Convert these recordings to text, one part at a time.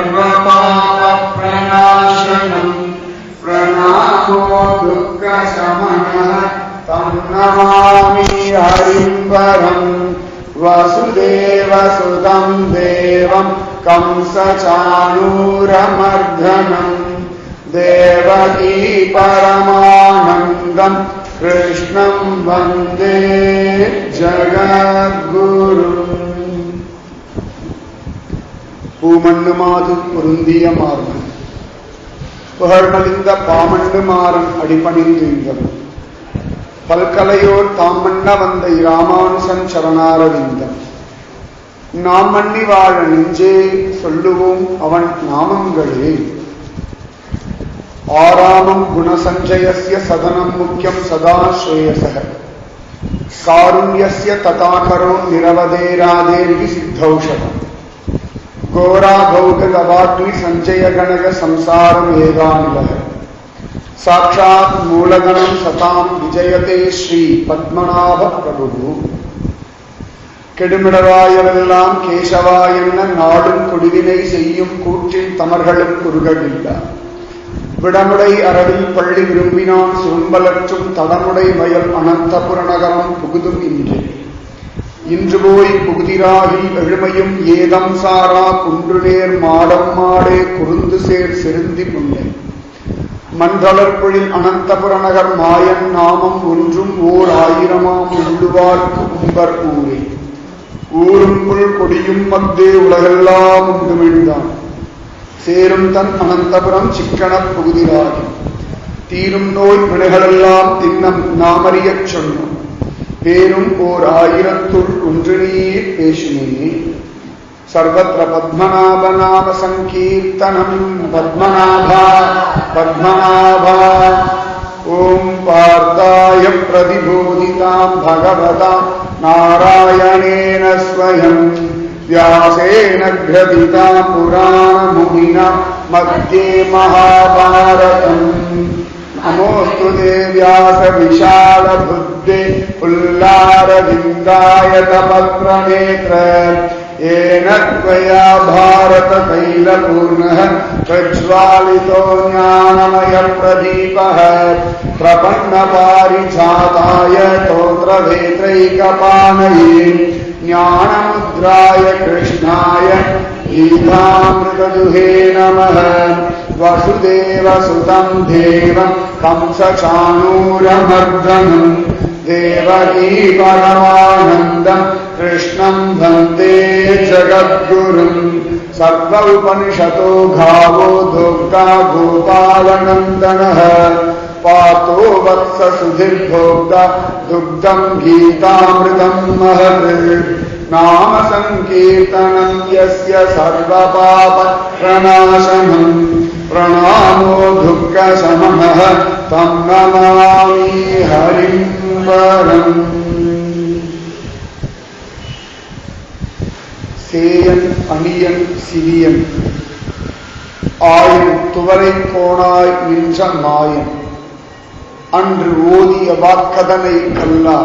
सर्वपापप्रणाशनम् प्रणामो दुःखशमनः तं नमामि हरिं परम् वसुदेवसुतं देवं कंसचाणूरमर्दनम् देवकी परमानन्दम् कृष्णं वन्दे जगद्गुरुम् பூமண்ணு மாது பொருந்திய மார்பன் புகழ்மலிந்த பாமண்ணு மாறன் அடிபணிந்தவன் பல்கலையோர் தாம் மன்ன வந்த இராமானுசன் சரணாரவிந்தம் நாம் மன்னி வாழ நெஞ்சே சொல்லுவோம் அவன் நாமங்களே. ஆராமம் குணசஞ்சயஸ்ய சதனம் முக்கியம் சதா ஸ்ரேயசः காருண்யஸ்ய ததாகரோ நிரவதேராதேர்வி சித்தௌஷதம் घोराघौगवाग्नि संजय गणग संसारम एगानिलः साक्षात् मूलगणं सतां विजयते श्री पद्मनाभ प्रभु கெடுமிடராயவெல்லாம் கேசவா என்ன நாடும் குடிவினை செய்யும் கூற்றின் தமர்களும் குறுகவில்லை விடமுடை அரவில் பள்ளி விரும்பினான் சுரும்பலற்றும் தடமுடை வயல் அனந்தபுர நகரம் புகுதும் இன்று போய் புகுதிராகி எழுமையும் ஏதம் சாரா குன்று நேர் மாடம் மாடே குருந்து சேர் செருந்தி முன்னே மன்றளர்பொழில் அனந்தபுர நகர் மாயன் நாமம் ஒன்றும் ஓர் ஆயிரமாம் உள்ளுவார்க்கு உம்பர் ஊரே. ஊருக்குள் கொடியும் மத்தே உலகெல்லாம் உண்டுமிழ்ந்தான் சேரும் தன் அனந்தபுரம் சிக்கனப் புகுதிராகி தீரும் நோய் வினைகளெல்லாம் தின்னம் நாமறியச் சொன்னோம் பேரும் ஓர் ஆயிரத்துள் ஒன்று நீர் பேசினே. சர்வத்ர பத்மநாப நாம சங்கீர்த்தனம் பத்மநாபா பத்மநாபா. ஓம் பார்த்தாய பிரதிபோதிதாம் பகவதாம் நாராயணேன ஸ்வயம் व्यासेन ग्रथिता पुराणमुनिना मध्ये महाभारतम् नमोऽस्तु ते व्यास विशाल बुद्धे पुल्लारविन्दाय तपत्रनेत्र येन त्वया भारत तैलपूर्णः प्रज्वालितो ज्ञानमय प्रदीपः प्रपन्नपारिजाताय तोत्रवेत्रैकपाणये ज्ञानमुद्राय कृष्णाय गीतामृतदुहे नमः. वसुदेवसुतं देवं कंसचाणूरमर्दनम् देवकी परमानन्दं कृष्णं वन्दे जगद्गुरुम्. सर्व उपनिषतो गावो दोग्धा गोपालनन्दनः पातो वत्स सुधिर्भोक्ता दुग्धं गीतामृतं महत्. नाम संकीर्तनं यस्य सर्वपाप प्रणाशनं प्रणामो दुःखशमनः तं नमामि हरिं परम्. சேயன் அணியன் சிறியன் ஆயன் துவரை கோணாய் நின்ற மாயன் அன்று ஓதிய வாக்கதனை கல்லா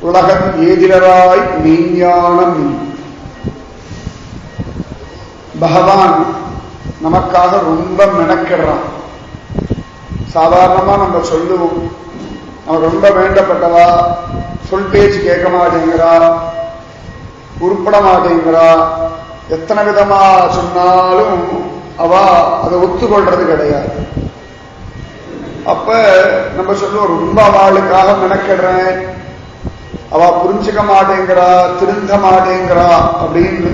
உலகன் ஏதிரராய் மெய்ஞானம். பகவான் நமக்காக ரொம்ப மெனக்கிடுறான். சாதாரணமா நம்ம சொல்லுவோம், நம்ம ரொம்ப வேண்டப்பட்டவா, சொல் பேச்சு கேட்க மாட்டேங்கிறா, உருப்பட மாட்டேங்கிறா, எத்தனை விதமா சொன்னாலும் அவ அதை ஒத்துக்கொள்றது கிடையாது. அப்ப நம்ம சொல்லுவோம், ரொம்ப அவளுக்காக மெனக்கிடுறேன், அவ புரிஞ்சுக்க மாட்டேங்கிறா, திருந்த மாட்டேங்கிறா அப்படின்னு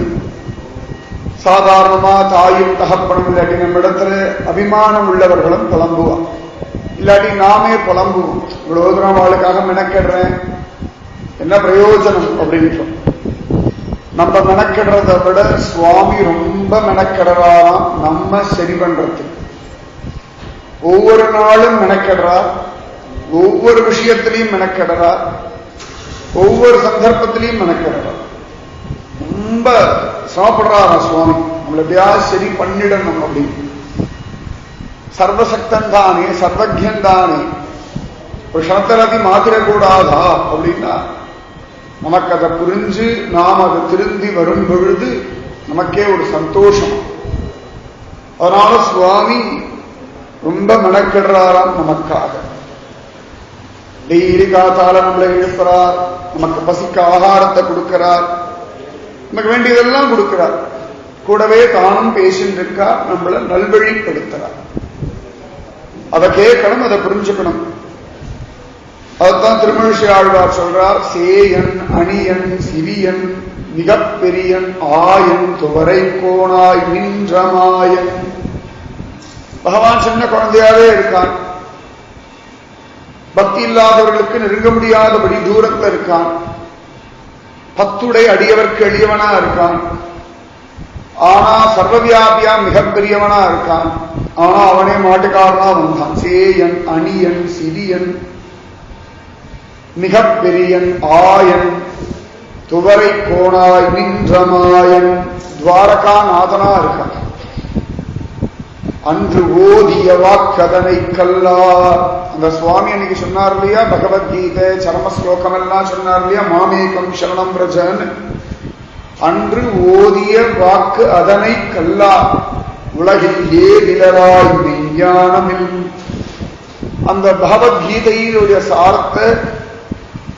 சாதாரணமா தாயும் தகப்பனும் இல்லாட்டி நம்ம இடத்துல அபிமானம் உள்ளவர்களும் புலம்புவான். இல்லாட்டி நாமே புலம்புவோம், இவ்வளவு தூரம் அவளுக்காக மெனக்கிடுறேன், என்ன பிரயோஜனம் அப்படின்னு. நம்ம மெனக்கிடுறத விட சுவாமி ரொம்ப மெனக்கிடுறாராம் நம்ம சரி பண்றதுக்கு. ஒவ்வொரு நாளும் மெனக்கிடுறார், ஒவ்வொரு விஷயத்திலையும் மெனக்கிடுறார், ஒவ்வொரு சந்தர்ப்பத்திலையும் மெனக்கிடுறார். ரொம்ப சாப்பிடுறாரா சுவாமி, நம்மள எப்படியாவது சரி பண்ணிடணும் அப்படின்னு. சர்வசக்தன் தானே, சர்வஜன் தானே, ஒரு க்ஷணத்திரதி மாத்திரக்கூடாதா அப்படின்னா நமக்கு அதை புரிஞ்சு நாம் அதை திருந்தி வரும் பொழுது நமக்கே ஒரு சந்தோஷம். அதனால சுவாமி ரொம்ப மெனக்கிடுறாராம் நமக்காக. டெய்லி காத்தால நம்மளை எழுப்புறார், நமக்கு பசிக்க ஆகாரத்தை கொடுக்கிறார், நமக்கு வேண்டியதெல்லாம் கொடுக்கிறார். கூடவே தானும் பேசிட்டு இருக்கா, நம்மளை நல்வழிப்படுத்துறார். அதை கேட்கணும், அதை புரிஞ்சுக்கணும். அதுதான் திருமழிசை ஆழ்வார் சொல்றார், சேயன் அணியன் சிறியன் மிகப்பெரியன் ஆயன் துவரை கோணாய் நின்றமாயன். பகவான் சின்ன குழந்தையாவே இருக்கான், பக்தி இல்லாதவர்களுக்கு நெருங்க முடியாதபடி தூரத்துல இருக்கான், பத்துடை அடியவர்க்கு எளியவனா இருக்கான். ஆனா சர்வவியாபியா மிகப்பெரியவனா இருக்கான். ஆனா அவனே மாட்டுக்காரனா வந்தான். சேயன் அணியன் சிறியன் மிகப்பெரியன் ஆயன் துவரை கோணாய் நின்றமாயன். துவாரகா நாதனா இருக்கான். அன்று ஓதிய வாக்கதனை கல்லா. அந்த சுவாமி அன்னைக்கு சொன்னார் இல்லையா, பகவத்கீதை சரம ஸ்லோகம் எல்லாம் சொன்னார் இல்லையா, மாமேகம் சரணம் பிரஜன். அன்று ஓதிய வாக்கு அதனை கல்லா, உலகில் ஏதிலராய் மெய்ஞானமில். அந்த பகவத்கீதையினுடைய சாரத்தை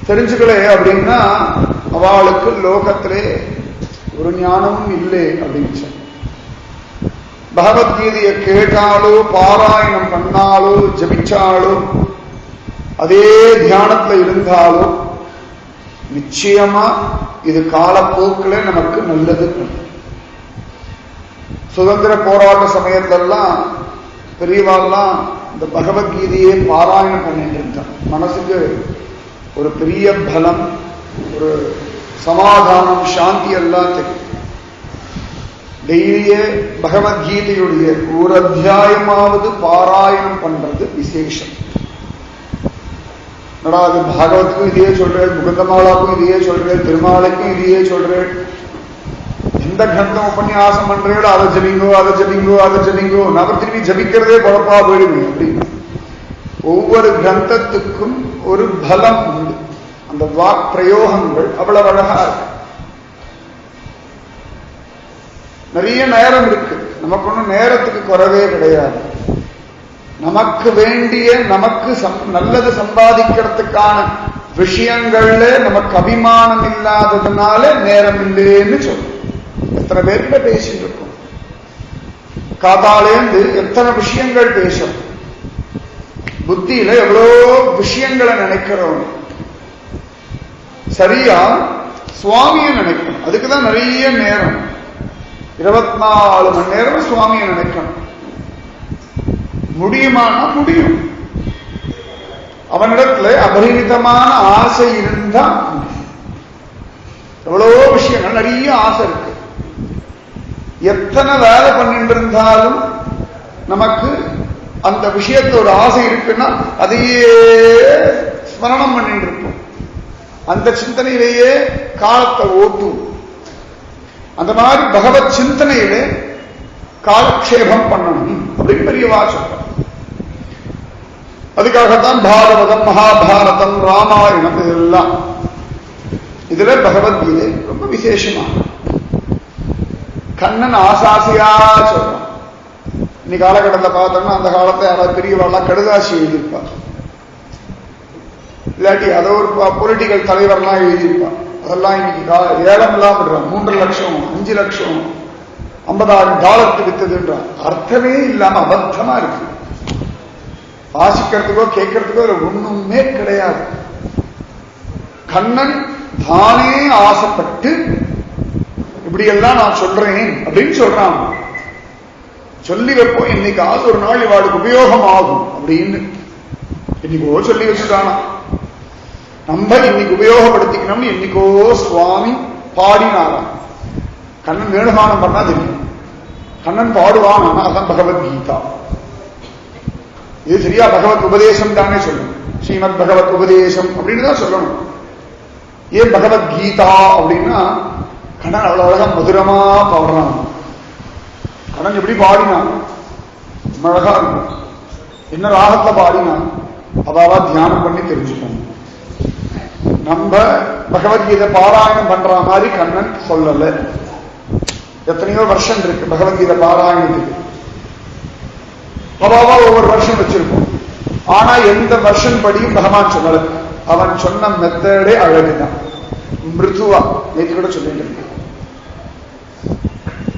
தெரிஞ்சுக்கல அப்படின்னா அவளுக்கு லோகத்திலே ஒரு ஞானமும் இல்லை அப்படின்னு. பகவத்கீதையை கேட்டாலோ பாராயணம் பண்ணாலோ ஜபிச்சாலோ அதே தியானத்துல இருந்தாலோ நிச்சயமா இது காலப்போக்கில் நமக்கு நல்லது. சுதந்திர போராட்ட சமயத்திலெல்லாம் பெரியவாள்லாம் இந்த பகவத்கீதையை பாராயணம் பண்ணிட்டு இருந்தான். மனசுக்கு ஒரு பெரிய பலம், ஒரு சமாதானம், சாந்தி எல்லாம் தெரியும். டெய்லியே பகவத்கீதையுடைய ஒரு அத்தியாயமாவது பாராயணம் பண்றது விசேஷம். அது பாகவத்துக்கும் இதையே சொல்றேன், முகுந்தமாலாவுக்கும் இதையே சொல்றேன், திருமாலைக்கும் இதையே சொல்றேன். எந்த கிரந்தம் உபன்யாசம் பண்றேன், அதை ஜபிங்கோ அதை ஜபிங்கோ அதை ஜபிங்கோ, நான் திரும்பி ஜபிக்கிறதே குழப்பா போயிடுவேன் அப்படின்னு. ஒவ்வொரு கிரந்தத்துக்கும் ஒரு பலம் உண்டு. அந்த வாக் பிரயோகங்கள் அவ்வளவு அழகா இருக்கு. நிறைய நேரம் இருக்கு, நமக்கு ஒன்றும் நேரத்துக்கு குறைவே கிடையாது. நமக்கு வேண்டிய, நமக்கு நல்லது சம்பாதிக்கிறதுக்கான விஷயங்கள்ல நமக்கு அபிமானம் இல்லாததுனால நேரம் இல்லைன்னு சொல்றோம். எத்தனை பேர்கிட்ட பேசிட்டு இருக்கோம், காத்தாலேந்து எத்தனை விஷயங்கள் பேசுறோம். புத்தியில எவ்வளோ விஷயங்களை நினைக்கிறோம். சரியா சுவாமியை நினைக்கணும். அதுக்குதான் நிறைய நேரம், 24 மணி நேரம் சுவாமியை நினைக்கணும். முடியுமானா முடியும். அவனிடத்துல அபரிமிதமான ஆசை இருந்தா, எவ்வளவோ விஷயங்கள், நிறைய ஆசை இருக்கு. எத்தனை வேலை பண்ணிட்டு இருந்தாலும் நமக்கு அந்த விஷயத்தோட ஆசை இருக்குன்னா அதையே ஸ்மரணம் பண்ணிட்டு இருப்போம். அந்த சிந்தனையிலேயே காலத்தை ஓட்டும். அந்த மாதிரி பகவத் சிந்தனையிலே காலக்ஷேபம் பண்ணணும் அப்படின்னு பெரியவா சொல்றார். அதுக்காகத்தான் பாரதம், மகாபாரதம், ராமாயணம் இதெல்லாம். இதுல பகவத்கீதை ரொம்ப விசேஷமா கண்ணன் ஆசாசியா சொல்றான். இன்னைக்கு காலகட்டத்தில் பார்த்தோம்னா அந்த காலத்தை யாராவது பெரியவாள்லாம் கடுதாசி எழுதியிருப்பார், இல்லாட்டி அதை ஒரு பொலிட்டிக்கல் தலைவர்லாம் எழுதியிருப்பார். அதெல்லாம் இன்னைக்கு ஏலம் எல்லாம் விடுறான். 3 லட்சம் 5 லட்சம் $50,000 வித்ததுன்றான். அர்த்தமே இல்லாம அபத்தமா இருக்கு. வாசிக்கிறதுக்கோ கேட்கறதுக்கோ ஒண்ணுமே கிடையாது. கண்ணன் தானே ஆசைப்பட்டு இப்படியெல்லாம் நான் சொல்றேன் அப்படின்னு சொல்றான். சொல்லி வைப்போம், இன்னைக்காவது ஒரு நாள் இவாளுக்கு உபயோகம் ஆகும் அப்படின்னு இன்னைக்கோ சொல்லி வச்சுட்டானா. நம்ம இன்னைக்கு உபயோகப்படுத்திக்கணும்னு இன்னைக்கோ சுவாமி பாடினாராம். கண்ணன் வேணுகானம் பண்ணா தெரியும், கண்ணன் பாடுவான். ஆனா அதான் பகவத்கீதா. இது சரியா பகவத் உபதேசம் தானே சொல்லணும். ஸ்ரீமத் பகவத் உபதேசம் அப்படின்னு தான் சொல்லணும். ஏன் பகவத்கீதா அப்படின்னா கண்ணன் அவ்வளவு அழகா மதுரமா பாடுறான். கண்ணன் எப்படி பாடினான் அழகா இருக்கும். என்ன ராகத்தை பாடினான் அதாவா தியானம் பண்ணி தெரிஞ்சுக்கணும். நம்ம பகவத்கீதை பாராயணம் பண்ற மாதிரி கண்ணன் சொல்லல. எத்தனையோ வருஷம் இருக்கு பகவத்கீதை பாராயணத்துக்கு. அவாவா ஒவ்வொரு வருஷம் வச்சிருப்போம். ஆனா எந்த வருஷம் படியும் பகவான் சொல்லல. அவன் சொன்ன மெத்தடே அழகுதான், மிருதுவா. நேற்று கூட சொல்லிட்டு இருக்க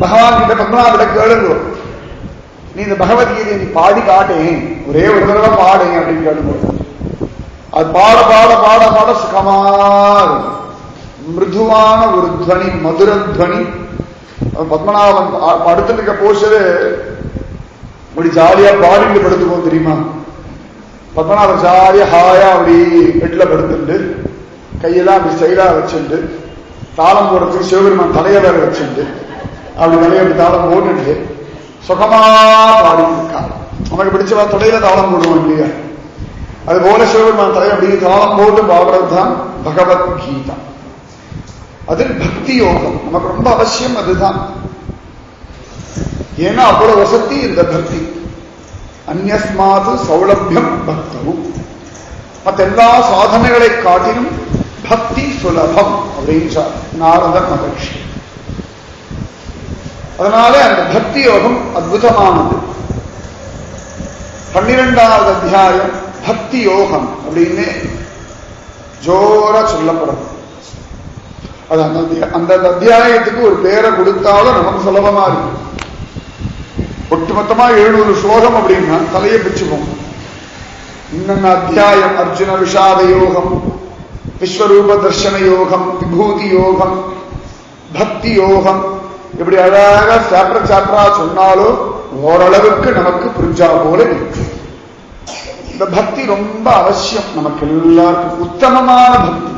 பகவான் கிட்ட பத்மநாபட கேளுங்க, நீ இந்த பகவத்கீதையை நீ பாடி காட்டேன், ஒரே ஒரு தடவை பாடேன் அப்படின்னு கேளுங்க. அது பாட பாட பாட பாட சுகமா மிருதுவான ஒரு துவனி, மதுர துவனி. பத்மநாபன் படுத்துட்டு இருக்க போஸ்டரு அப்படி ஜாலியா பாடிட்டு படுத்துப்போம் தெரியுமா? பத்மநாபன் ஜாலியா ஹாயா அப்படி பெட்ல படுத்துட்டு கையெல்லாம் அப்படி ஸ்டைலா வச்சுட்டு தாளம் போடுறதுக்கு சிவபெருமான் தலைய வேற வச்சுட்டு அப்படி தலையை அப்படி தாளம் போட்டுட்டு சுகமா பாடிட்டு இருக்கான். நமக்கு பிடிச்சவா தொடையில தாளம் போடுவோம் இல்லையா? அது போல சிவபெருமான் தலையை அப்படி தாளம் போட்டு பாடுறதுதான் பகவத்கீதா. அது பக்தி யோகம், நமக்கு ரொம்ப அவசியம் அதுதான். ஏன்னா அவ்வளவு வசதி இந்த பக்தி. அந்யஸ்மாது சௌலபியம் பக்தவும், மற்ற எல்லா சாதனைகளை காட்டிலும் பக்தி சுலபம் அப்படின்றார் நாரத மகர்ஷி. அதனால அந்த பக்தி யோகம் அற்புதமானது. 12வது அத்தியாயம் பக்தி யோகம் அப்படின்னு ஜோரா சொல்லப்படும். அது அந்த அத்தியாயத்துக்கு ஒரு பேரை கொடுத்தாலும் நமக்கு சுலபமா இருக்கு. ஒட்டுமொத்தமா 700 ஸ்லோகம் அப்படின்னா தலையை பிச்சுப்போம். இன்னென்ன அத்தியாயம்: அர்ஜுன விஷாத யோகம், விஸ்வரூப தர்சன யோகம், விபூதி யோகம், பக்தி யோகம். இப்படி அழகாக சாப்டர் சாப்டரா சொன்னாலும் ஓரளவுக்கு நமக்கு புரிஞ்சா போல இருக்கு. இந்த பக்தி ரொம்ப அவசியம் நமக்கு எல்லாருக்கும். உத்தமமான பக்தி,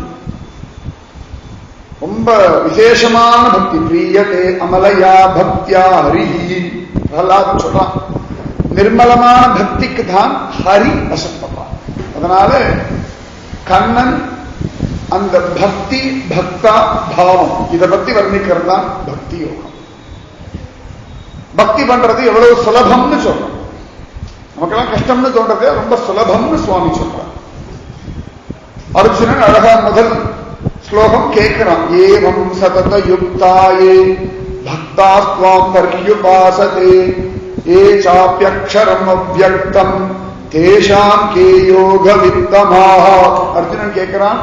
ரொம்ப விசேஷமான பக்தி. பிரியதே அமலயா பக்தியா ஹரிஹி சொல்றான். நிர்மலமான பக்திக்கு தான் ஹரி வசப்படுறான். அதனால கண்ணன் அந்த பக்தி, பக்தா பாவம், இதை பத்தி வர்ணிக்கிறது தான் பக்தி யோகம். பக்தி பண்றது எவ்வளவு சுலபம்னு சொல்றோம். நமக்கெல்லாம் கஷ்டம்னு தோன்றது ரொம்ப சுலபம்னு சுவாமி சொல்றார். அர்ஜுனன் அழகா முதல் ஸ்லோகம் கேட்கிறான். ஏவம் சதத யுக்தாயே பக்தாஸ்வாம் பர்யுபாசதே ஏ சாப்யக்ஷரம் அவ்யக்தம் தேஷாம் கே யோக வித்தமாக. அர்ஜுனன் கேட்கிறான்,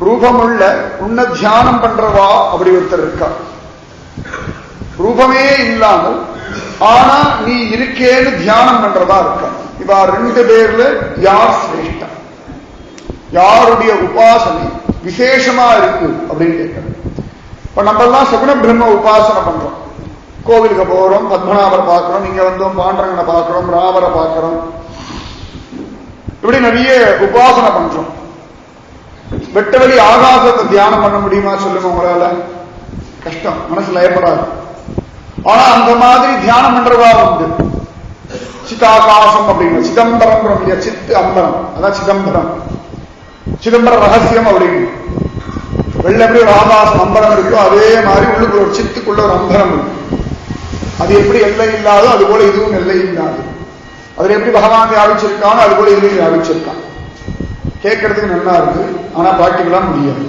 ரூபமுள்ள உன்ன தியானம் பண்றவா அப்படி ஒருத்தர் இருக்கா? ரூபமே இல்லாமல் ஆனா நீ இருக்கேன்னு தியானம் பண்றதா இருக்கா? இவா 2 பேர்ல யார் சிரேஷ்டம்? யாருடைய உபாசனை விசேஷமா இருக்கு அப்படின்னு கேட்கிறேன். இப்ப நம்ம எல்லாம் சகுண பிரம்ம உபாசனை பண்றோம். கோவிலுக்கு போறோம், பத்மநாபரை பார்க்கிறோம், நீங்க வந்தோம் பாண்டரங்கனை பார்க்கிறோம், ராமரை பார்க்கிறோம், இப்படி நிறைய உபாசனை பண்றோம். வெட்டவெளி ஆகாசத்தை தியானம் பண்ண முடியுமா சொல்லுங்க உங்களால? கஷ்டம், மனசு லயப்படாது. ஆனா அந்த மாதிரி தியானம் பண்றதா உண்டு. சிதாகாசம் அப்படின்னு சிதம்பரம், சித்து அம்பரம், அதான் சிதம்பரம். சிதம்பர ரகசியம் அப்படின்னு வெள்ள எப்படி ஒரு ஆகாசம் அம்பரம் இருக்கோ அதே மாதிரி உள்ளுக்குள்ள ஒரு சித்துக்குள்ள ஒரு அம்பரம் இருக்கு. அது எப்படி எல்லை இல்லாதோ அது போல இதுவும் எல்லை இல்லாது. அதுல எப்படி பகவான் வியாபிச்சிருக்கானோ அது போல இதுவும் வியாபிச்சிருக்கான். கேட்கறதுக்கு நல்லா இருக்கு, ஆனா பிராக்டிகலா முடியாது,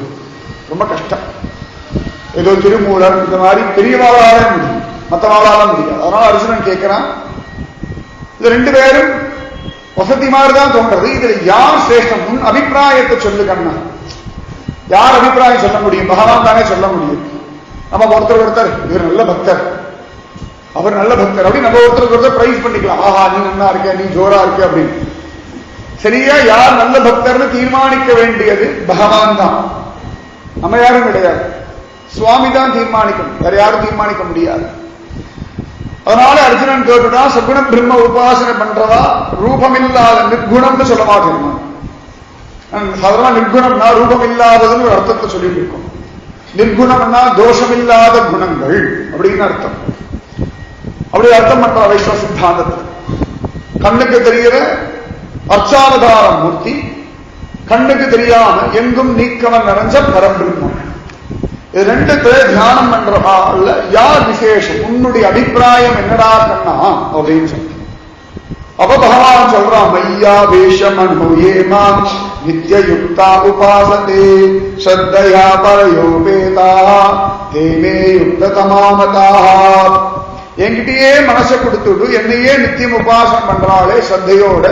ரொம்ப கஷ்டம். ஏதோ திருமூலர் இந்த மாதிரி பெரியவாளால முடியும், மற்றவாளால முடியாது. அதனால அர்ஜுனன் கேட்கிறான், இது 2 பேரும் வசதி மாதிரிதான் தோன்றது, இதுல யார் சிரேஷ்டம்? உன் அபிப்பிராயத்தை சொல்லு கண்ணா. யார் அபிப்பிராயம் சொல்ல முடியும்? பகவான் தானே சொல்ல முடியும். நம்ம ஒருத்தர் இவர் நல்ல பக்தர், அவர் நல்ல பக்தர் அப்படின்னு நம்ம ஒருத்தர் பிரைஸ் பண்ணிக்கலாம். ஆஹா நீ நல்லா இருக்க, நீ ஜோரா இருக்க அப்படின்னு. சரியா யார் நல்ல பக்தர்னு தீர்மானிக்க வேண்டியது பகவான் தான், நம்ம யாரும் கிடையாது. சுவாமி தான் தீர்மானிக்கணும், வேற யாரும் தீர்மானிக்க முடியாது. அதனால அர்ஜுனன் கேட்டுட்டா, சகுண பிரம்ம உபாசனை பண்றதா ரூபமில்லாத நிர்குணம்னு சொல்ல மாட்டேன். சாதாரண நிர்குணம்னா ரூபம் இல்லாததுன்னு ஒரு அர்த்தத்தை சொல்லிட்டு இருக்கோம். நிர்குணம்னா தோஷமில்லாத குணங்கள் அப்படின்னு அர்த்தம். அப்படி அர்த்தம் பண்ற வைஷ்ணவ சித்தாந்தத்தில் கண்ணுக்கு தெரிகிற அர்ச்சாவதார மூர்த்தி, கண்ணுக்கு தெரியாம எங்கும் நீக்கவன் நிறைஞ்ச பரபிரம்மம். இது 2 பேர் தியானம் பண்றதா இல்ல யார் விசேஷம்? உன்னுடைய அபிப்பிராயம் என்னடா கண்ணா அப்படின்னு சொல்லி அப்ப பகவான் சொல்றான், மையா வேஷமனுயேமா நித்யயுக்தா உபாசதே ஸ்ரத்தையா பரயோபேதா தேமே யுக்த தமாமதா. என்கிட்டயே மனசை கொடுத்துட்டு என்னையே நித்தியம் உபாசனம் பண்றாளே ஸ்ரத்தையோட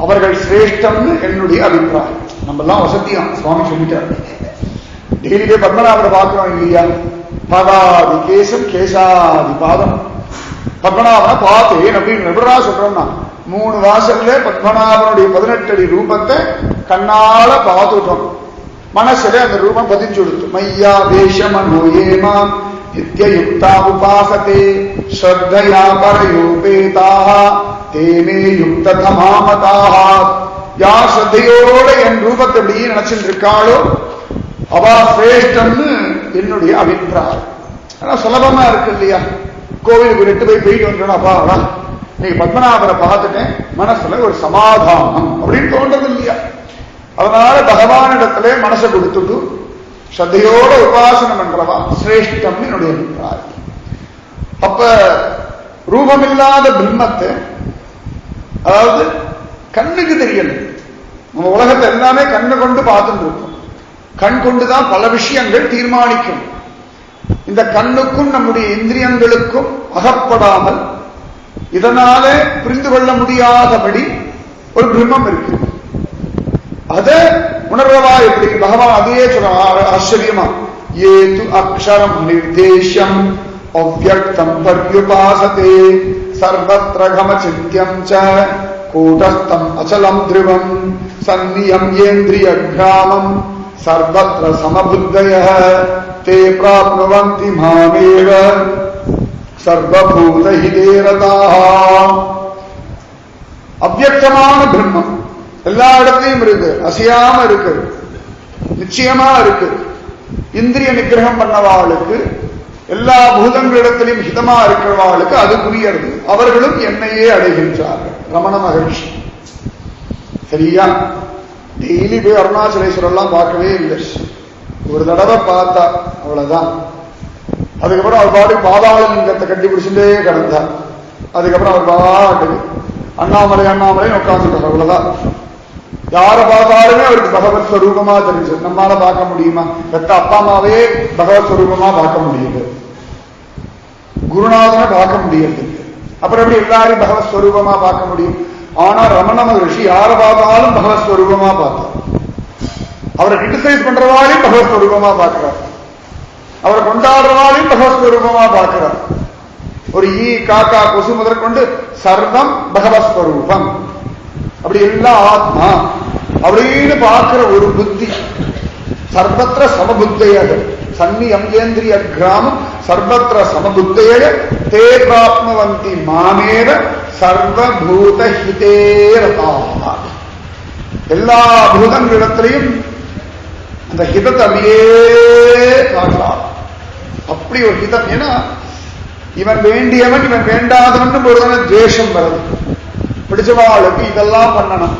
அவர்கள் சிரேஷ்டம்னு என்னுடைய அபிப்பிராயம். நம்ம எல்லாம் வசதியாம் சுவாமி சொல்லிட்டாரு. டெய்லி போய் பத்மநாபரை பார்க்கிறோம் இல்லையா? பாதாதி கேசம் கேசாதி பாதம். பத்மநாபனை பார்த்தேன் அப்படின்னு எப்படா சொல்றோம்னா 3 வாசல்ல பத்மநாபனுடைய 18 அடி ரூபத்தை கண்ணால பார்த்துட்டோம். மனசுல அந்த ரூபம் பதிஞ்சு கொடுத்து மையா வேஷமனோயேமா நித்யயுக்தா உபாசதே ஸ்ரத்தயா பரயோபேதாக தேமே யுக்த தமாமதாக. யார் ஸ்ரத்தையோட என் ரூபத்தை எப்படி நினைச்சிட்டு இருக்காளோ அவா சிரேஷ்டம்னு என்னுடைய அபிப்பிராயம். ஆனா சுலபமா இருக்கு இல்லையா? கோவிலுக்கு 2 போயிட்டு வந்துடணும். அப்பா நீங்க பத்மநாபரை பார்த்துட்டேன், மனசுல ஒரு சமாதானம் அப்படின்னு தோன்றது இல்லையா? அதனால பகவானிடத்திலே மனசை கொடுத்துட்டு ஸ்ரத்தையோட உபாசனம் பண்றவா சிரேஷ்டம்னு என்னுடைய அபிப்பிராயம். அப்ப ரூபமில்லாத பிரம்மத்தை, அதாவது கண்ணுக்கு தெரியல, நம்ம உலகத்தை எல்லாமே கண்ணு கொண்டு பார்த்துட்டு இருக்கோம். கண் கொண்டுதான் பல விஷயங்கள் தீர்மானிக்கும். இந்த கண்ணுக்கும் நம்முடைய இந்திரியங்களுக்கும் அகப்படாமல் இதனால புரிந்து கொள்ள முடியாதபடி ஒரு பிரம்மம் இருக்கு. அத உணர்வா எப்படி பகவான் அதையே சொல்ற ஆச்சரியமா, ஏது அக்ஷரம் நிர்தேசம் அவ்யக்தம் பர்யுபாசதே சர்வத்ர கமசித்யம் ச கூடஸ்தம் அச்சலம் த்ருவம் சன்னியம் ஏந்திரிய கிராமம் சர்வத்ர சமபுத்தயः தே ப்ராப்னுவந்தி மாமேவ சர்வபூதஹிதே ரதாः. அவ்யக்தமான பிரம்மம் எல்லா இடத்தையும் இருக்கு, அசையாம இருக்கு, நிச்சயமா இருக்கு. இந்திரிய நிகிரகம் பண்ணவாளுக்கு, எல்லா பூதங்களிடத்திலும் ஹிதமா இருக்கிறவாளுக்கு அது புரியறது. அவர்களும் என்னையே அடைகின்றார்கள். ரமண மகர்ஷி சரியா? டெய்லி போய் அருணாச்சலேஸ்வரெல்லாம் பார்க்கவே இல்லை, ஒரு தடவை பார்த்தா அவ்வளவுதான். அதுக்கப்புறம் அவர் பாட்டு பாதாள லிங்கத்தை கட்டி பிடிச்சுட்டே கிடந்தார். அதுக்கப்புறம் அவர் பாட்டு அண்ணாமலை அண்ணாமலைன்னு உட்காந்துட்டார். அவ்வளவுதான். யாரை பார்த்தாலுமே அவருக்கு பகவத் ஸ்வரூபமா தெரிஞ்சு. நம்மளால பார்க்க முடியுமா? பெத்த அப்பா அம்மாவே பகவத் ஸ்வரூபமா பார்க்க முடியுது, குருநாதனை பார்க்க முடியாது. அப்புறம் எப்படி எல்லாரையும் பகவத் ஸ்வரூபமா பார்க்க முடியும்? ஆனா ரமண மகர்ஷி யாரை பார்த்தாலும் பகவத் ஸ்வரூபமா பார்த்தார். அவரை கிரிட்டிசைஸ் பண்றவாளையும் பகவத் ஸ்வரூபமா பார்க்கிறார், அவரை கொண்டாடுறவாளையும் பகவத் ஸ்வரூபமா பார்க்கிறார். ஒரு ஈ காக்கா கொசு முதற்கொண்டு சர்வம் பகவத் ஸ்வரூபம், அப்படி எல்லாம் ஆத்மா அப்படின்னு பார்க்கிற ஒரு புத்தி. சர்வத்திர சமபுத்தையாக சன்னி அங்கேந்திரிய கிராமம் சர்வத்திர சமபுத்தையாக தே பிராப்னுவந்தி மாமேவ சர்வபூத ஹிதே ரதாः. எல்லா பூதங்களிடத்திலையும் அந்த ஹிதத்தை அப்படியே காணலாம். அப்படி ஒரு ஹிதம். ஏன்னா இவன் வேண்டியவன் இவன் வேண்டாதவன் ஒரு துவேஷம் வருது. பிடிச்சவாளுக்கு இதெல்லாம் பண்ணணும்,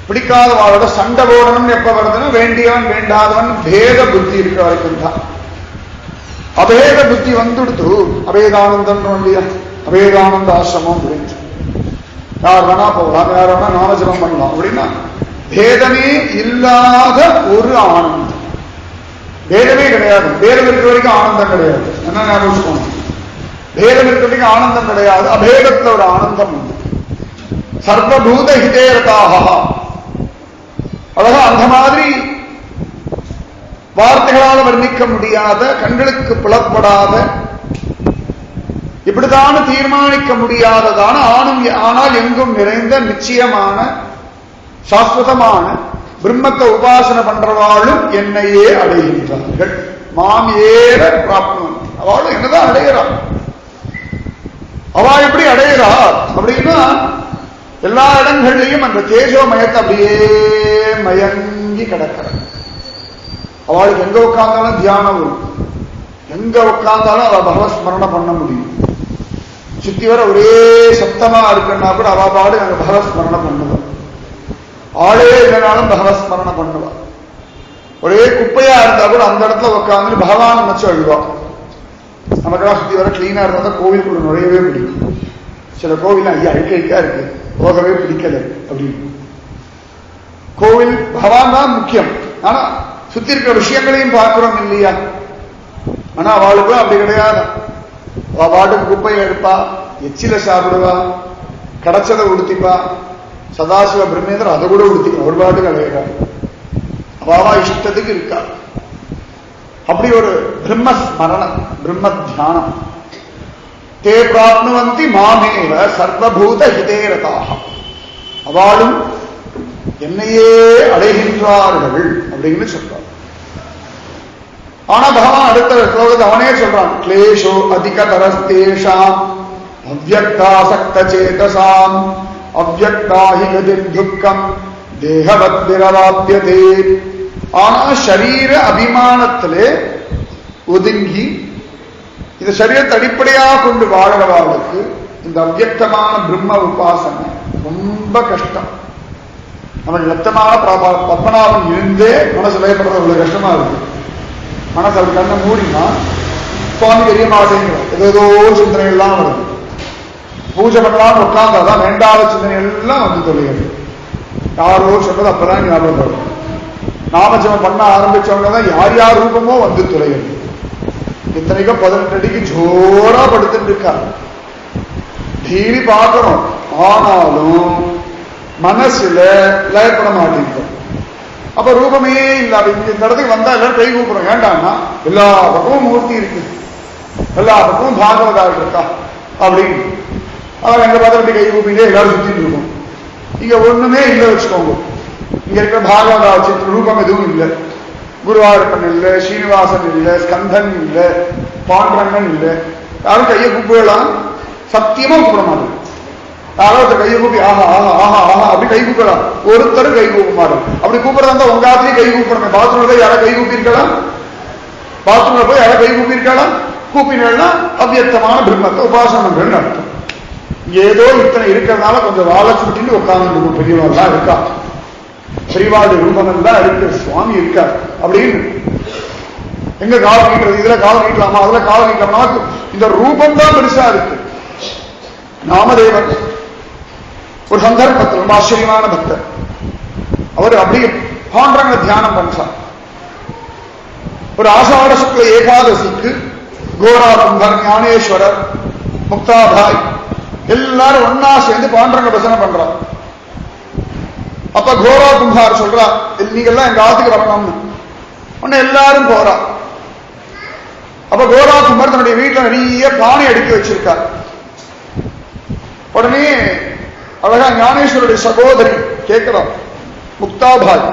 பிடிக்காதவாளோட சண்டை போடணும்னு எப்ப வருதுன்னா வேண்டியவன் வேண்டாதவன் பேத புத்தி இருக்கிற வரைக்கும் தான். அபேத புத்தி வந்துடுத்து அபேதானந்தன் இல்லையா? அபேதானந்த ஆசிரமம் அப்படின்னு யார் வேணா போகலாம், யார் வேணா நாமஜபம் பண்ணலாம் அப்படின்னா பேதமே இல்லாத ஒரு ஆனந்தம். பேதமே கிடையாது. பேதம் இருக்கிற வரைக்கும் ஆனந்தம் கிடையாது. என்ன ஞாபகம்? பேதம் இருக்கிற வரைக்கும் ஆனந்தம் கிடையாது. அபேதத்துல ஒரு ஆனந்தம் உண்டு. சர்வபூத ஹிதேரதாக. அழகா அந்த மாதிரி வார்த்தைகளால் வர்ணிக்க முடியாத, கண்களுக்கு புலப்படாத, இப்படித்தான தீர்மானிக்க முடியாததான ஆனால் எங்கும் நிறைந்த நிச்சயமான சாஸ்வதமான பிரம்மத்தை உபாசனை பண்றவாளும் என்னையே அடைகின்றார்கள். மாம் ஏற பிராப்தம். அவளும் என்னதான் அடைகிறாள். அவ எப்படி அடைகிறா அப்படின்னா எல்லா இடங்கள்லையும் அந்த தேஜோமயத்தை அப்படியே மயங்கி கிடக்கிறார். அவளுக்கு எங்க உட்கார்ந்தாலும் தியானம் வரும், எங்க உட்கார்ந்தாலும் அவ பகவத் ஸ்மரணம் பண்ண முடியும். சுத்தி வர ஒரே சத்தமா இருக்குன்னா கூட அவ பாடு அங்க பகவத் ஸ்மரணம் பண்ணுவாள். ஆளே இல்லைனாலும் பகவத் ஸ்மரணம் பண்ணுவாள். ஒரே குப்பையா இருந்தா கூட அந்த இடத்துல உட்கார்ந்து பகவான் நினைச்சு அழுவாள். நமக்கெல்லாம் சுத்தி வர கிளீனா இருந்தா கோவிலுக்கு ஒரு நுழையவே பிடிக்கும். சில கோவில் ஐயா அழுக்கா இருக்கு, போகவே பிடிக்கல அப்படின்னு. கோவில் பகவான் தான் முக்கியம். ஆனா சுத்தி இருக்கிற விஷயங்களையும் பார்க்கிறோம் இல்லையா? ஆனா அவளுக்கும் அப்படி கிடையாது. பாட்டுக்கு குப்பையை எடுப்பா, எச்சில சாப்பிடுவா, கிடைச்சதை உடுத்திப்பா. சதாசிவ பிரம்மேந்திரர் அதை கூட உடுத்திக்க ஒரு பாட்டுக்கு அலையிறார். அவாவா இஷ்டத்துக்கு இருக்கா. அப்படி ஒரு பிரம்மஸ்மரணம், பிரம்ம தியானம். தே பிராப்னுவந்தி மாமேவ சர்வபூத ஹிதேரதாக. அவளும் என்னையே அடைகின்றார்கள் அப்படின்னு சொல்றார். ஆனா பகவான் அடுத்த ஸ்லோகத்தை அவனே சொல்றான், கிளேஷோ அதிகதரஸ்தேஷாம் அவ்யக்தாசக்த சேதசாம் அவ்யக்தாஹி கதிர்துக்கம் தேகவத்பிரவாப்யதே. ஆனா சரீர அபிமானத்திலே ஒதுங்கி இந்த சரீரத்தை அடிப்படையாக கொண்டு வாழ்கிறவாளுக்கு இந்த அவ்யக்தமான பிரம்ம உபாசனை ரொம்ப கஷ்டம். அவன் லட்சமான பத்மநாபன் இருந்தே மனசு பயப்படுறது அவ்வளவு கஷ்டமா இருக்கு. மனசு அவர் கண்ணை மூடினா சுவாமி தெரிய மாட்டேங்கிறோம், ஏதோ சிந்தனை எல்லாம் வருது. பூஜை பண்ணலாம்னு உட்கார்ந்தாதான் வேண்டாத சிந்தனை எல்லாம் வந்து தொலைகிறது. யாரோ சொன்னது அப்பதான் ஞாபகம் வரும். நாமஜபம் பண்ண ஆரம்பிச்சவங்கதான் யார் யார் ரூபமோ வந்து தொலைகிறது. இத்தனைக்கும் 18 அடிக்கு ஜோரா படுத்துட்டு இருக்கா. டெய்லி பார்க்கணும், ஆனாலும் மனசுல லயப்பட மாட்டேங்கிறோம். அப்ப ரூபமே இல்ல. இந்த இடத்துக்கு வந்தா எல்லாரும் கை கூப்பிடும். ஏண்டான்னா எல்லா பக்கமும் மூர்த்தி இருக்கு, எல்லா பக்கமும் பாகவதாள் இருக்கா அப்படின்னு அவர் எங்க பார்த்து கை கூப்பிட்டே எல்லாரும் சுத்திட்டு இருக்கும். இங்க ஒண்ணுமே இல்லை வச்சுக்கோங்க. இங்க இருக்கிற பாகவதா சித்திர ரூபம் எதுவும் இல்லை. குருவாயூரப்பன் இல்லை, ஸ்ரீனிவாசன் இல்லை, ஸ்கந்தன் இல்லை, பாண்டரங்கன் இல்லை. யாரும் கையை கூப்பிடலாம், சத்தியமா கூப்பிட மாட்டேன். யாராவது கையை கூப்பி ஆஹா ஆஹா ஆஹா ஆஹா அப்படி கை கூப்பிடலாம். ஒருத்தரும் கை கூப்ப மாட்டோம். அப்படி கூப்பிடறதா இருந்தா உங்க ஆத்திரையும் கை கூப்பிடணும். பாத்ரூம்ல யாரை கை கூப்பியிருக்கலாம், பாத்ரூம்ல போய் யாரை கை கூப்பியிருக்கலாம். கூப்பினா அவ்யக்தமான பிரம்மத்தை உபாசனம் பண்றேன்னு அர்த்தம். ஏதோ இத்தனை இருக்கிறதுனால கொஞ்சம் வாழை சுட்டின்னு உட்கார்ந்து பெரியவாள்லாம் இருக்கா, பெரியவாடு ரூபம் தான் இருக்கு, சுவாமி இருக்கார் அப்படின்னு. எங்க காலம் நீட்டுறது, இதுல காலம் நீட்டலாமா, அதுல காலம் நீட்டலாமா, இந்த ரூபம் தான் பெருசா இருக்கு. நாமதேவர் ஒரு சந்தர்ப்பத்தில் ரொம்ப ஆச்சரியமான பக்தர். அவர் அப்படியே பாண்டரங்க தியானம் பண்றார். ஒரு ஆஷாட சுக்ல ஏகாதசிக்கு கோராகும்பர், ஞானேஸ்வரர், முக்தாபாய் எல்லாரும் ஒன்னா சேர்ந்து பாண்டரங்க பஜனை பண்றார். அப்ப கோரா கும்பார் சொல்றா, நீங்கெல்லாம் எங்க ஆத்துக்கு வரணும்னு. உடனே எல்லாரும் போறா. அப்ப கோரா கும்பர் தன்னுடைய வீட்டுல நிறைய பானை அடுக்கி வச்சிருக்கார். உடனே அழகா ஞானேஸ்வருடைய சகோதரி கேட்கிறார், முக்தாபாய்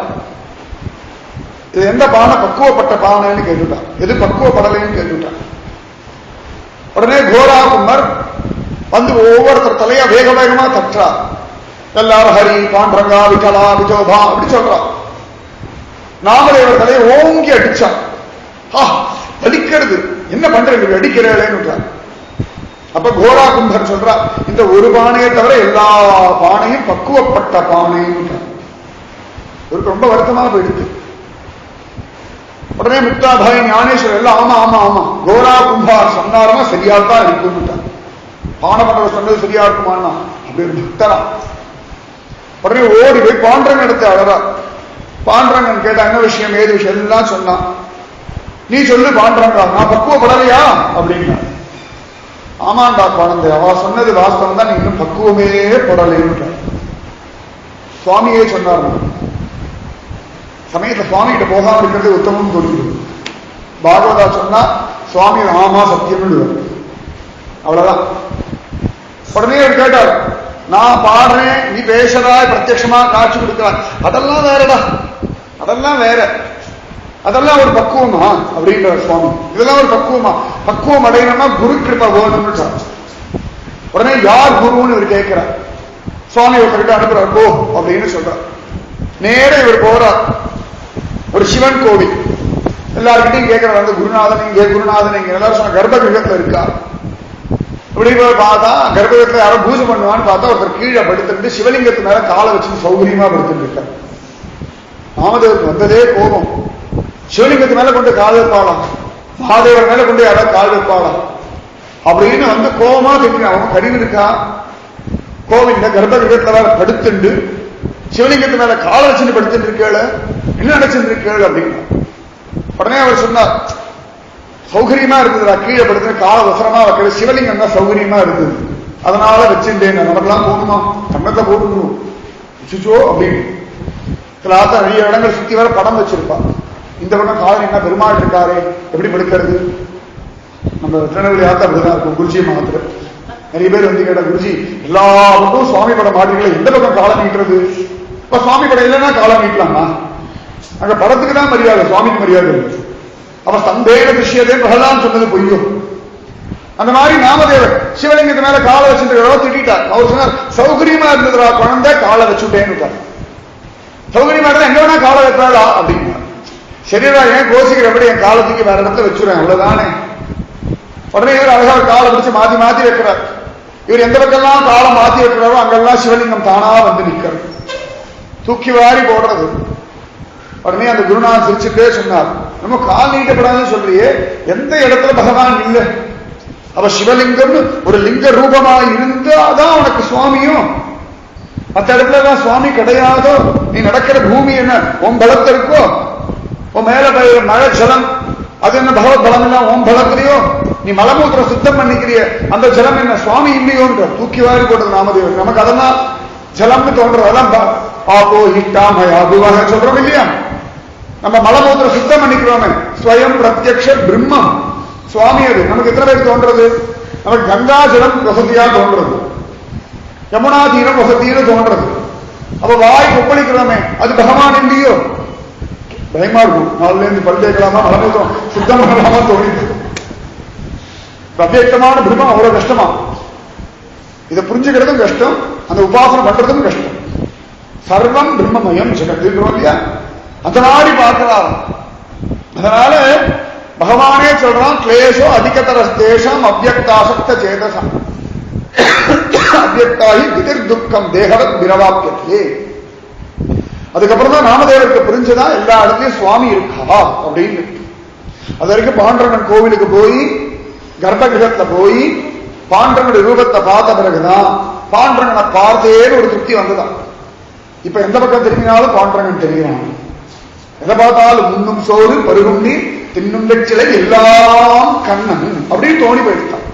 இது எந்த பானை பக்குவப்பட்ட பானைன்னு கேட்டுட்டான், எது பக்குவப்படலைன்னு கேட்டுட்டான். உடனே கோரா கும்பர் வந்து ஒவ்வொருத்தர் தலையா வேக வேகமா தற்றா. எல்லாரும் ஹரி, பாண்டரங்கா, விகலா, விஜோபா அப்படி சொல்றான். நாமதேவர் தலையை ஓங்கி அடிச்சான். வலிக்கிறது, என்ன பண்றது அடிக்கிறேன்னு. அப்ப கோரா கும்பர் சொல்றா, இந்த ஒரு பானையை தவிர எல்லா பானையும் பக்குவப்பட்ட பானைன்னு. இவருக்கு ரொம்ப வருத்தமா போயிடுச்சு. உடனே முக்தாபாய், ஞானேஸ்வரர் எல்லாம் ஆமா ஆமா ஆமா கோரா கும்பார் சொன்னாருன்னா சரியாத்தான் இருக்குன்னு. பானை பண்ற சொன்னது சரியா இருக்குமான்னா அப்படி ஒரு பக்தரா. உடனே ஓடி போய் பாண்டரங்க எடுத்து அழறா. பாண்டரங்கன் கேட்டா என்ன விஷயம், ஏது விஷயம் எல்லாம் சொன்னான். நீ சொல்லு பாண்டரங்கா, நான் பக்குவப்படலையா அப்படின்னா. ஆமாண்டா குழந்தை, அவ சொன்னது வாஸ்தவம் தான், நீ இன்னும் பக்குவமே படலைன்னு சுவாமியே சொன்னார். சமயத்துல சுவாமி கிட்ட போகாம இருக்கிறது உத்தமம் தோன்றுது. பாகவதா சொன்னா சுவாமி ஆமா சத்தியம்னு அவ்வளவுதான். உடனே அவர் கேட்டார், நான் பாடுறேன், நீ பேசுறாய், பிரத்யட்சமா காட்சி கொடுக்கிறாய், அதெல்லாம் வேறடா, அதெல்லாம் வேற, அதெல்லாம் ஒரு பக்குவமா அப்படின்ற சுவாமி. இதெல்லாம் ஒரு பக்குவமா, பக்குவம் அடையணும்னா குரு கிருபை வேணும்னு. உடனே யார் குருன்னு இவர் கேட்கிறார். சுவாமி ஒருத்தர்கிட்ட அனுப்புறார், போ அப்படின்னு சொல்றார். நேர இவர் போறார். ஒரு சிவன் கோவில் எல்லார்கிட்டையும் கேட்கிறார், அந்த குருநாதன் இங்கே, குருநாதன் இங்க. எல்லாரும் சொன்ன கர்ப்ப கிரகத்துல இருக்கா. இப்படி போய் பார்த்தா கர்ப்பகத்துல யாரும் பூஜை பண்ணுவான்னு பார்த்தா ஒருத்தர் கீழே படுத்துட்டு சிவலிங்கத்து மேல காலை வச்சு சௌகரியமா படுத்துட்டு இருக்கார். நாமதேவருக்கு வந்ததே கோபம். சிவலிங்கத்து மேல கொண்டு கால் வைப்பாளாம், மகாதேவர் மேல கொண்டு யாராவது கால் வைப்பாளாம் அப்படின்னு வந்து கோபமா தெரியும். அவங்க கடிவு இருக்கா, கோவில்ல கர்ப்ப கிரகத்துல படுத்துண்டு சிவலிங்கத்து மேல காலை வச்சுட்டு படுத்துட்டு இருக்கேள், என்ன நினைச்சிட்டு இருக்கேள் அப்படின்னு. உடனே அவர் சொன்னார், சௌகரியமா இருந்ததுடா, கீழே படுத்து கால வசரமா வைக்கிற சிவலிங்கம் தான் சௌகரியமா இருந்தது, அதனால வச்சிருந்தேன். நமக்கெல்லாம் போகணுமா, கண்ணத்தை போட்டுக்கணும் சுச்சோ அப்படின்னு. கிளாத்த நிறைய இடங்கள் சுத்தி வர படம் வச்சிருப்பா. இந்த படம் காலம் என்ன பெருமாள் இருக்காரு, எப்படி படுக்கிறது? நம்ம திருநெல்வேலி ஆத்தா அப்படிதான் இருக்கும். குருஜி மாத்திர நிறைய பேர் வந்து கேட்டா, குருஜி எல்லா பக்கமும் சுவாமி படம் மாட்டீங்களா, எந்த பக்கம் காலம் நீட்டுறது? இப்ப சுவாமி படம் இல்லைன்னா காலம் நீட்டலாமா? அங்க படத்துக்கு தான் மரியாதை, சுவாமிக்கு மரியாதை இருக்கு. அவ சந்தேக விஷயத்தை பிரகலான்னு சொன்னது பொய்யும். அந்த மாதிரி நாமதேவர் சிவலிங்கத்து மேல காலை வச்சுட்டு திட்டார். அவர் சொன்னார், சௌகரியமா இருந்ததுடா குழந்தை, காலை வச்சுட்டேன்னு. சௌகரியமா இருந்தா எங்க வேணா காலை வைப்பாளா அப்படின்னா, சரிடா ஏன் கோசிக்கிற, எப்படி என் காலத்துக்கு வேற இடத்துல வச்சுருவேன் அவ்வளவுதானே. உடனே இவர் அழகா காலை பிடிச்சு மாத்தி மாத்தி வைக்கிறார். இவர் எந்த பக்கம்லாம் காலை மாத்தி வைக்கிறாரோ அங்கெல்லாம் சிவலிங்கம் தானா வந்து நிற்கிறது, தூக்கி வாரி போடுறது. உடனே அந்த குருநாதன் சிரிச்சுட்டே சொன்னார், நம்ம கால் நீட்டப்படாதுன்னு சொல்றியே, எந்த இடத்துல பகவான் இல்லை, அவ சிவலிங்கம் ஒரு லிங்க ரூபமா இருந்தாதான் உனக்கு சுவாமியும், மற்ற இடத்துலதான் சுவாமி கிடையாதோ. நீ நடக்கிற பூமி என்ன உன் பலத்தை இருக்கோ, உன் மேல மழை ஜலம் அது என்ன பகவத் பலம் இல்ல உன் பலத்திலையோ, நீ மலமூத்திர சுத்தம் பண்ணிக்கிறிய அந்த ஜலம் என்ன சுவாமி இல்லையோன்ற தூக்கி வாரி போட்டது நாமதேவர். நமக்கு அதெல்லாம் ஜலம்னு தோன்றது, அதான் பாப்போ ஹிட்டாமயா அபுவாக சொல்றோம் இல்லையா. நம்ம மலமூத்திர சுத்தம் பண்ணிக்கிறோமே, ஸ்வயம் பிரத்யக்ஷ பிரம்மம் சுவாமி. அது நமக்கு எத்தனை பேருக்கு தோன்றது? நமக்கு கங்கா ஜலம் வசதியா தோன்றது, யமுனா தீரம் வசதியில தோன்றது. அப்ப வாய் கொப்பளிக்கிறோமே, அது பகவான் இல்லையோ? பயமா இருக்கும். நாலுல இருந்து பல் தேய்க்கலாமா, மலமூத்திரம் சுத்தம் பண்ணலாமா தோணிது. அவ்வியக்தமான பிரம்மம் அவ்வளவு கஷ்டமா, இதை புரிஞ்சுக்கிறதும் கஷ்டம், அந்த உபாசனம் பண்றதும் கஷ்டம். சர்வம் பிரம்மமயம் ஜெகத் இல்லையா, அந்த மாதிரி பார்க்கலாம். அதனால பகவானே சொல்றான், கிளேசோ அதிகதரஸ்தேஷம் அவ்யக்தாசக்த சேதசம் அவ்யக்தாகி விதிர் துக்கம் தேகவத் பிரவாக்கியத்திலே. அதுக்கப்புறம் தான் நாமதேவருக்கு புரிஞ்சதா எல்லா இடத்துலயும் சுவாமி இருக்கா அப்படின்னு. அது வரைக்கும் பாண்டரங்கன் கோவிலுக்கு போய் கர்ப்பகிரகத்துல போய் பாண்டரனுடைய ரூபத்தை பார்த்த பிறகுதான் பாண்டரங்கனை பார்த்தேன்னு ஒரு திருப்தி வந்துதான். இப்ப எந்த பக்கம் திரும்பினாலும் பாண்டரங்கன் தெரிகிறான். எதை பார்த்தாலும் முன்னும் சோறு பருகுண்டி தின்னும் வெற்றிலை எல்லாம் கண்ணன் அப்படின்னு தோணி போயிட்டான்.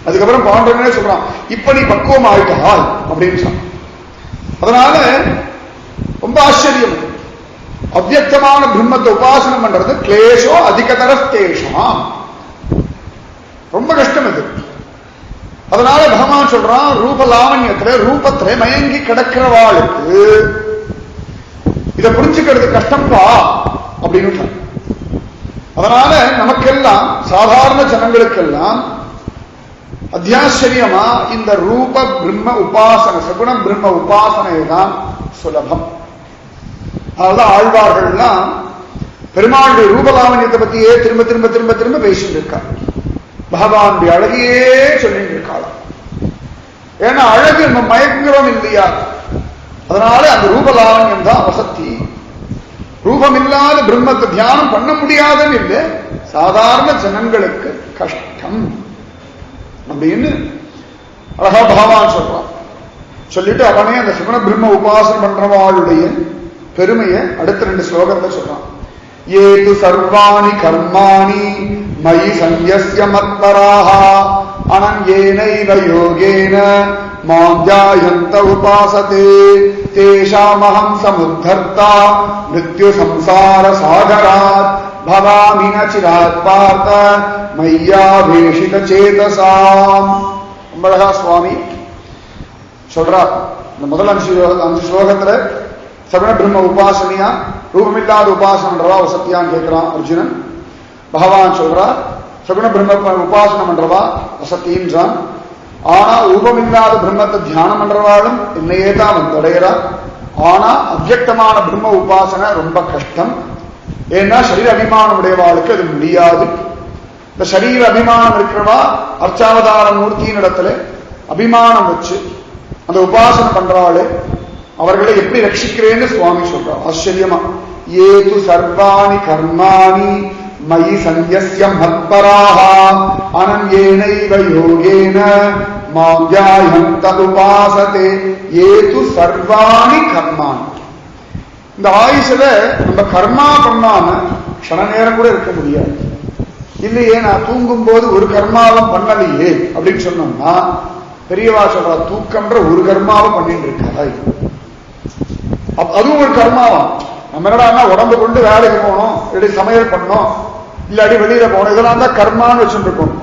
அதுக்கப்புறம் பாண்டரங்கனே சொல்றான், இப்ப நீ பக்குவம் ஆயிட்டாள் அப்படின்னு சொன்னான். அதனால ரொம்ப ஆச்சரியம். அவ்வியக்தமான பிரம்மத்தை உபாசனம் பண்றது கிளேஷோ அதிகதரஸ்தேஷம், ரொம்ப கஷ்டம் இது. அதனால பகவான் சொல்றான், ரூப லாவண்யத்துல ரூபத்துல மயங்கி கிடக்கிறவாளுக்கு இதை புரிஞ்சுக்கிறது கஷ்டம்பா அப்படின்னு. அதனால நமக்கெல்லாம் சாதாரண ஜனங்களுக்கெல்லாம் அத்தியாச்சரியமா இந்த ரூப பிரம்ம உபாசனை, சகுண பிரம்ம உபாசனை தான் சுலபம். அதனால ஆழ்வார்கள்லாம் பெருமாளுடைய ரூபலாவண்யத்தை பத்தியே திரும்ப திரும்ப திரும்ப திரும்ப பேசிட்டு இருக்காங்க. பகவானுடைய அழகையே சொல்லிட்டு இருக்காங்க. ஏன்னா அழகு நம்ம மயங்குறோம் இல்லையா, அதனால அந்த ரூபலாவண்யம் தான் வசதி. ரூபம் இல்லாத பிரம்மத்தை தியானம் பண்ண முடியாதுன்னு இல்லை, சாதாரண ஜனங்களுக்கு கஷ்டம் அப்படின்னு அழகா பகவான் சொல்றான். சொல்லிட்டு அவனே அந்த சுகுண பிரம்ம உபாசனம் பண்றவாளுடைய பெருமையை அடுத்த 2 ஸ்லோகத்தை சொல்றான். ஏது சர்வாணி கர்மாணி மயி சந்யஸ்ய மத்பராஹ அனன்யேனைவ யோகேன மாம் த்யாயந்த உபாசதே தேஷாமஹம் சமுத்தர்த்தா மிருத்யு சம்சார சாகராத் பவாமி ந சிராத் பார்த்த மையாவேஷித சேதசாம். அழகா சுவாமி சொல்றார். இந்த முதல் 5 ஸ்லோகத்துல சகுண பிரம்ம உபாசனையா ரூபமில்லாத உபாசனன்றவா வசத்தியான்னு கேட்கிறான் அர்ஜுனன். பகவான் சொல்றார், சகுண பிரம்ம உபாசனம் பண்றவா வசத்தின்றான். ஆனா ரூபமில்லாத பிரம்மத்தை தியானம் பண்றவாளும் என்னையே தான் வந்து அடையிறா. ஆனா அவ்வியக்தமான பிரம்ம உபாசனை ரொம்ப கஷ்டம். ஏன்னா சரீர அபிமானம் உடையவாளுக்கு அது முடியாது. இந்த சரீர அபிமானம் இருக்கிறவா அர்ச்சாவதார மூர்த்தியின் இடத்துல அபிமானம் வச்சு அந்த உபாசனை பண்றாளு அவர்களை எப்படி ரட்சிக்கிறேன்னு சுவாமி சொல்றார் ஆச்சரியமா. ஏது சர்வாணி கர்மாணி மயி சந்யஸ்ய மத்பராஹ அனன்யேனைவ யோகேன மாம் த்யாயந்த உபாசதே. ஏது சர்வாணி கர்மாணி. இந்த ஆயுசுல நம்ம கர்மா பண்ணாம க்ஷண நேரம் கூட இருக்க முடியாது. இல்லையே நான் தூங்கும் போது ஒரு கர்மாவும் பண்ணலையே அப்படின்னு சொன்னோம்னா பெரியவா சொல்றா தூக்கம்ன்ற ஒரு கர்மாவும் பண்ணிட்டு இருக்காய். அதுவும் ஒரு கர்மாவா. நம்ம என்னடா உடம்பு கொண்டு வேலைக்கு போனோம், இல்லாட்டி சமையல் பண்ணோம், இல்லாட்டி வெளியில போனோம், இதெல்லாம் தான் கர்மான்னு வச்சுட்டு இருக்கோம்.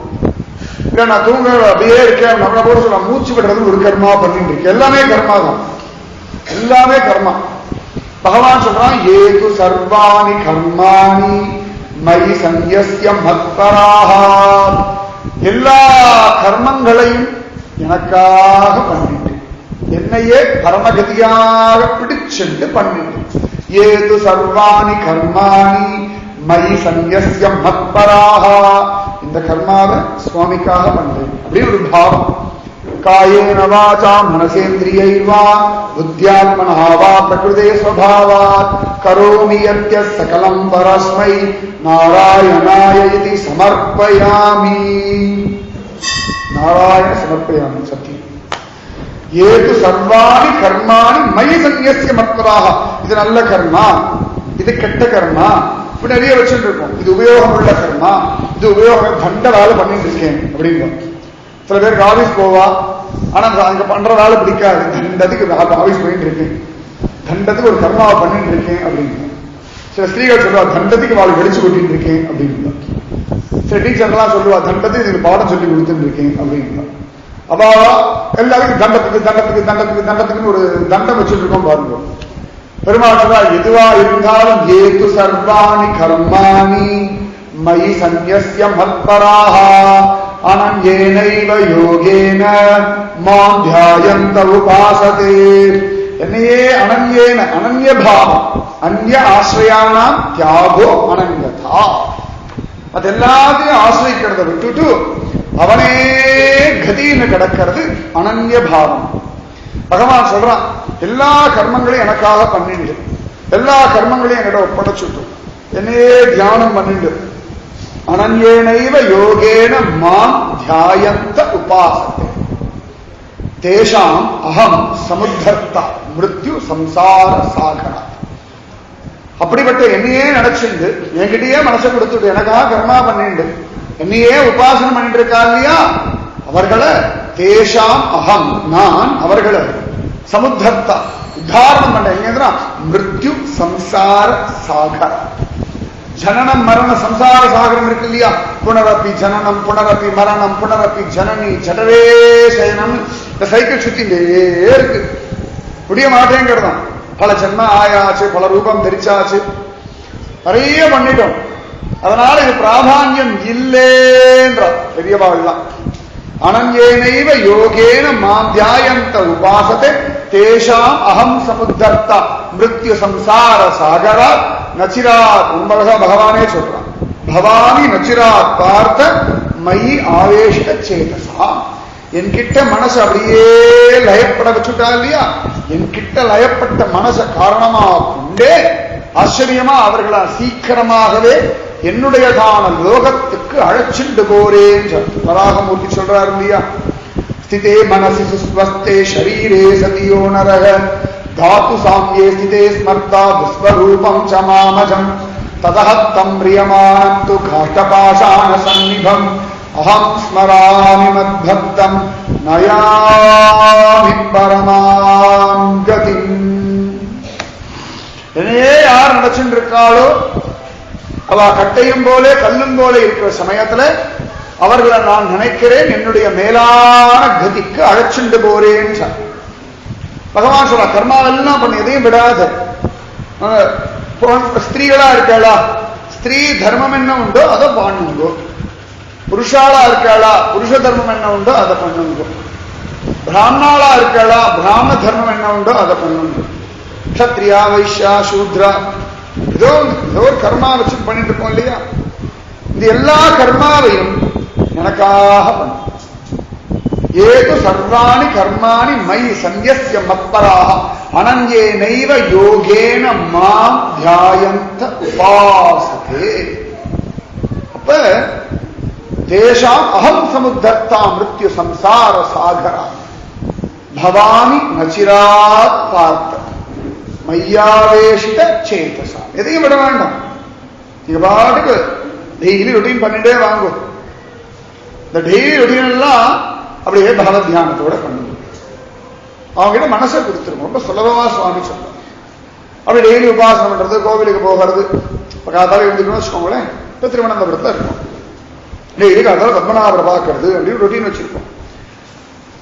இல்ல நான் தூங்க அப்படியே இருக்கேன் நம்மளை கூட சொல்ல மூச்சு விடுறது ஒரு கர்மா பண்ணிட்டு இருக்கேன். எல்லாமே கர்மா தான், எல்லாமே கர்மா. பகவான் சொல்றான் ஏது சர்வாணி கர்மாணி மயி சந்நிய மத்பராஹ, எல்லா கர்மங்களையும் எனக்காக பண்ணிட்டு என்னையே பரமகதியாக பிடிச்சென்று பண்ணிட்டு. ஏது சர்வாணி கர்மாணி மயி சந்நிய மத்பராஹ, இந்த கர்மாவை சுவாமிக்காக பண்றேன் அப்படின்னு ஒரு பாவம். காயேன வாசா மனசேந்திரியைர்வா புத்தியாத்மனா வா பிரகிருதே ஸ்வபாவாத் கரோமி யத்ய சகலம் பரஸ்மை நாராயணாய இதி சமர்ப்பயாமி. நாராயண சமர்ப்பயாமி. சத்தியம். ஏது சர்வாணி கர்மாணி மயி சந்நிய மத்பராஹ, இது நல்ல கர்மா, இது கெட்ட கர்மா, இப்ப நிறைய வச்சுட்டு இருக்கோம். இது உபயோகம் உள்ள கர்மா, இது உபயோகம் தண்ட வேலை பண்ணிட்டு இருக்கேன் அப்படிங்கிறோம். சில பேருக்கு ஆபீஸ் போவா, ஆனா அங்க பண்ற வேலை பிடிக்காது, தண்டத்துக்கு ஆபீஸ் போயிட்டு இருக்கேன், தண்டத்துக்கு ஒரு கர்மாவை பண்ணிட்டு இருக்கேன் அப்படின்னு. சில ஸ்திரீகள் சொல்லுவா தண்டத்துக்கு வாழ் வெடிச்சு கொட்டிட்டு இருக்கேன் அப்படின்னு. சில டீச்சர்லாம் சொல்லுவா தண்டத்துக்கு இதுக்கு பாடம் சொல்லி கொடுத்துட்டு இருக்கேன் அப்படின்னு. அப்ப எல்லாருக்கும் தண்டத்துக்கு தண்டத்துக்கு தண்டத்துக்கு தண்டத்துக்குன்னு ஒரு தண்டம் வச்சுட்டு இருக்கோம் பாருங்க. பெருமாள் சொல்றா எதுவா இருந்தாலும் ஏது சர்வாணி கர்மாணி மயி சந்நிய மத்பராஹ அனன்யேனைவ யோகேன மாம் த்யாயந்த உபாசதே. என்னையே அனன்யேன, அனன்ய பாவம், அந்நிய ஆசிரியானாம் தியாகோ அனன்யதா. அது எல்லாத்தையும் ஆசிரிக்கிறத விட்டுட்டு அவனே கதின்னு கிடக்கிறது அனன்ய பாவம். பகவான் சொல்றான் எல்லா கர்மங்களையும் எனக்காக பண்ணிட்டு, எல்லா கர்மங்களையும் என்கிட்ட ஒப்படைச்சுட்டு என்னையே தியானம் பண்ணிட்டு அனன்யேனைவ யோகேன மாம் தியாயந்த உபாசதே தேஷாம் அகம் சமுத்தர்த்தா மிருத்யு சம்சார சாகரா. அப்படிப்பட்ட என்னையே நினைச்சுண்டு என்கிட்டயே மனசை கொடுத்துட்டு எனக்காக கர்மா பண்ணிட்டு என்னையே உபாசனம் பண்ணிட்டு இருக்கா இல்லையா, அவர்களை தேஷாம் அகம் நான் அவர்களை சமுத்தர்த்தா உத்தாரணம் பண்ண. எங்க மிருத்யு சம்சார சாகர, ஜனனம் மரண சம்சார சாகரம் இருக்கு இல்லையா, புனரப்பி ஜனனம் புனரப்பி மரணம் புனரப்பி ஜனனி ஜடவே சயனம், இந்த சைக்கிள் சுத்திண்டே இருக்கு, முடிய மாட்டேங்கிறதான். பல ஜென்ம ஆயாச்சு, பல ரூபம் தெரிச்சாச்சு, நிறைய பண்ணிட்டோம். அதனால இது பிராதான்யம் இல்லேன்ற பெரியவாள்லாம். அனன்யேனைவ யோகேன மாம் தியாயந்த உபாசதே தேஷாம் அகம் சமுத்தர்த்தா மிருத்யு சம்சார சாகரா நச்சிராத். உண்மையாக பகவானே சொல்றான் பவானி நச்சிராத் பார்த்த மயி ஆவேஷ்ட சேதசா. என்கிட்ட மனசு அப்படியே லயப்பட வச்சுட்டா இல்லையா, என்கிட்ட லயப்பட்ட மனசை காரணமா கொண்டே ஆச்சரியமா அவர்களா சீக்கிரமாகவே என்னுடையதான லோகத்துக்கு அழைச்சிட்டு போறேன் வராகமூர்த்தி சொல்றாரு இல்லையா. ஸ்திதே மனசி சுஸ்வஸ்தே ஷரீரே சதியோ நரக தாத்து சாம்யே ஸ்திதே ஸ்மர்த்தா விஸ்வரூபம் ச மாமஜம் ததஹத்தம் பிரியமானம் து காஷ்டபாஷான சந்நிபம் அஹம் ஸ்மராமி மத்பக்தம் நயாமி பரமாம் கதிம். என்னையே யார் நினைச்சுட்டு இருக்காளோ அவ கட்டையும் போல கல்லும் போல இருக்கிற சமயத்துல அவர்களை நான் நினைக்கிறேன் என்னுடைய மேலான கதிக்கு அழைச்சுண்டு போறேன். பகவான் சொல்ற கர்மாவெல்லாம் பண்ண எதையும் விடாத. ஸ்திரீகளா இருக்காளா, ஸ்திரீ தர்மம் என்ன உண்டோ அதை பண்ணுங்கோ. புருஷாளா இருக்காளா, புருஷ தர்மம் என்ன உண்டோ அதை பண்ணுங்கோ. பிராமணாளா இருக்காளா, பிராமண தர்மம் என்ன உண்டோ அதை பண்ணுங்கோ. க்ஷத்ரியா வைஷ்யா சூத்ரா ஏதோ ஒரு கர்மா வச்சு பண்ணிட்டு இருக்கோம் இல்லையா, இந்த எல்லா கர்மாவையும் எனக்காக பண்ண. ஏது சர்வாணி கர்மாணி மயி சந்நிய மத்பராஹ அனன்யேனைவ யோகேன மாம் தியாயந்த உபாசதே. அப்ப தேஷாம் அகம் சமுத்தர்த்தா மிருத்யு சம்சார சாகரா பவானி நச்சிராத் பார்த்த மையாவேஷித சேதசா. எதையும் விட வேண்டாம், நீங்க பாட்டுக்கு டெய்லி ரொட்டீன் பண்ணிட்டே வாங்கும். இந்த டெய்லி ரொட்டீன் எல்லாம் அப்படியே பகவத் தியானத்தோட பண்ணுங்க. அவங்க கிட்ட மனசை கொடுத்துருங்க. ரொம்ப சுலபமா சுவாமி சொல்றாங்க. அப்படி டெய்லி உபாசனம் பண்றது, கோவிலுக்கு போகிறது. இப்ப காத்தால எழுந்துக்கணும்னு வச்சுக்கோங்களேன். இப்ப திருவனந்தபுரத்துல இருக்கும். டெய்லி காத்தால பத்மநாபரை பார்க்கறது அப்படின்னு ரொட்டீன் வச்சிருக்கோம்.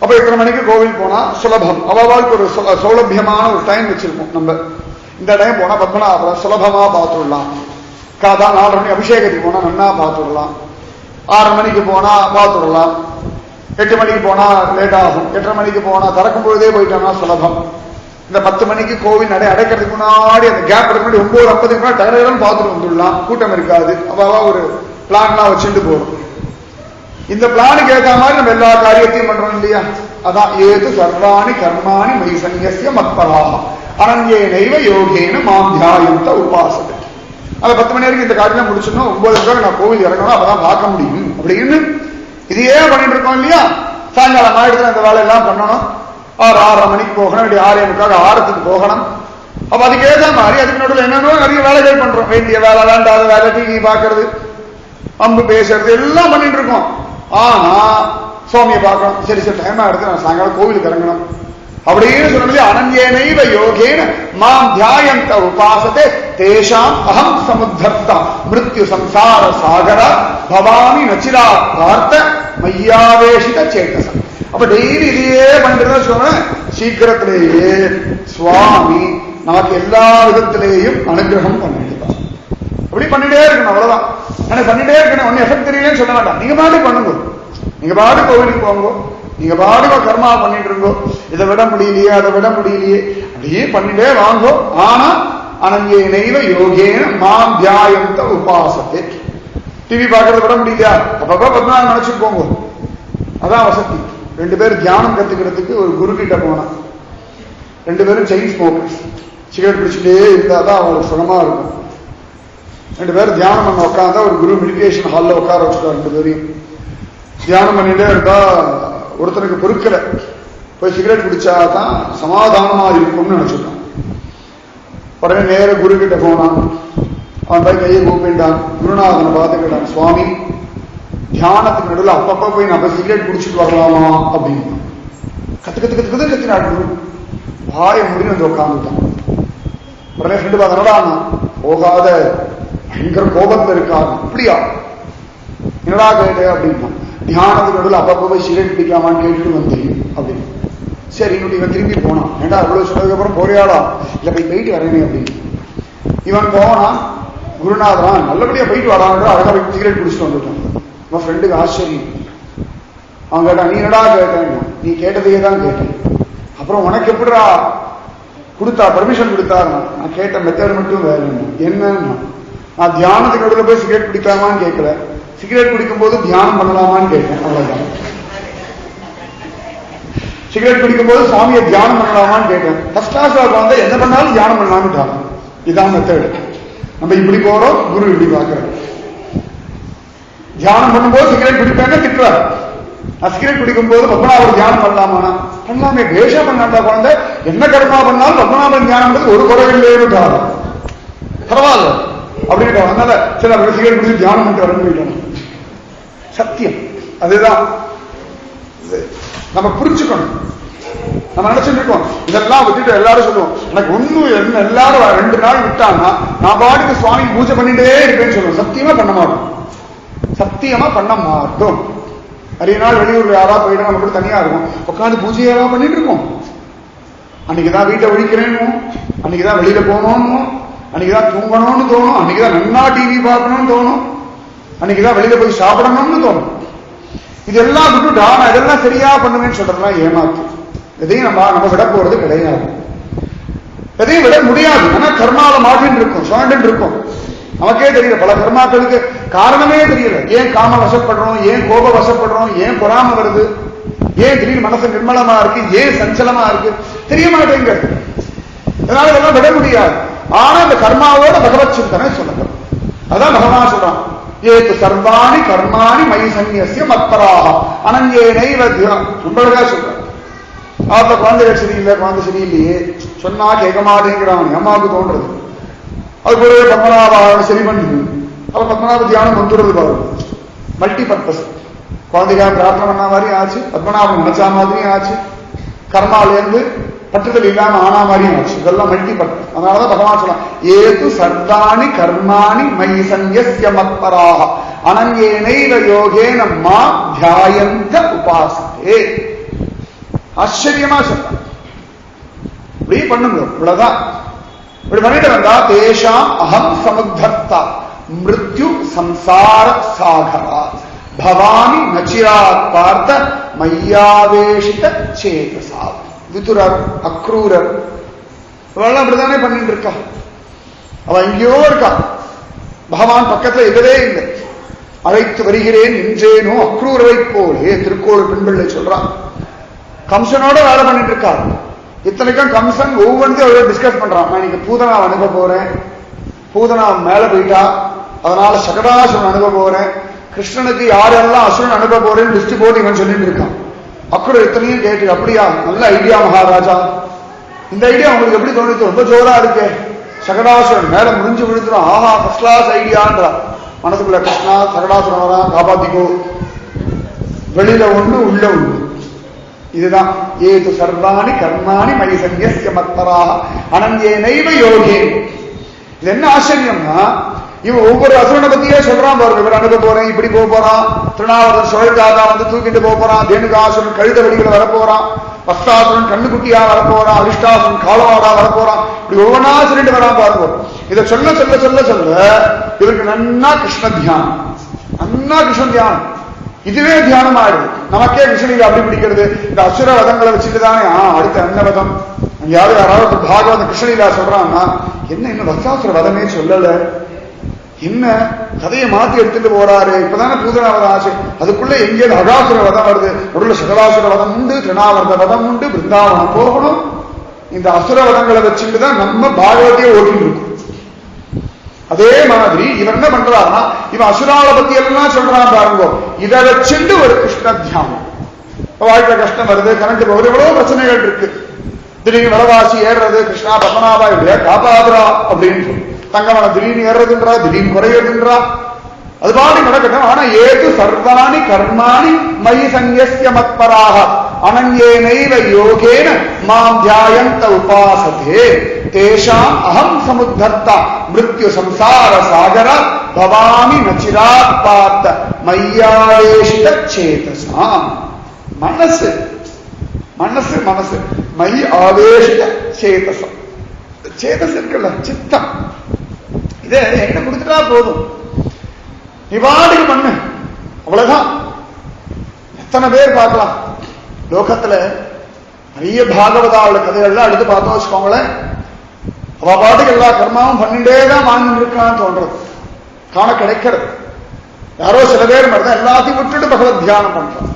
அப்ப எத்தனை மணிக்கு கோவில் போனா சுலபம், அவளுக்கு ஒரு சௌலபியமான ஒரு டைம் வச்சிருக்கோம். நம்ம இந்த டைம் போனா பத்மநாபரை சுலபமா பார்த்துடலாம். காதா 4 மணி அபிஷேகத்துக்கு போனா நன்னா பார்த்துடலாம். 6 மணிக்கு போனா பார்த்துடலாம். 8 மணிக்கு போனா லேட் ஆகும். 8:30 மணிக்கு போனா திறக்கும் பொழுதே போயிட்டோம்னா சுலபம். இந்த 10 மணிக்கு கோவில் நடை அடைக்கிறதுக்கு முன்னாடி அந்த கேப் எடுக்க முன்னாடி 9:50 முன்னாடி டயர்லாம் பார்த்துட்டு வந்துடலாம். கூட்டம் இருக்காது. அவ்வளவா ஒரு பிளான்லாம் வச்சுட்டு போறோம். இந்த பிளானுக்கு ஏற்ற மாதிரி நம்ம எல்லா காரியத்தையும் பண்றோம் இல்லையா? அதான் ஏது சர்வாணி கர்மாணி மயி சந்நியஸ்ய மத்பராஹ அனன்யேனைவ யோகேன மாம் தியாயந்த உபாசதே. அந்த 10 மணி வரைக்கும் இந்த காரியெல்லாம் முடிச்சிடணும். 9 நான் கோவில் இறங்கணும், அப்பதான் பார்க்க முடியும் அப்படின்னு இதையே பண்ணிட்டு இருக்கோம் இல்லையா? சாயங்காலம் ஆயிடுச்சு அந்த வேலை எல்லாம் பண்ணணும். 6:30 மணிக்கு போகணும். இப்படி 6:45 ஆரத்துக்கு போகணும். அப்ப அதுக்கு ஏற்ற மாதிரி அதுக்கு நடுவில் என்னென்னோ நிறைய வேலைகள் பண்றோம். வேண்டிய வேலை, வேண்டாத வேலை, டிவி பார்க்கறது, அம்பு பேசுறது எல்லாம் பண்ணிட்டு இருக்கோம். ஆனா சுவாமியை பார்க்கணும். சரி சரி டைம் ஆயிடுச்சு, நான் சாயங்காலம் கோவிலுக்கு இறங்கணும் அப்படின்னு சொன்னது. அனன்யேனைவ யோகேன மாம் தியாயந்த உபாசதே தேஷாம் அகம் சமுத்தர்த்தா மிருத்யு சம்சார சாகர பவாமி நச்சிரா பார்த்த மையாவேஷித சேதசம். அப்ப டெய்லி இதையே பண்ணிட்டு சொல்ல சீக்கிரத்திலேயே சுவாமி நமக்கு எல்லா விதத்திலேயும் அனுகிரகம் பண்ணிடுவார். அப்படி பண்ணிட்டே இருக்கணும். அவ்வளவுதான். எனக்கு பண்ணிட்டே இருக்கணும். ஒன்னும் எஃபெக்ட் தெரியலன்னு சொல்ல வேண்டாம். நீங்க பாட்டு பண்ணுங்க. நீங்க பாடு கோவிலுக்கு போங்க. நீங்க பாடுவா கர்மா பண்ணிட்டு இருக்கோ. இதை விட முடியலையே, அதை விட முடியலையே, அப்படியே பண்ணிட்டே வாங்கோ. ஆனா அனன்யேனைவ யோகேன மாம் தியாயந்த உபாசதே. டிவி பார்க்கறத விட முடியலையா? அப்பப்ப 14 நினைச்சுட்டு போங்க. அதான் வசதி. 2 பேர் தியானம் கத்துக்கிறதுக்கு ஒரு குரு கிட்ட போனா, 2 பேரும் செயின் ஸ்மோக்கர்ஸ், சிகரெட் பிடிச்சிட்டே இருந்தாதான் அவங்களுக்கு சுகமா இருக்கும். 2 பேரும் தியானம் பண்ண உட்காந்தா ஒரு குரு மெடிடேஷன் ஹால்ல உட்கார வச்சுட்டார். 2 பேரையும் தியானம் பண்ணிட்டே இருந்தா ஒருத்தனுக்கு பொறுக்கல, போய் சிகரெட் பிடிச்சாதான் சமாதானமா இருக்கும்னு நினைச்சுட்டான். உடனே நேர குரு கிட்ட போனான். அவன் போய் கையை கூப்பிட்டான். குருநாதனை பார்த்து கேட்டான், சுவாமி தியானத்துக்கு நடுவில் அப்பப்ப போய் நம்ம சிகரெட் குடிச்சிட்டு வரலாமா அப்படின்னு கத்தினாடு. வாய முடிவு வந்து உட்காந்துட்டான். உடனே ஃப்ரெண்டு பார்த்தா போகாத, பயங்கர கோபத்துல இருக்காரு. அப்படியா என்னடா கேட்டு அப்படின்னா, தியானத்துக்கு நடுவில் அப்பப்போ போய் சிகரெட் பிடிக்கலாமான்னு கேட்டுட்டு வந்தேன் அப்படின்னு. சரி இன்னும் இவன் திரும்பி போனான். ஏண்டா அவ்வளவு சொன்னதுக்கு அப்புறம் போறியாடா? இல்ல போயிட்டு வரேனே அப்படின்னு. இவன் போனான். குருநாதரா நல்லபடியா போயிட்டு வரான். அழகா போய் சிகரெட் குடிச்சிட்டு வந்துட்டான். இவன் ஃப்ரெண்டுக்கு ஆச்சரியம். அவன் கேட்டான், நீ என்னடா கேட்டேன்? நீ கேட்டதையே தான் கேட்டேன். அப்புறம் உனக்கு எப்படிடா கொடுத்தா, பர்மிஷன் கொடுத்தாருன்னா? நான் கேட்ட மெத்தட் மட்டும் வேற என்னன்னா, நான் தியானத்துக்கு நடுவில் போய் சிகரெட் பிடிக்கலாமான்னு கேட்கல, சிகரெட் குடிக்கும் போது தியானம் பண்ணலாமான்னு கேட்டேன். அவ்வளவுதான். சிகரெட் குடிக்கும் போது சுவாமியை தியானம் பண்ணலாமான்னு கேட்டேன். ஃபர்ஸ்ட் கிளாஸ் வந்து என்ன பண்ணாலும் தியானம் பண்ணலாம்னு. இதான் மெத்தட். நம்ம இப்படி போறோம், குரு இப்படி பார்க்கிறோம். தியானம் பண்ணும்போது சிகரெட் குடிப்பாங்க, திட்டுறாரு. நான் சிகரெட் குடிக்கும் போது பத்மநாபர் தியானம் பண்ணலாமானா? பண்ணலாமே, பேஷா பண்ணாண்டா குழந்தை. என்ன கர்மா பண்ணாலும் பத்மநாபன் தியானம் பண்ணது ஒரு குறைவில்லையே பரவாயில்ல அப்படின்னு. அதனால சில சிகரெட் குடிச்சு தியானம் பண்ணிட்டு வரணும். சத்தியம் அதுதான். நம்ம புரிஞ்சுக்கணும். நம்ம நினைச்சுட்டு இருக்கோம் இதெல்லாம் விட்டுட்டு எல்லாரும் சொல்லுவோம், எனக்கு ஒண்ணும் என்ன எல்லாரும் 2 நாள் விட்டாங்கன்னா நான் பாட்டுக்கு சுவாமி பூஜை பண்ணிட்டே இருப்பேன்னு சொல்லுவோம். சத்தியமா பண்ண மாட்டோம். சத்தியமா பண்ண மாட்டோம். நிறைய நாள் வெளியூர்ல யாரா போயிட்டா நம்ம கூட தனியா இருக்கும், உட்காந்து பூஜையெல்லாம் பண்ணிட்டு இருக்கோம். அன்னைக்குதான் வீட்டை ஒழிக்கிறேன்னு, அன்னைக்குதான் வெளியில போகணும்னு, அன்னைக்குதான் தூங்கணும்னு தோணும், அன்னைக்குதான் நன்னா டிவி பார்க்கணும்னு தோணும், அன்னைக்குதான் வெளியில போய் சாப்பிடணும்னு தோணும். இதெல்லாம் விட்டுட்டா நான் இதெல்லாம் சரியா பண்ணுவேன்னு சொல்றதுலாம் ஏமாத்து. எதையும் நம்ம விட போறது கிடையாது. எதையும் விட முடியாது. ஆனா கர்மால மாட்டின்னு இருக்கும், சுழண்டு இருக்கும். நமக்கே தெரியல, பல கர்மாக்களுக்கு காரணமே தெரியல. ஏன் காம வசப்படுறோம், ஏன் கோப வசப்படுறோம், ஏன் பொறாம வருது, ஏன் திடீர்னு மனசு நிர்மலமா இருக்கு, ஏன் சஞ்சலமா இருக்கு, தெரிய மாட்டேங்க. அதனால இதெல்லாம் விட முடியாது. ஆனா இந்த கர்மாவோட பகவத் சிந்தனை சொல்லணும். அதான் பகவான் சொல்றான், ஏத்து சர்வாணி கர்மாணி மயி சந்நியஸ்ய மத்பராஹ அனன்யேனைவ தியானம். ரொம்ப அழகா சொல்றான். அப்ப குழந்தைகள் சரியில்லை, குழந்தை சரியில்லையே சொன்னா கேட்க மாட்டேங்கிறான். அம்மாவுக்கு தோன்றது. அது கூட பத்மநாப சரி பண்ணுது. அப்ப பத்மநாப தியானம் வந்துடுறது பாருங்க. Multi purpose. குழந்தைக்காக பிரார்த்தனை பண்ண மாதிரி ஆச்சு, பத்மநாபம் நினைச்சா மாதிரியும் ஆச்சு, கர்மாலேருந்து பற்றுதல் இல்லாம ஆனா மாதிரியும் ஆச்சு. இதெல்லாம் மல்டி பர்பஸ். அதனாலதான் பகவான் சொல்லலாம், ஏது சர்வாணி கர்மாணி மயி சந்நிய மத்பராக அனன்யேனைவ யோகேன மா தியாயந்த உபாசதே. ஆச்சரியமா சொல்றான். இப்படி பண்ணுங்க, இவ்வளவுதான். இப்படி பண்ணிட்டு வந்தா தேஷாம் அகம் சமுத்தர்த்தா மிருத்யு சம்சார சாகரா பவானி நச்சிராத் பார்த்த மையாவேஷித சேதசா. விதுரர் அக்ரூரர் இவெல்லாம் அப்படித்தானே பண்ணிட்டு இருக்கா. அவ எங்கேயோ இருக்கா, பகவான் பக்கத்துல எதிரே இல்லை. அழைத்து வருகிறேன் என்றேனோ அக்ரூரரை போலே திருக்கோள் பெண்பிள்ளை சொல்றான். கம்சனோட வேலை பண்ணிட்டு இருக்காரு. இத்தனைக்கும் கம்சன் ஒவ்வொன்றையும் அவரோட டிஸ்கஸ் பண்றான். நான் இன்னைக்கு பூதனா அனுப்ப போறேன், பூதனா மேல போயிட்டா, அதனால சகடாசுரன் அனுப்ப போறேன், கிருஷ்ணனுக்கு யாரெல்லாம் அசுரன் அனுப்ப போறேன்னு லிஸ்ட் போட்டு இவன் சொல்லிட்டு இருக்கான். அக்ரூர் இத்தனையும் கேட்டு, அப்படியா, நல்ல ஐடியா மகாராஜா, இந்த ஐடியா உங்களுக்கு எப்படி தோணுது, ரொம்ப ஜோரா இருக்கு, சகடாசுரன் மேல முடிஞ்சு விழுந்துடும், ஆஹா ஃபர்ஸ்ட் கிளாஸ் ஐடியான்றா. மனதுக்குள்ள கிருஷ்ணா சகடாசுரன் வரான், காப்பாத்திக்கோ. வெளியில ஒண்ணு உள்ள ஒண்ணு. இதுதான் ஏது சர்வாணி கர்மாணி மயி சந்நிய மத்பராக அனன்யேனைவ யோகே. இது என்ன ஆச்சரியம்னா, இவன் ஒவ்வொரு அசுரனை பத்தியே சொல்றான் பாருங்க. இவர் அனுப்ப போறேன், இப்படி போக போறான், திருநாவரன் சுழற்காதா வந்து தூக்கிட்டு போக போறான், தேனுகாசுரன் கழுத வழிகளை வரப்போறான், பஸ்தாசுரன் கண்ணுக்குட்டியா வரப்போறான், அரிஷ்டாசுரன் காலவாடா வரப்போறான், இப்படி ஒவ்வொன்றா சொல்லிட்டு வரான் பாருங்க. இதை சொல்ல சொல்ல சொல்ல சொல்ல இவருக்கு நன்னா கிருஷ்ண தியானம், நன்னா கிருஷ்ண தியானம். இதுவே தியானம் ஆயிடுது. நமக்கே கிருஷ்ணகிரி அப்படி பிடிக்கிறது. இந்த அசுர வதங்களை வச்சுட்டு தானே அடுத்த அன்னவதம். யாராவது பாகவத கிருஷ்ணகிரா சொல்றான்னா, என்ன இன்னும் வத்சாசுர வதமே சொல்லல, என்ன கதையை மாத்தி எடுத்துட்டு போறாரு, இப்பதானே பூதனாவதம் ஆச்சு, அதுக்குள்ள எங்கேயாவது அகாசுர வதம் வருது, நடுவில் சகலாசுர வதம் உண்டு, திருநாவர்த வதம் உண்டு, பிருந்தாவனம் போகணும். இந்த அசுர வதங்களை வச்சுட்டு தான் நம்ம பாகவத்தையே ஓட்டிட்டு இருக்கோம். அதே மாதிரி இவர் என்ன பண்றாருன்னா, இவன் அசுரால பத்தி எல்லாம் சொல்றான் பாருங்க. இதை வச்சுட்டு ஒரு கிருஷ்ண தியானம். வாழ்க்கை கஷ்டம் வருது, கரண்ட் போகுது, எவ்வளவு பிரச்சனைகள் இருக்கு, திடீர்னு விலவாசி ஏறுறது, கிருஷ்ணா பத்மநாபா இல்லையா காப்பாதுரா அப்படின்னு சொல்லி தங்கமன திடீர்னு ஏறுறதுன்றா, திடீர்னு குறையுதுன்றா, அது பாடி நடக்கட்டும். ஆனா ஏது சர்வாணி கர்மாணி மயி சந்நிய மத்பராக அனன்யேனைவ யோகேன மாம் தியாயந்த உபாசதே தேஷாம் அகம் சமுத்தர்த்தா மிருத்யு சம்சார சாகர பவாமி நச்சிராத் பார்த்த மையாவேஷித சேதசாம். மனசு மனசு மனசு மயி ஆவேஷித சேதசம். சேதஸ் இருக்குல்ல, சித்தம், இதை என்ன கொடுத்துட்டா போதும், நிவாடிக்கு பண்ணு, அவ்வளவுதான். எத்தனை பேர் பார்க்கலாம் லோகத்துல, நிறைய பாகவதாவோட கதைகள்லாம் எடுத்து பார்த்தோம் வச்சுக்கோங்களேன். அவ பாட்டுக்கு எல்லா கர்மாவும் பண்ணிட்டேதான் வாழ்ந்து இருக்கான்னு தோன்றது, காண கிடைக்கிறது. யாரோ சில பேர் மட்டும்தான் எல்லாத்தையும் விட்டுட்டு பகவத் தியானம் பண்றான்.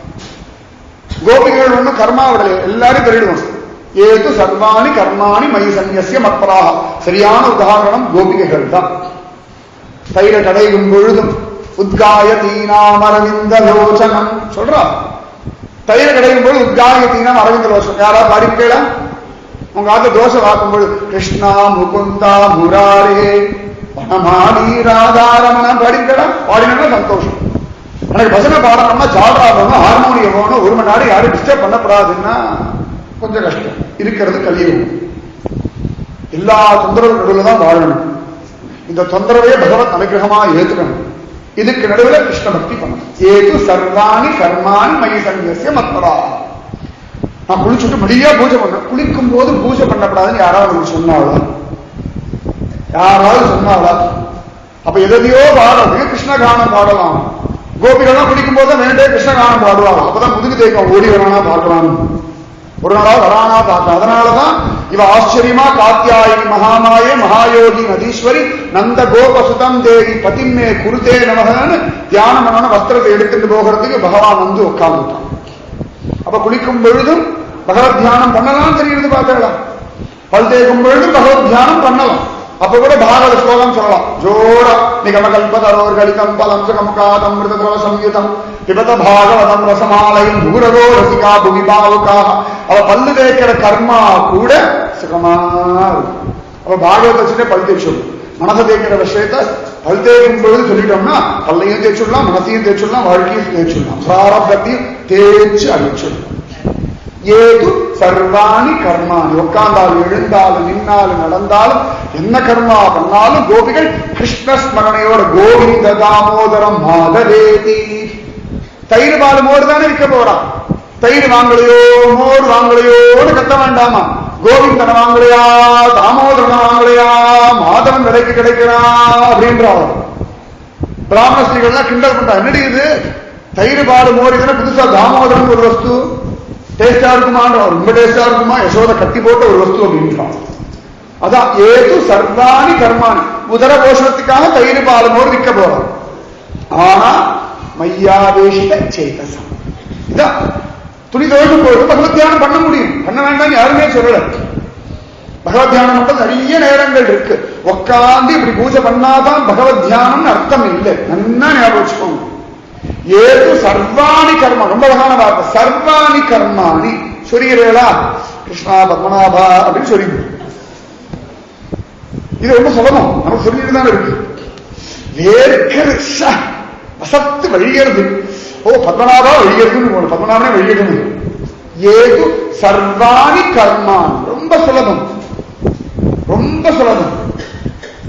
கோபிகள் ஒண்ணு கர்மா விடலை, எல்லாரும் தெரிவிடுவோம். ஏது சர்வாணி கர்மாணி மயி சந்நிய மத்பராக. சரியான உதாரணம் கோபிகைகள் தான். தைர கடையும் பொழுதும் உத்காய தீனாம் அரவிந்த லோச்சனம் சொல்றா. தைர கடையும் பொழுது உத்காய தீனாம் அரவிந்த லோச்சனம். யாரா பாடிக்கல, உங்க ஆத்த தோசை பார்க்கும்போது கிருஷ்ணா முகுந்தா முராரே வனமாலி ராதாரமண பாடிக்கல, பாடினா சந்தோஷம். எனக்கு பசங்க பாடணும்னா ஜால்ரா போகணும், ஹார்மோனியம் போகணும், ஒரு மணி நேரம் யாரும் டிஸ்டர்ப் பண்ணப்படாதுன்னா கொஞ்சம் கஷ்டம். இருக்கிறது கலியுகம், எல்லா தொந்தரவு நடுவில் தான் வாழணும். இந்த தொந்தரவே பகவத் அனுகிரகமா ஏத்துக்கணும். இதுக்கு நடுவில் கிருஷ்ண பக்தி பண்ணணும். ஏது சர்வாணி கர்மாணி மயி சந்நிய மத்பரா. நான் குளிச்சுட்டு முடியா பூஜை பண்றேன், குளிக்கும் போது பூஜை பண்ணப்படாதுன்னு யாராவது சொன்னாளா? யாராவது சொன்னாளா? அப்ப எதையோ பாடுறது கிருஷ்ணகானம் பாடலாம். கோபிகள்லாம் குளிக்கும் போது வேண்டே கிருஷ்ணகானம் பாடுவாங்க. அப்பதான் முதுகு தேய்க்கும், ஓடி வரானா பார்க்கலாம், ஒரு நாளா வரானா பார்க்கலாம். அதனாலதான் இவ ஆச்சரியமா காத்தியாயி மகாமாயே மகாயோகி நதீஸ்வரி நந்த கோபசுதம் தேவி பதிமே குருதே நமகன்னு தியானமான வஸ்திரத்தை எடுத்துட்டு போகிறதுக்கு பகவான் வந்து உட்கார்ந்துட்டான். அப்ப குளிக்கும் பொழுதும் பகவத் தியானம் பண்ணலாம் தெரியுது பார்த்துக்கலாம். பல் தேய்க்கும் பொழுதும் பகவத் தியானம் பண்ணலாம். அப்ப கூட பாகவத ஸ்லோகம் சொல்லலாம் ஜோரா. நிகமகல்பதரோர் கலிதம் பலம் சுகமுகாதம் மிருதத்ரவ சம்யுதம் பிபத பாகவதம் ரசமாலயம் பூரகோ ரசிகா புவி பாவுக்காக. அவ பல்லு தேய்க்கிற கர்மா கூட சுகமா இருக்கும். அவ பாகவத வச்சுட்டே பல் தேய்ச்சோம். மனசை தேய்க்கிற விஷயத்த பல் தேய்க்கும் பொழுது சொல்லிட்டோம்னா பல்லையும் தேய்ச்சுடலாம், மனசையும் தேய்ச்சுடலாம், வாழ்க்கையும் தேய்ச்சுடலாம், பிராரப்தத்தையும் தேய்ச்சு அழிச்சிடலாம். ஏது சர்வாணி கர்மாணி. உட்கார்ந்தாலும் எழுந்தாலும் நின்னாலும் நடந்தாலும் என்ன கர்மா பண்ணாலும் கோபிகள் கிருஷ்ணஸ்மரணையோட கோவிந்த தாமோதரம் மாதவேதி. தயிர் பால் மோடு தானே விற்க போறான். தயிர் வாங்கலையோ மோடு வாங்கலையோடு கத்த வேண்டாமா. கோவிந்தனை வாங்கலையா, தாமோதரனை வாங்கலையா, மாதவன் விலைக்கு கிடைக்கிறான் அப்படின்றான். பிராமண ஸ்ரீகள்லாம் கிண்டல் பண்றா. என்னடி இது தயிர் பால் மோடு இதுன்னு புதுசா தாமோதரன் ஒரு வஸ்து டேஸ்டா இருக்குமான்ற, ரொம்ப டேஸ்டா இருக்குமா, யசோத கட்டி போட்ட ஒரு வஸ்து அப்படின்றான். அதான் ஏது சர்வாணி கர்மாணி. உதர போஷணத்துக்காக தயிர் பால் மோடு விற்க போறான். ஆனா மையாவேஷித சேதசம். இதான் துணி துவைக்கும் போது பகவத் தியானம் பண்ண முடியும், பண்ண வேண்டாம் யாருமே சொல்லல. பகவத் தியானம் மட்டும் நிறைய நேரங்கள் இருக்கு. உட்காந்து இப்படி பூஜை பண்ணாதான் பகவத் தியானம் அர்த்தம் இல்லை. நல்லா ஞாபகம் வச்சுக்கோங்க. ஏது சர்வாணி கர்மா, ரொம்ப அழகான வார்த்தை. சர்வாணி கர்மாணி சொல்லுகிறீர்களா, கிருஷ்ணா பத்மநாபா அப்படின்னு சொல்லி இது ரொம்ப சுலபம், நமக்கு சொல்லிட்டு தான் இருக்கு. வேர்க்கிறது வசத்து வழிகிறது. ஓ பத்மநாபா வழிகிறதுன்னு, பத்மநாபனே வழிகிறது. ஏது சர்வாணி கர்மாணி ரொம்ப சுலபம், ரொம்ப சுலபம்.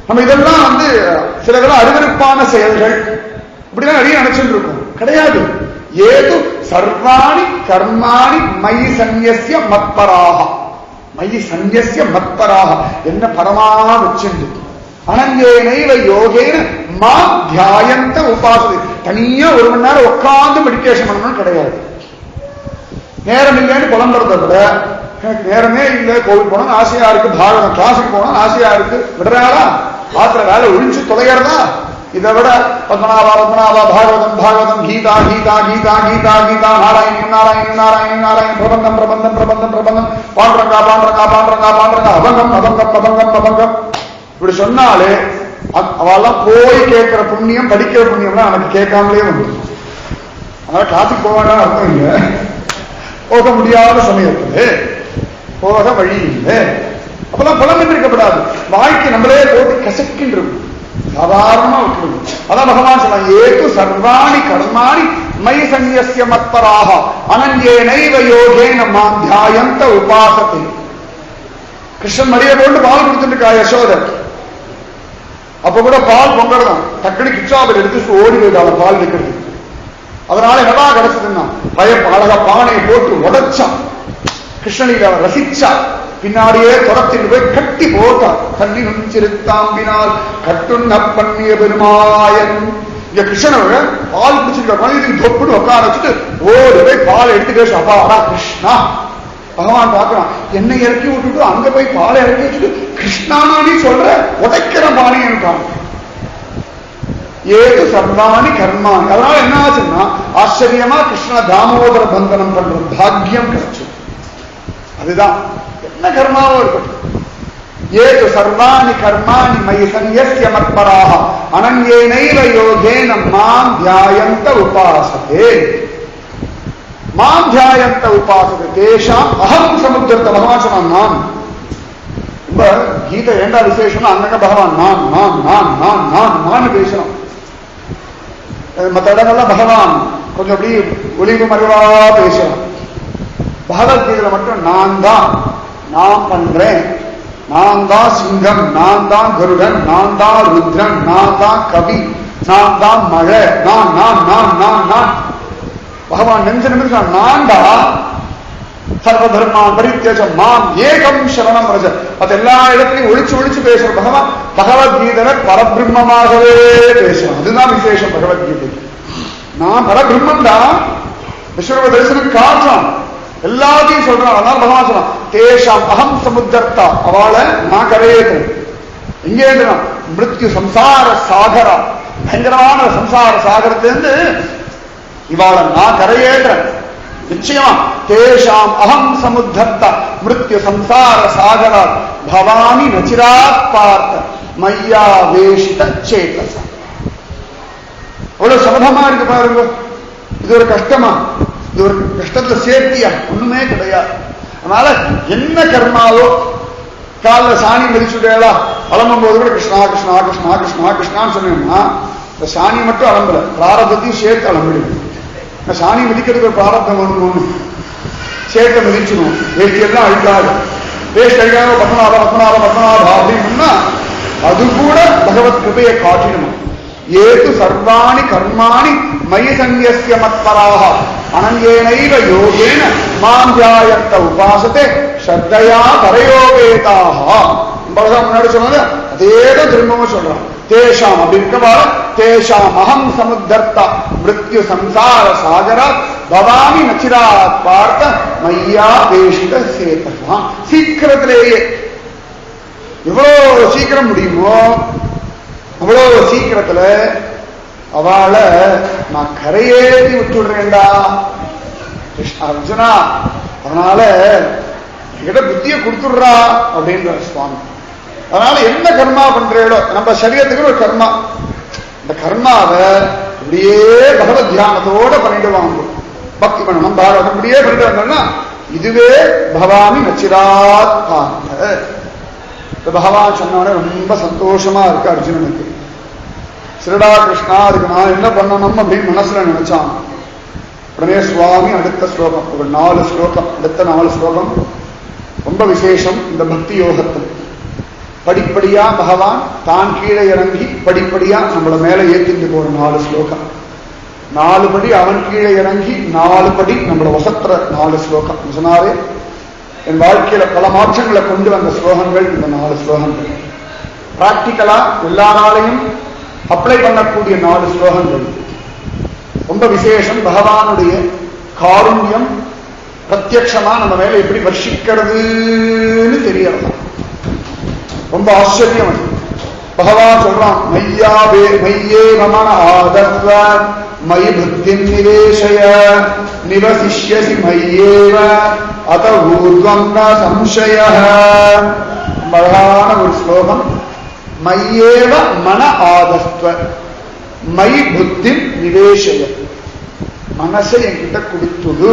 நம்ம இதெல்லாம் சிலதெல்லாம் அருவருப்பான செயல்கள் இப்படிதான் நிறைய நினைச்சுட்டு இருக்கோம். கிடையாது. ஏது சர்வாணி கர்மாணி மயி சந்நியஸ்ய மத்பராக. மயி சந்நியஸ்ய மத்பராக என்ன பரமா வச்சுண்டு அனங்கேனைவ யோகேன மா தியாயந்த உபாசனை. தனியா ஒரு மணி நேரம் உட்கார்ந்து மெடிடேஷன் பண்ணணும்னு கிடையாது. நேரம் இல்லைன்னு புலம்புறத விட எனக்கு நேரமே இல்லை, கோவில் போனோம் ஆசையா இருக்கு, பாகவதம் கிளாஸுக்கு போனோம் ஆசையா இருக்கு, விடுறாளா ஆத்திர வேலை ஒழிஞ்சு தொலைகிறதா. இதை விட பத்மநாபா பத்மநாபா பாகவதம் பாகவதம் கீதா கீதா கீதா கீதா கீதா நாராயணி நாராயணி நாராயணி நாராயணி பிரபந்தம் பிரபந்தம் பிரபந்தம் பிரபந்தம் பாண்டரங்கா பாண்டரங்கா பாண்டரங்கா பாண்டரங்கா அபங்கம் அபங்கம் அபங்கம் அபங்கம் இப்படி சொன்னாலே அவெல்லாம் போய் கேட்கிற புண்ணியம் படிக்கிற புண்ணியம்லாம் எனக்கு கேட்காமலே வந்துடும். அதனால கிளாஸுக்கு போக வேண்டாம் அர்த்தம் இல்லை. போக முடியாத சமயத்துல போக வழி இல்லை. அப்பெல்லாம் புலம்பென்று இருக்கப்படாது. வாழ்க்கை நம்மளே போட்டு கசக்கின்றது, சாதாரணமா விட்டுருது. அதான் பகவான் சொன்னான், ஏது சர்வாணி கர்மாணி மயி சந்நியஸ்ய மத்பராக அனன்யேனைவ யோகேன மாம் தியாயந்த உபாசத்தை. கிருஷ்ணன் மடியை போட்டு பால் கொடுத்துட்டு இருக்கா யசோதர். அப்ப கூட பால் பொங்கலாம், டக்குனு கிச்சாவில் எடுத்து ஓடி போயிட்டாங்க பால் வைக்கிறது. அதனால என்னடா கிடைச்சதுன்னா அழகா பானையை போட்டு உடைச்சான். கிருஷ்ணனில் அவன் ரசிச்சா, பின்னாடியே துரத்திட்டு போய் கட்டி போட்டான். கண்ணி நுஞ்சிருத்தாம்பினால் கட்டுண்ண பண்ணிய பெருமாயன். இங்க கிருஷ்ணனோட பால் பிடிச்சிருக்க தொப்புடு உட்கார வச்சுட்டு ஓடி போய் பால் எடுத்துட்டு அப்பாடா கிருஷ்ணா. பகவான் பார்க்கலாம், என்னை இறக்கி விட்டுட்டு அங்க போய் பாலை இறக்கி வச்சுட்டு கிருஷ்ணானா நீ சொல்ற உடைக்கிற பானைன்னு. ஏது சர்வாணி கர்மாணி. அதனால என்ன ஆச்சுன்னா ஆச்சரியமா கிருஷ்ண தாமோதர பந்தனம் பண்ற பாக்கியம் கிடைச்சு. அதுதான் என்ன கர்மாவோ இருக்கட்டும். ஏது சர்வாணி கர்மாணி மயி சந்நியஸ்ய மத்பராக அனன்யேனைவ யோகேன மாம் தியாயந்த உபாசதே. மாம் தியாயந்த உபாசதே தேஷாம் அகம் சமுத்திரத்தை பகவான் சொன்னான். நான் ரொம்ப கீதை ஏண்டா விசேஷம்னா அங்க பகவான் நான் நான் நான் நான் நான் நான் பேசணும். மற்ற இடங்கள்லாம் பகவான் கொஞ்சம் அப்படி ஒளிவு மறைவா பேசலாம். பகவத்கீதையில மட்டும் நான் தான், நான் பண்றேன், நான் தான் சிங்கம், நான் தான் கருடன், நான் தான் ருத்ரன், நான் தான் கவி, நான் தான் மழை, நான் நான் நான் நான் நான். பகவான் நெஞ்ச நிமிஷம் நான்டா சர்வ தர்மான் பரித்யஜம் மாம் ஏகம் சரணம் ரஜ. அது எல்லா இடத்துலையும் ஒழிச்சு ஒழிச்சு பேசுற பகவான் பகவத்கீதையில பரபிரம்மமாகவே பேசுறான். அதுதான் விசேஷம் பகவத்கீதை. நான் பரபிரம்மம் தான், விஸ்வரூப தரிசனம் காட்டுறான், எல்லாத்தையும் சொல்றான். அதனால பகவான் சொல்றான் தேஷாம் அகம் சமுத்திரத்தா. அவளை நான் கரையேற்றேன். எங்கே மிருத்யு சம்சார சாகரா, பயங்கரமான சம்சார சாகரத்திலிருந்து இவாளை நான் கரையேற்றேன் நிச்சயமா. தேஷாம் அகம் சமுத்தர்த்த மிருத்யு சம்சார சாகரா பவானி நச்சிராத் பார்த்த மையா வேஷித சேதச. அவ்வளவு சமதமா இருக்கு பாருங்க. இது ஒரு கஷ்டமா? இது ஒரு கஷ்டத்துல சேர்த்தியா? ஒண்ணுமே கிடையாது. அதனால என்ன கர்மாவோ காலில் சாணி மிதிச்சுட்டேளா, அலம்பும் போது கூட கிருஷ்ணா கிருஷ்ணா கிருஷ்ணா கிருஷ்ணா கிருஷ்ணான்னு சொன்னோம்னா இந்த சாணி மட்டும் அலம்பல, பிராரபத்தையும் சேர்த்து அலம்பிடுது. சாணி மிதிக்கிறதுக்கு ஒரு பிராரப்தம் வேணும்னு சேர்த்த மிதிச்சிடும். வேஷ்டியெல்லாம் அழுக்காது, வேஷ்டி அழுக்காக பத்மநாப பத்மநாப பத்மநாபா அப்படின்னா அது கூட பகவத் கிருபையை காட்டிடணும். ஏது சர்வாணி கர்மாணி மயி சந்நியஸ்ய மத்பராக அனங்கேனைவ யோகேன மாம் தியாயந்த உபாசதே ஸ்ரத்தையா பரயோகேதாக. முன்னாடி சொன்னது அதேதான் திரும்பவும் சொல்றான். தேஷாம் அப்படி இருக்கவாறு தேஷாம் அகம் சமுத்தர்த்தா மிருத்யு சம்சார சாகரா பவாமி நச்சிராத் பார்த்த மையா தேசித சேதா. சீக்கிரத்திலேயே எவ்வளவு சீக்கிரம் முடியுமோ அவ்வளவு சீக்கிரத்துல அவளை நான் கரையேற்றி விட்டுடுறேன்டா கிருஷ்ணா அர்ஜுனா, அதனால என்கிட்ட புத்திய கொடுத்துடுறா அப்படின்ற சுவாமி. அதனால என்ன கர்மா பண்றேடோ, நம்ம சரீரத்துக்கு ஒரு கர்மா, இந்த கர்மாவை இப்படியே பகவத் தியானத்தோட பண்ணிடுவாங்க. பக்தி பண்ணணும், பாரதம் இப்படியே பண்ணிட்டு வந்தோம்னா இதுவே பவாமி நச்சிராத் பார்த்த. பகவான் சொன்னவனே ரொம்ப சந்தோஷமா இருக்கு அர்ஜுனனுக்கு. சிறடா கிருஷ்ணா, அதுக்கு நான் என்ன பண்ணணும் அப்படின்னு மனசுல நினைச்சான். உடனே சுவாமி அடுத்த ஸ்லோகம், ஒரு 4 ஸ்லோகம், அடுத்த 4 ஸ்லோகம் ரொம்ப விசேஷம். இந்த பக்தி யோகத்தில் படிப்படியா பகவான் தான் கீழே இறங்கி படிப்படியா நம்மள மேல ஏற்றிட்டு போற 4 ஸ்லோகம். 4 படி அவன் கீழே இறங்கி 4 படி நம்மள வசத்துற 4 ஸ்லோகம். சொன்னாரே என் வாழ்க்கையில பல மாற்றங்களை கொண்டு வந்த ஸ்லோகங்கள் இந்த 4 ஸ்லோகங்கள். பிராக்டிக்கலா எல்லாராலையும் அப்ளை பண்ணக்கூடிய 4 ஸ்லோகங்கள். ரொம்ப விசேஷம். பகவானுடைய காருண்யம் பிரத்யட்சமா நம்ம மேல எப்படி வர்ஷிக்கிறதுன்னு தெரியலாம். ரொம்ப ஆச்சரியம். பகவான் சொல்றான், மையே மம ஆதத்வ மயி புத்தி நிவேஷய நிவசிஷ்யசி மையேவ அத ஊர்வம் ந சம்சயः. அழகான ஒரு ஸ்லோகம். மையேவ மன ஆதத்வ மயி புத்தி நிவேஷய. மனசை என்கிட்ட கொடுத்துடு.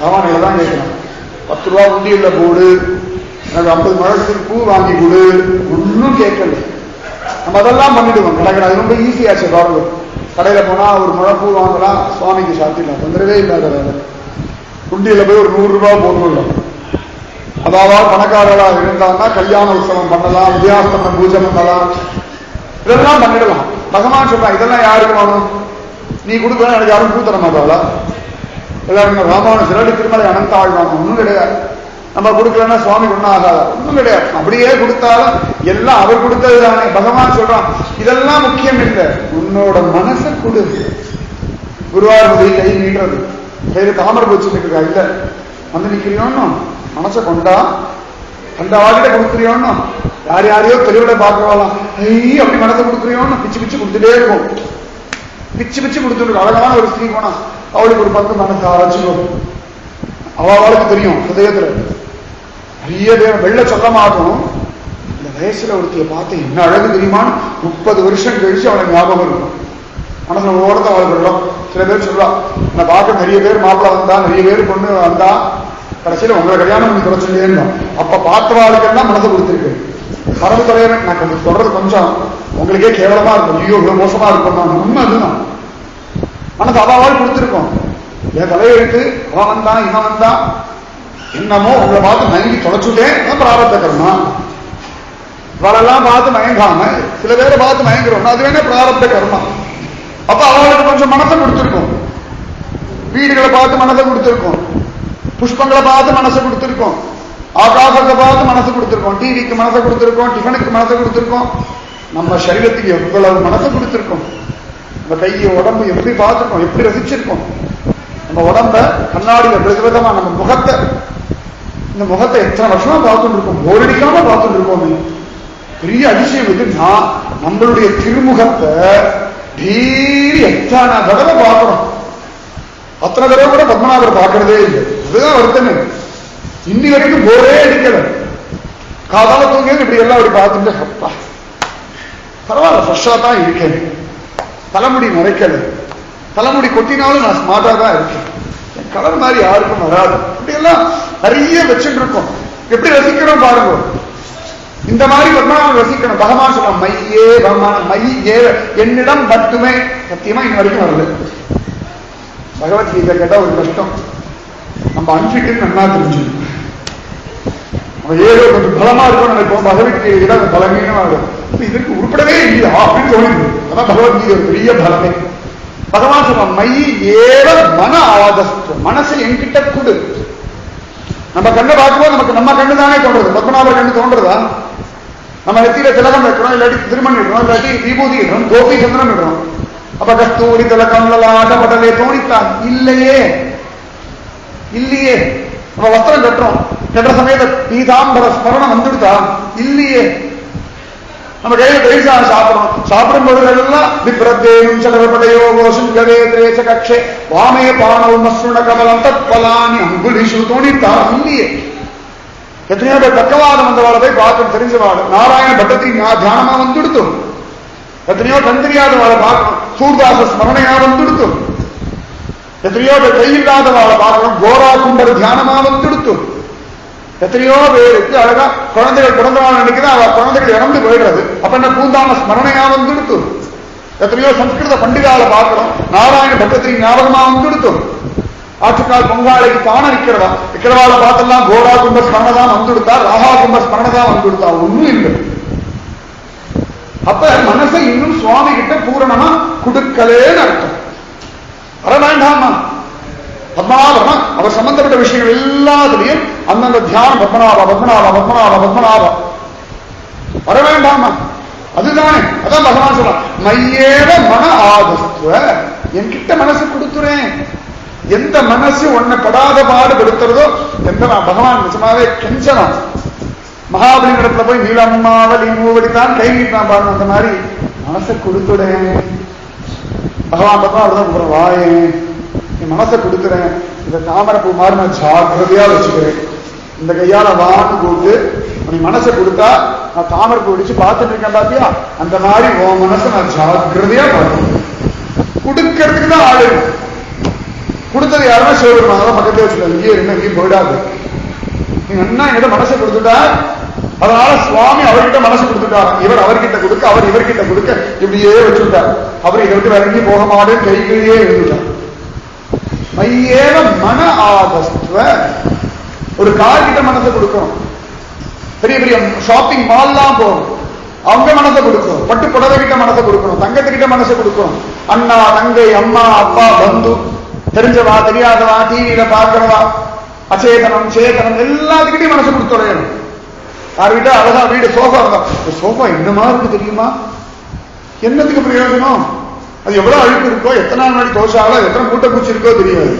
அவன் தான் கேட்கிறான், 10 ரூபா உண்டியல்ல போடு, எனக்கு 50 முழத்துக்கு பூ வாங்கி கொடு. ஒன்னும் கேட்கல. நம்ம அதெல்லாம் பண்ணிடுவோம். கடற்கரை அது ரொம்ப ஈஸியாச்சு. பாருங்க, கடையில போனா ஒரு முழப்பூ வாங்கலாம், சுவாமிக்கு சாத்திடலாம், தொந்தரவே இல்லாத வேலை. குண்டியில போய் ஒரு 100 ரூபாய் போட்டுடலாம். அதாவது பணக்காரர்களாக இருந்தாங்கன்னா கல்யாண உற்சவம் பண்ணலாம், வித்யாஸ்தமம் பூஜை பண்ணலாம், இதெல்லாம் பண்ணிடலாம். பகவான் சொல்றான், இதெல்லாம் யாருக்கு வேணும்? நீ கொடுக்கணும், எனக்கு யாரும் பூ தர மாட்டாளா? எல்லாரும் ராமானுஜர் திருமலை அனந்த ஆழ்வாங்க. ஒன்றும் கிடையாது. நம்ம கொடுக்கலன்னா சுவாமி ஒன்றும் ஆகாதா? ஒன்றும் கிடையாது. அப்படியே கொடுத்தாலும் எல்லாம் அவர் கொடுத்தது தானே. பகவான் சொல்றான், இதெல்லாம் முக்கியம் இல்லை, உன்னோட மனசை கொடு. குருவாயூர்பதி கை நீட்டுறது, கையில தாமரை பூச்சி நிற்கிறா இல்ல, வந்து நிக்கிறியோன்னு மனசை கொண்டா, அந்த ஆகிட்ட கொடுக்குறியோன்னு, யார் யாரையோ தெளிவிட பார்க்கவாலாம், அப்படி மனசை கொடுக்குறியோன்னு பிச்சு பிச்சு கொடுத்துட்டே இருக்கும். பிச்சு பிச்சு கொடுத்துட்டு அழகான ஒரு ஸ்திரீ போனா அவளுக்கு ஒரு 10 மனசு ஆரம்பிச்சுக்கோ. அவளுக்கு தெரியும் ஹதயத்துல நிறைய பேர் வெள்ள சொல்ல மாட்டோம். இந்த வயசுல ஒருத்திய பார்த்து என்ன அழகு தெரியுமான்னு 30 வருஷம் கழிச்சு அவளுக்கு ஞாபகம் இருக்கும். மனசுல ஓரத்தை அவளுக்கு விடும். சில பேர் சொல்லுவா, நான் பார்க்க நிறைய பேர் மாப்பிள்ள வந்தா, நிறைய பேர் பொண்ணு வந்தா, கடைசியில உங்களை கல்யாணம் பண்ணி தொலைச்சுட்டே. அப்ப பார்த்தவாளுக்கெல்லாம் மனசை கொடுத்துருக்கு. மரபு தலைவன் நான் கொஞ்சம் சொல்றது கொஞ்சம் உங்களுக்கே கேவலமா இருக்கும், ஐயோ இவ்வளவு மோசமா இருக்கும். நான் உண்மை அதுதான். மனசு அவாவால் கொடுத்துருக்கோம். என் தலையெழுத்து அவன் வந்தான், இவன் வந்தான், என்னமோ உங்களை பார்த்து மயங்கி தொலைச்சுட்டேன். பிராரப்த கர்மா. இவளெல்லாம் பார்த்து மயங்காம சில பேரை பார்த்து மயங்குறோம், அது வேணா பிராரப்த கர்மா. அப்ப அவளுக்கு கொஞ்சம் மனசை கொடுத்துருக்கோம். வீடுகளை பார்த்து மனசை கொடுத்துருக்கோம், புஷ்பங்களை பார்த்து மனசை கொடுத்துருக்கோம், ஆகாசத்தை பார்த்து மனசு கொடுத்துருக்கோம், டிவிக்கு மனசை கொடுத்துருக்கோம், டிஃபனுக்கு மனசை கொடுத்துருக்கோம். நம்ம சரீரத்துக்கு எவ்வளவு மனசை கொடுத்துருக்கோம். நம்ம கையை உடம்பு எப்படி பார்த்துருக்கோம், எப்படி ரசிச்சிருக்கோம். நம்ம உடம்ப கண்ணாடியில பிரதிபதமா நம்ம முகத்தை, இந்த முகத்தை எத்தனை வருஷமா பார்த்துட்டு இருக்கோம், போரடிக்காம பார்த்துட்டு இருக்கோம். பெரிய அதிசயம் இது. நான் நம்மளுடைய திருமுகத்தை எத்தனை தடவை பார்க்கிறோம். அத்தனை தடவை கூட பத்மநாபர் பார்க்கறதே இல்லை. அதுதான் வருத்தமே. இன்னி வரைக்கும் போரே அடிக்கல. காதால தூங்க இப்படி எல்லாம் அப்படி பார்த்துட்டு பரவாயில்ல, ஃப்ரெஷ்ஷா தான் இருக்கேன், தலைமுடி நரைக்கல, தலைமுடி கொட்டினாலும் நான் ஸ்மார்ட்டா தான் இருக்கேன், என் கலர் மாதிரி யாருக்கும் வராது. இப்படி எல்லாம் நிறைய வச்சுட்டு இருக்கோம். எப்படி ரசிக்கிறோம் பாருங்க. இந்த மாதிரி பத்மநாபன் ரசிக்கணும். பகவான் சொல்ல மையே மை ஏ என்னிடம் மட்டுமே. சத்தியமா இன்ன வரைக்கும் வரல. பகவத்கீதை கேட்டா ஒரு கஷ்டம். நம்ம அன்பிட்டு நல்லா தெரிஞ்சு நம்ம ஏதோ கொஞ்சம் பலமா இருக்கும் நினைப்போம். பகவத்கீதை அந்த பலமீனமா இருக்கும். இதுக்கு உருப்படவே இல்லையா அப்படின்னு தோணுது. அதான் பகவத்கீதை ஒரு பெரிய பலமே. பகவான் சொல்ல மை ஏவ மன ஆதஸ்து, மனசை என்கிட்ட கொடு. நம்ம கண்ணை பார்க்கும்போது நமக்கு நம்ம கண்ணு தானே தோன்றது, பத்மநாபர் கண்ணு தோன்றதா? நம்ம நெத்தியில திலகம் வைக்கிறோம், இல்லாட்டி திருமணம் இடுறோம், இல்லாட்டி விபூதி இடுறோம், கோபி சந்திரன் இடுறோம். அப்ப கஸ்தூரி திலகம் லலாட்ட படலே தோணித்தான் இல்லையே, இல்லையே. நம்ம வஸ்திரம் கட்டுறோம், கட்டுற சமயத்தை பீதாம்பர ஸ்மரணம் வந்துடுதா? இல்லையே. நம்ம கையில கைசா சாப்பிடணும், சாப்பிடும் பொழுதெல்லாம் விப்ரத்தேனும் சகவபடையோ கோஷம் கவேத்ரேச்ச கக்ஷே வாமே பானவும் மஸ்ருண கமலம் தத் பலானி அங்குலிஷு தோணித்தா? இல்லையே. எத்தனையோ பேர் தக்கவாதம் வந்தவாளை போய் பார்க்கணும், தெரிஞ்சவாள் நாராயண பட்டத்தின் தியானமா வந்துடுத்தும். எத்தனையோ கண் தெரியாதவாளை பார்க்கணும், சூர்தாச ஸ்மரணையா வந்துடுத்தும். எத்தனையோ பேர் கையில்லாதவாளை பார்க்கணும், கோரா குண்டர் தியானமா வந்துடுத்தும். எத்தனையோ பேருக்கு அழகா குழந்தைகள் பிறந்தவாள் நினைக்குது, அவ குழந்தைகள் இறந்து போயிடுறது. அப்ப என்ன பூந்தான ஸ்மரணையா வந்துடுத்து. எத்தனையோ சம்ஸ்கிருத பண்டிகால பார்க்கிறோம், நாராயண பட்டத்தின் ஞாபகமா வந்துடுத்தும். ஆற்றுக்கால் பொங்காலைக்கு தானே விக்கிறவாளை பார்த்தெல்லாம் கோரா கும்ப ஸ்மரணதான் வந்துடுத்தா, ராகா கும்ப ஸ்மரணதான் வந்துடுத்தா? ஒண்ணும் இல்லை. அப்ப மனசை இன்னும் சுவாமி கிட்ட பூரணமா கொடுக்கலேன்னு அர்த்தம். வர வேண்டாமா? பத்மநாபம் அவர் சம்பந்தப்பட்ட விஷயங்கள் எல்லாத்திலையும் அந்தந்த தியானம் பத்மநாப பத்மநாப பத்மநாப பத்மநாப வர வேண்டாமா? அதுதானே. அதான் பகவான் சொல்றான் மையேவ மன ஆதஸ்துவ, என்கிட்ட மனசு கொடுத்துறேன். எந்த மனசு உன்னை படாத பாடு கொடுத்துறதோ, எந்த பகவான் நிஜமாவே கெஞ்சனம். மகாபலி இடத்துல போய் நீலம்மாவலி மூவடித்தான் கை நீட்டான் பாருங்க, அந்த மாதிரி மனசை கொடுத்துடேன். பகவான் பத்மா அப்படிதான் கூப்பிடுறேன், வாயேன் மனசை கொடுக்குறேன். இந்த தாமரை பூ மாதிரி நான் ஜாக்கிரதையா வச்சுக்கிறேன். இந்த கையால வான்னு கூப்பிட்டு நீ மனசை கொடுத்தா நான் தாமரை பூ அடிச்சு பார்த்துட்டு இருக்கேன் பாத்தியா, அந்த மாதிரி உன் மனசை நான் ஜாக்கிரதையா பார்க்கணும். கொடுக்கறதுக்கு தான் ஆளு. கொடுத்தது யாருமே சிவபெருமான் அதான் பக்கத்துல வச்சுக்கல, இங்கே என்ன இங்கேயும் போயிடாது. நீ என்ன என்கிட்ட மனசை கொடுத்துட்டா, அதனால சுவாமி அவர்கிட்ட மனசு கொடுத்துட்டார். இவர் அவர்கிட்ட கொடுக்க, அவர் இவர்கிட்ட கொடுக்க, இப்படியே வச்சுட்டார். அவர் இதை விட்டு வேற எங்கேயும் போக மாட்டேன், கைகளிலேயே எழுந்துட்டார். மையேவ மன ஆதஸ்துவ. ஒரு கார் கிட்ட மனசை கொடுக்கணும், பெரிய பெரிய ஷாப்பிங் மால்லாம் போகணும், அவங்க மனசை கொடுக்கணும். பட்டு புடவை கிட்ட மனசை கொடுக்கணும், தங்கத்துக்கிட்ட மனசை கொடுக்கணும். அண்ணா தங்கை அம்மா அப்பா பந்து, தெரிஞ்சவா தெரியாதவா, டிவியில பார்க்கிறவா, அச்சேதனம் சேதனம் எல்லாத்துக்கிட்டையும் மனசு கொடுத்துடையணும். யார் வீட்டா அழகா வீடு சோஃபா இருந்தா, சோஃபா என்னமா இருக்கு தெரியுமா, என்னத்துக்கு பிரயோஜனம், அது எவ்வளவு அழுக்கு இருக்கோ, எத்தனை நாள் நாளைக்கு தோஷாலோ, எத்தனை கூட்ட பூச்சி இருக்கோ தெரியாது.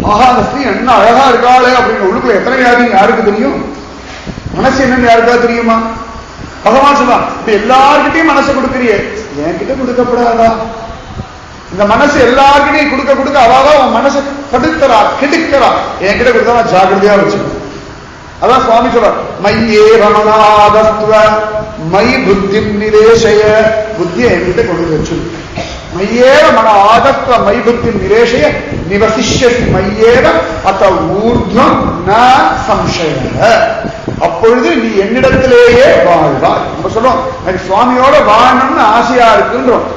ஆஹா அந்த ஸ்திரீ என்ன அழகா இருக்காளே அப்படின்னு உள்ளுக்குள்ள எத்தனை வியாதின்னு யாருக்கு தெரியும்? மனசு என்னன்னு யாருக்கா தெரியுமா? பகவான் சொல்றான், இப்ப எல்லார்கிட்டையும் மனசை கொடுக்குறியே, என்கிட்ட கொடுக்கப்படாதா? இந்த மனசு எல்லார்கிட்டையும் கொடுக்க கொடுக்க அவாதான் உன் மனசை தடுக்கிறா கெடுக்கிறா. என்கிட்ட கொடுத்தா ஜாக்கிரதையா வச்சுக்கணும். அதான் சுவாமி சொல்றார் மையே ரமணாதஸ்துவ மை புத்தி நிரேஷய, புத்தியை என்கிட்ட கொண்டு வச்சு. மையேவ மன ஆதஸ்துவ மை புத்தி நிரேஷய நிவசிஷ்யசி மையேவ அத்த ஊர்துவம் ந சம்சய. அப்பொழுது நீ என்னிடத்திலேயே வாழ்வாய். நம்ம சொல்றோம் எனக்கு சுவாமியோட வாழணும்னு ஆசையா இருக்குன்றோம்.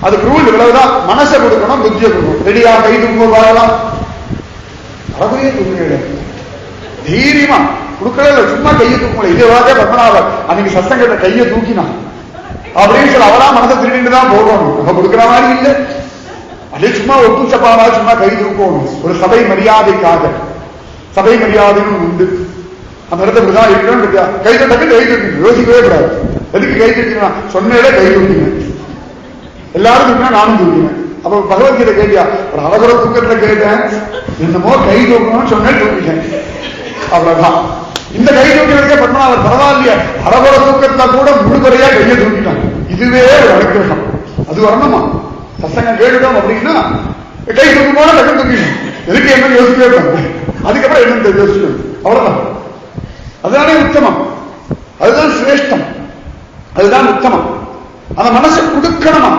அதுக்கு ரூல் இவ்வளவுதான், மனசை கொடுக்கணும், புத்தியை கொடுக்கணும். ரெடியா கை தூங்க வாழலாம், அழகையே தூங்க தைரியமா கொடுக்கல, சும்மா கையை தூக்கல. இதே வார்த்தை பத்மநாபர் அன்னைக்கு சத்தங்கத்தை கையை தூக்கினான் அப்படின்னு சொல்லி அவரா மனசை திருடிட்டு தான் போகணும். நம்ம கொடுக்குற மாதிரி இல்லை, அதே சும்மா ஒப்பு சப்பாவா சும்மா கை தூக்கணும். ஒரு சபை மரியாதைக்காக, சபை மரியாதைன்னு உண்டு, அந்த இடத்துல தான் இருக்கணும். கை தட்டக்கு கை தூக்கணும், யோசிக்கவே கூடாது. எதுக்கு கை தூக்கினா சொன்னே கை தூக்கினேன், எல்லாரும் தூக்கினா நானும் தூக்கினேன். அப்ப பகவத்கீதை கேட்டியா, ஒரு அவசர தூக்கத்துல கேட்டேன், என்னமோ கை தூக்கணும்னு சொன்னேன், தூக்கிட்டேன், அவ்வளவுதான். இந்த கை தூக்கிறதுக்கே பத்மநாபர் பரவாயில்லையா, அரவர தூக்கத்துல கூட முழுதுறையா கையை தூக்கிட்டான். இதுவே ஒரு அனுகிரகம். அது வரணுமா? சசங்கம் கேட்டுட்டோம் அப்படின்னா கை தூக்கும் போல கை தூக்கிடும். எதுக்கு என்ன யோசிக்கவே, அதுக்கப்புறம் என்ன யோசிக்கணும், அவ்வளவுதான். அதுதானே உத்தமம், அதுதான் சிரேஷ்டம், அதுதான் உத்தமம். அந்த மனசை கொடுக்கணுமா,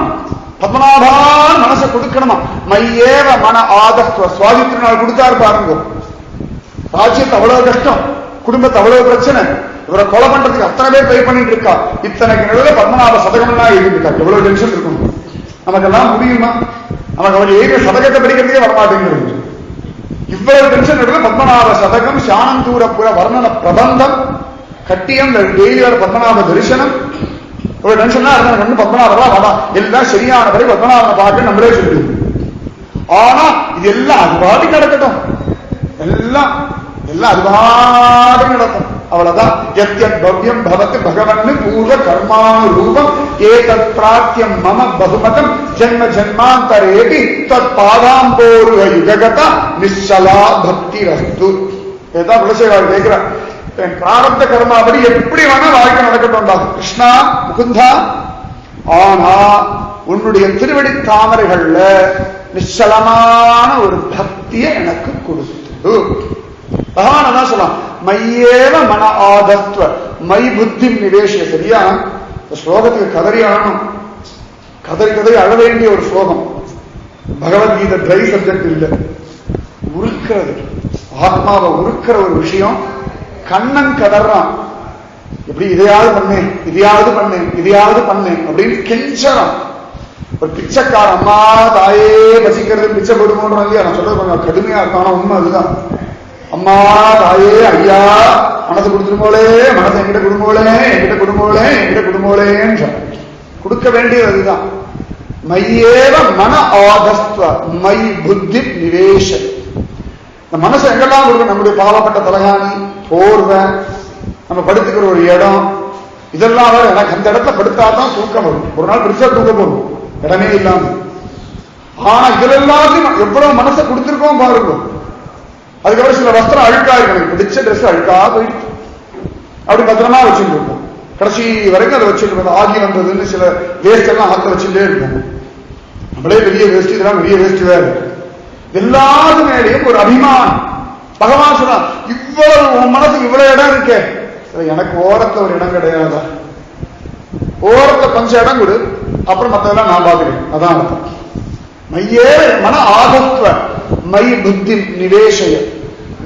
பத்மநாபான் மனசை கொடுக்கணுமா. மையேவ மன ஆதஸ்துவ. சுவாதித்திரநாள் கொடுத்தாரு பாருங்க, ராஜ்யத்தை அவ்வளவு கஷ்டம், குடும்பத்தை அவ்வளவு பிரச்சனை, இவரை கொலை பண்றதுக்கு அத்தனை பேர் ட்ரை பண்ணிட்டு இருக்கா. இத்தனைக்கு நடுவில் பத்மநாப சதகம் எல்லாம் எழுதிருக்கா. எவ்வளவு டென்ஷன் இருக்கும் நமக்கெல்லாம் முடியுமா? நமக்கு அவர் எழுதிய சதகத்தை படிக்கிறதுக்கே வரமாட்டேங்கிறது. இவ்வளவு டென்ஷன் நடுவில் பத்மநாப சதகம், சானந்தூரப்புற வர்ணன பிரபந்தம், கட்டியம், டெய்லி வர பத்மநாப தரிசனம். ஒரு டென்ஷனா இருந்தா பத்மநாபா வா எல்லாம் சரியானபடி பத்மநாபனை பார்க்க நம்மளே சொல்லுவோம். ஆனா இது எல்லாம் அது பாடி நடக்கட்டும், எல்லாம் அது பாடி நடக்கும். அவ்வளவுதான். எத்யத் பவ்யம் பவதி பகவன் பூர்வ கர்மானுரூபம் ஏதத் பிராப்தியம் மம பகுமதம் ஜென்ம ஜென்மாந்தரேபி தத் பாதாம்போருக யுககத நிச்சலா பக்தி ரஸ்து. ஏதான் குலசேகர் கேட்கிறார், என் பிராரப்த கர்மாபடி எப்படி வேணா வாழ்க்கை நடக்கட்டும் கிருஷ்ணா முகுந்தா, ஆனா உன்னுடைய திருவடி தாமரைகள்ல நிச்சலமான ஒரு பக்தியை எனக்கு கொடுத்து. பகவான் அதான் சொல்லலாம், மையேவ மன ஆதத்வ மை புத்தி நிவேஷ. சரியா? ஸ்லோகத்துக்கு கதறி ஆகணும், கதறி அழ வேண்டிய ஒரு ஸ்லோகம். பகவத்கீதை ட்ரை சப்ஜெக்ட் இல்லை, உருக்கிறது, ஆத்மாவை உருக்கிற ஒரு விஷயம். கண்ணன் கதறான், எப்படி இதையாவது பண்ணேன் இதையாவது பண்ணேன் இதையாவது பண்ணேன் அப்படின்னு கெஞ்சறான். ஒரு பிச்சைக்கார அம்மா தாயே பசிக்கிறது பிச்சை போடுமோன்ற இல்லையா, நான் சொல்றது கொஞ்சம் கடுமையா இருக்கும், ஆனா உண்மை அதுதான். அம்மா தாயே ஐயா மனசு கொடுத்துருமோளே, மனசை என்கிட்ட கொடுமோளே, என்கிட்ட கொடுமோளே, என்கிட்ட கொடுமோளேன்னு கொடுக்க வேண்டியது அதுதான். மையேவ மன ஆதஸ்துவ மை புத்தி நிவேஷ. இந்த மனசை எங்கெல்லாம் கொடுக்கும்? நம்முடைய பாவப்பட்ட தலகாணி, போர்வை, நம்ம படுத்துக்கிற ஒரு இடம், இதெல்லாம் எனக்கு அந்த இடத்துல படுத்தாதான் தூக்கம் வரும். ஒரு நாள் பெருசா தூக்கம் வரும், இடமே இல்லாம. ஆனா இதுல எல்லாத்தையும் எவ்வளவு மனசை கொடுத்திருக்கோம் பாருங்க. அதுக்கப்புறம் சில வஸ்திரம் அழுக்கா இருக்கு, பிடிச்ச ட்ரெஸ் அழுக்கா போயிடுச்சு, அப்படி பத்திரமா வச்சுட்டு இருப்போம். கடைசி வரைக்கும் அதை வச்சுட்டு இருப்போம். ஆகி வந்ததுன்னு சில வேஸ்ட் எல்லாம் ஆத்த வச்சுட்டே இருப்போம். நம்மளே பெரிய வேஸ்ட், இதெல்லாம் பெரிய வேஸ்ட் வேறு. எல்லாத்து மேலேயும் ஒரு அபிமானம். பகவான் சொன்னா, இவ்வளவு உன் மனசுக்கு இவ்வளவு இடம் இருக்கே, எனக்கு ஓரத்துல ஒரு இடம் கிடையாதா? ஓரத்துல கொஞ்சம் இடம் கொடு, அப்புறம் மற்றதெல்லாம் நான் பார்க்கிறேன். அதான் அர்த்தம். மையே மன ஆதத்வ மை புத்தி நிவேஷய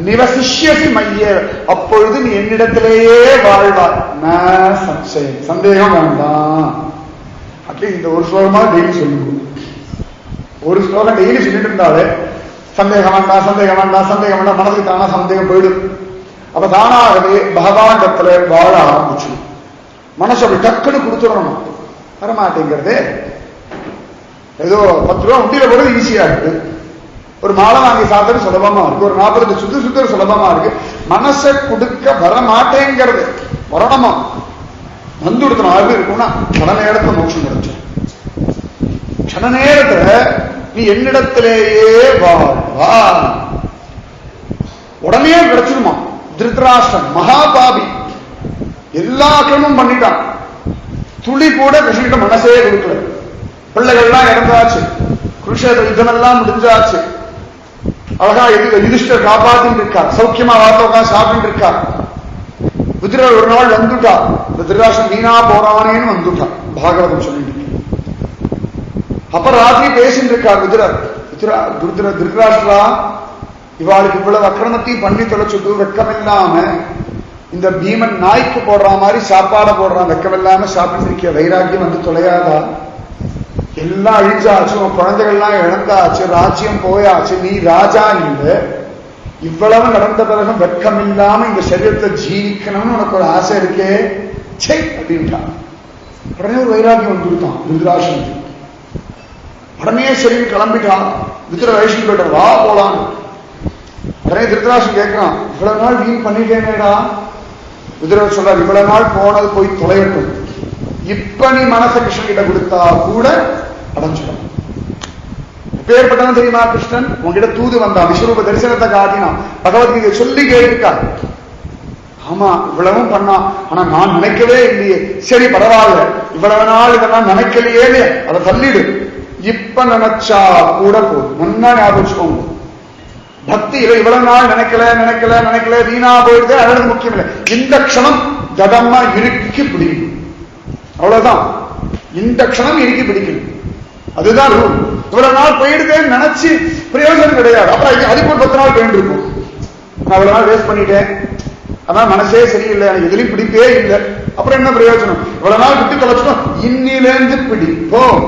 நிவசிஷ்யசி மையே. அப்பொழுது நீ என்னிடத்திலேயே வாழ்வார். சம்சயம், சந்தேகம் வேண்டாம். அட்லீஸ்ட் இந்த ஒரு ஸ்லோகமா டெய்லி சொல்லுவோம். ஒரு ஸ்லோகம் டெய்லி சொல்லிட்டு இருந்தாலே சந்தேகம் வேண்டாம், சந்தேகம் வேண்டாம், சந்தேகம் வேண்டாம், மனசுக்கு தானா சந்தேகம் போயிடும். அப்ப தானாகவே பகவானிடத்துல வாழ ஆரம்பிச்சு மனசு அப்படி டக்குன்னு கொடுத்துடணும். வரமாட்டேங்கிறது. ஏதோ 10 ரூபா உண்டியில போடுறது ஈஸியா இருக்கு, ஒரு மாலை வாங்கி சாப்பிட்டு சுலபமா இருக்கு, ஒரு 40 சுத்து சுலபமா இருக்கு. மனசை கொடுக்க வர மாட்டேங்கிறது. வரணுமா? வந்து கொடுத்தணும். அது இருக்கும்னா கட நேரத்துல மோட்சம் கிடைச்சு. கட நேரத்துல நீ என்னிடத்திலேயே வாழ்வா, உடனே கிடைச்சிருமா. திருதராஷ்டிரன் மகாபாபி, எல்லா கிரமும் பண்ணிட்டான், துளி கூட கிருஷ்ணகிட்ட மனசே கொடுக்கல. பிள்ளைகள்லாம் இறந்தாச்சு, குருஷேத்திர யுத்தம் எல்லாம் முடிஞ்சாச்சு. அழகா யுதிஷ்டர் காப்பாத்தின்னு இருக்கார், சௌக்கியமா வார்த்தவங்க சாப்பிட்டு இருக்கார். விதுரர் ஒரு நாள் வந்துட்டா, இந்த திருராஷ்டிரன் வீணா போறானேன்னு வந்துட்டா, பாகவதம் சொல்லிட்டு. அப்ப ராத்திரி பேசிட்டு இருக்கார் விதுரர். திருதராஷ்டிரா, இவாளுக்கு இவ்வளவு அக்கிரமத்தையும் பண்ணி தொலைச்சுட்டு வெக்கம் இல்லாம இந்த பீமன் நாய்க்கு போடுற மாதிரி சாப்பாடை போடுறான், வெக்கம் இல்லாம சாப்பிட்டு இருக்க, வைராக்கியம் வந்து தொலையாதா? எல்லாம் அழிஞ்சாச்சு, உன் குழந்தைகள்லாம் இழந்தாச்சு, ராஜ்யம் போயாச்சு, நீ ராஜா இல்லை. இவ்வளவு நடந்த பிறகு வெக்கம் இல்லாம இந்த சரீரத்தை ஜீவிக்கணும்னு உனக்கு ஒரு ஆசை இருக்கே, சே அப்படின்ட்டான். உடனே ஒரு வைராக்கியம் வந்துட்டான் திருதராஷ்டிரனுக்கு. உடனே சரி கிளம்பிட்டான். விதுர வயசுக்கு போயிட்டான், வா போலாம். உடனே திருதராஷ்டிரன் கேட்கிறான், இவ்வளவு நாள் வீண் பண்ணிட்டேனேடா. விதுரர் சொல்றார், இவ்வளவு நாள் போனது போய் தொலையட்டும், இப்ப நீ மனசை கிருஷ்ணன் கிட்ட கொடுத்தா கூட அடைஞ்சிடும். பேர்பட்டவன் தெரியுமா கிருஷ்ணன்? உங்ககிட்ட தூது வந்தான், விஸ்வரூப தரிசனத்தை காட்டினான், பகவத்கீதை சொல்லி கேட்டுட்டான். ஆமா இவ்வளவும் பண்ணான், ஆனா நான் நினைக்கவே இல்லையே. சரி பரவாயில்ல, இவ்வளவு நாள் இதெல்லாம் நினைக்கலையே, அதை தள்ளிடு, இப்ப நினைச்சா கூட போதும். முன்னா ஞாபகம், பக்தியில இவ்வளவு நாள் நினைக்கல வீணா போயிடுது, அழகு முக்கியம் இல்லை. இந்த க்ஷணம் ஜடமா இறுக்கி பிடிக்கும், அவ்வளவுதான். இந்த க்ஷணம் இறுக்கி பிடிக்கணும், அதுதான் ரூல். இவ்வளவு நாள் போயிடுதேன்னு நினைச்சு பிரயோஜனம் கிடையாது. அப்புறம் அதுக்கு ஒரு 10 நாள் போயிட்டு இருக்கும். நான் இவ்வளவு நாள் வேஸ்ட் பண்ணிட்டேன், ஆனா மனசே சரியில்லை, எனக்கு எதுலையும் பிடிப்பே இல்லை. அப்புறம் என்ன பிரயோஜனம்? இவ்வளவு நாள் விட்டு தொலைச்சிட்டோம், இன்னிலேருந்து பிடிப்போம்.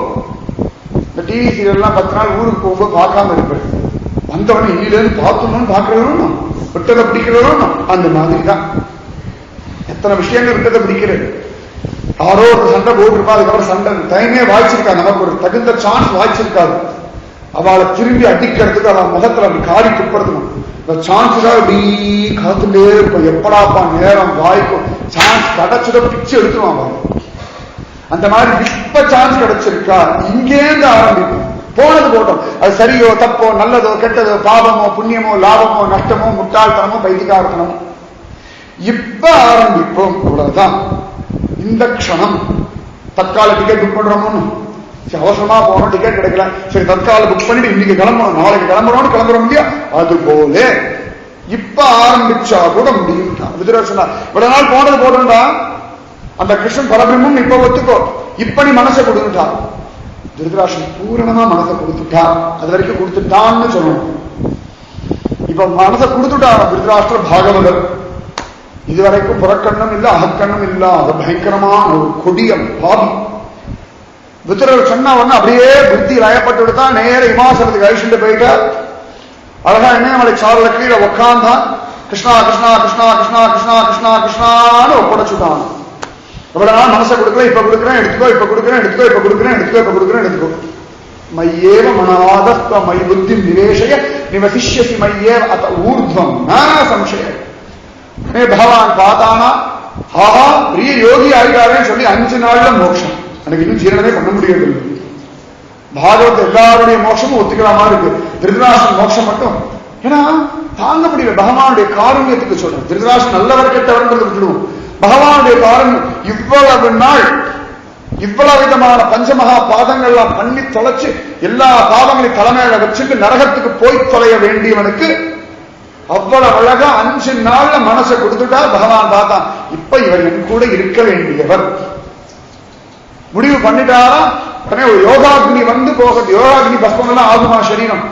இந்த டிவி சீரியல் எல்லாம் 10 நாள் ஊருக்கு போகும்போது பார்க்காம இருப்பேன். வந்தவன இன்னிலேருந்து பார்த்தோம்னு பார்க்கிறவனும் விட்டதை பிடிக்கிறவனும் அந்த மாதிரி தான். எத்தனை விஷயங்கள் விட்டதை பிடிக்கிறது. யாரோ ஒரு சண்டை போட்டிருப்பா, அதுக்கப்புறம் சண்டை டைமே வாய்ச்சிருக்காது, நமக்கு ஒரு தகுந்த சான்ஸ் வாய்ச்சிருக்காது. அவளை திரும்பி அடிக்கிறதுக்கு அவன் முகத்துல அப்படி காரி துப்புறதுக்கும் இந்த சான்ஸுக்காக அப்படி காத்துட்டே இருக்கும். எப்படாப்பா நேரம் வாய்க்கும் சான்ஸ் கிடைச்சத பிச்சு எடுத்துருவான். அந்த மாதிரி இப்ப சான்ஸ் கிடைச்சிருக்கா, இங்கேருந்து ஆரம்பிக்கும். போனது போட்டோம், அது சரியோ தப்போ நல்லதோ கெட்டதோ பாவமோ புண்ணியமோ லாபமோ நஷ்டமோ முட்டாள்தனமோ பைத்தியக்காரத்தனமோ இப்ப ஆரம்பிப்போம். இவ்வளவுதான். இந்த க்ஷணம் தற்கால டிக்கெட் புக் பண்றோம்னு அவசரமா போனோம், டிக்கெட் கிடைக்கல, சரி தற்கால புக் பண்ணிட்டு இன்னைக்கு கிளம்பணும், நாளைக்கு கிளம்புறோம்னு கிளம்புறோம் இல்லையா? அது போல இப்ப ஆரம்பிச்சா கூட முடியும். விதுரர் சொன்னார், இவ்வளவு நாள் போனது போடுண்டா, அந்த கிருஷ்ணன் பரபிரமும் இப்ப ஒத்துக்கோ, இப்ப நீ மனசை கொடுத்துட்டா. திருதராஷ்டிரன் பூரணமா மனசை கொடுத்துட்டா, அது வரைக்கும் கொடுத்துட்டான்னு சொல்லணும். இப்ப மனசை கொடுத்துட்டா திருதராஷ்டிர பாகவதர். இதுவரைக்கும் புறக்கண்ணும் இல்ல அகக்கண்ணும் இல்லாத பயங்கரமான ஒரு கொடிய பாவி. விதுரர் சொன்ன உடனே அப்படியே புத்தி லயப்பட்டு விடுத்தா, நேர இமாசலத்துக்கு அழிச்சுட்டு போயிட்டார். அழகா என்ன சாரல கீழே உட்காந்தான். கிருஷ்ணா கிருஷ்ணா கிருஷ்ணா கிருஷ்ணா கிருஷ்ணா கிருஷ்ணா கிருஷ்ணான்னு ஒப்படைச்சுட்டான். இவ்வளவு நாள் மனசை கொடுக்கல, இப்ப கொடுக்குறேன் எடுத்துக்கோ, இப்ப கொடுக்குறேன் எடுத்துக்கோ, இப்ப கொடுக்குறேன் எடுத்துக்கோ, இப்ப கொடுக்குறேன் எடுத்துக்கோ. மையேவ மனாதஸ்வ மை புத்தி நிவேஷய நிவசிஷ்யசி மையேவ அத ஊர்துவம் சம்சயம். பகவான் பார்த்தானா, ஆஹா பெரிய யோகி ஆகிறாரேன்னு சொல்லி 5 நாள்ல மோட்சம். எனக்கு இன்னும் ஜீரணமே பண்ண முடியவில்லை. பாகவத் எல்லாருடைய மோட்சமும் ஒத்துக்கிற மாதிரி இருக்கு. திருதராஷ்டிரன் மோட்சம் மட்டும் ஏன்னா தாங்க முடியல. பகவானுடைய காருண்யத்துக்கு சொல்றேன். திருதராஷ்டிரன் நல்லவர் கெட்டவர்ன்றது விட்டுடுவோம். பகவானுடைய காருண்யம் இவ்வளவு நாள் இவ்வளவு விதமான பஞ்சமகா பாதங்கள்லாம் பண்ணி தொலைச்சு எல்லா பாதங்களையும் தலைமையில வச்சுட்டு நரகத்துக்கு போய் தொலைய வேண்டியவனுக்கு அவ்வளவு அழகா 5 நாள்ல மனசை கொடுத்துட்டா. பகவான் பார்த்தான், இப்ப இவர் என் கூட இருக்க வேண்டியவர் முடிவு பண்ணிட்டாரா. உடனே ஒரு யோகாக்னி வந்து போகிறது. யோகாக்னி பஸ்பம் ஆகுமா சரீரம்?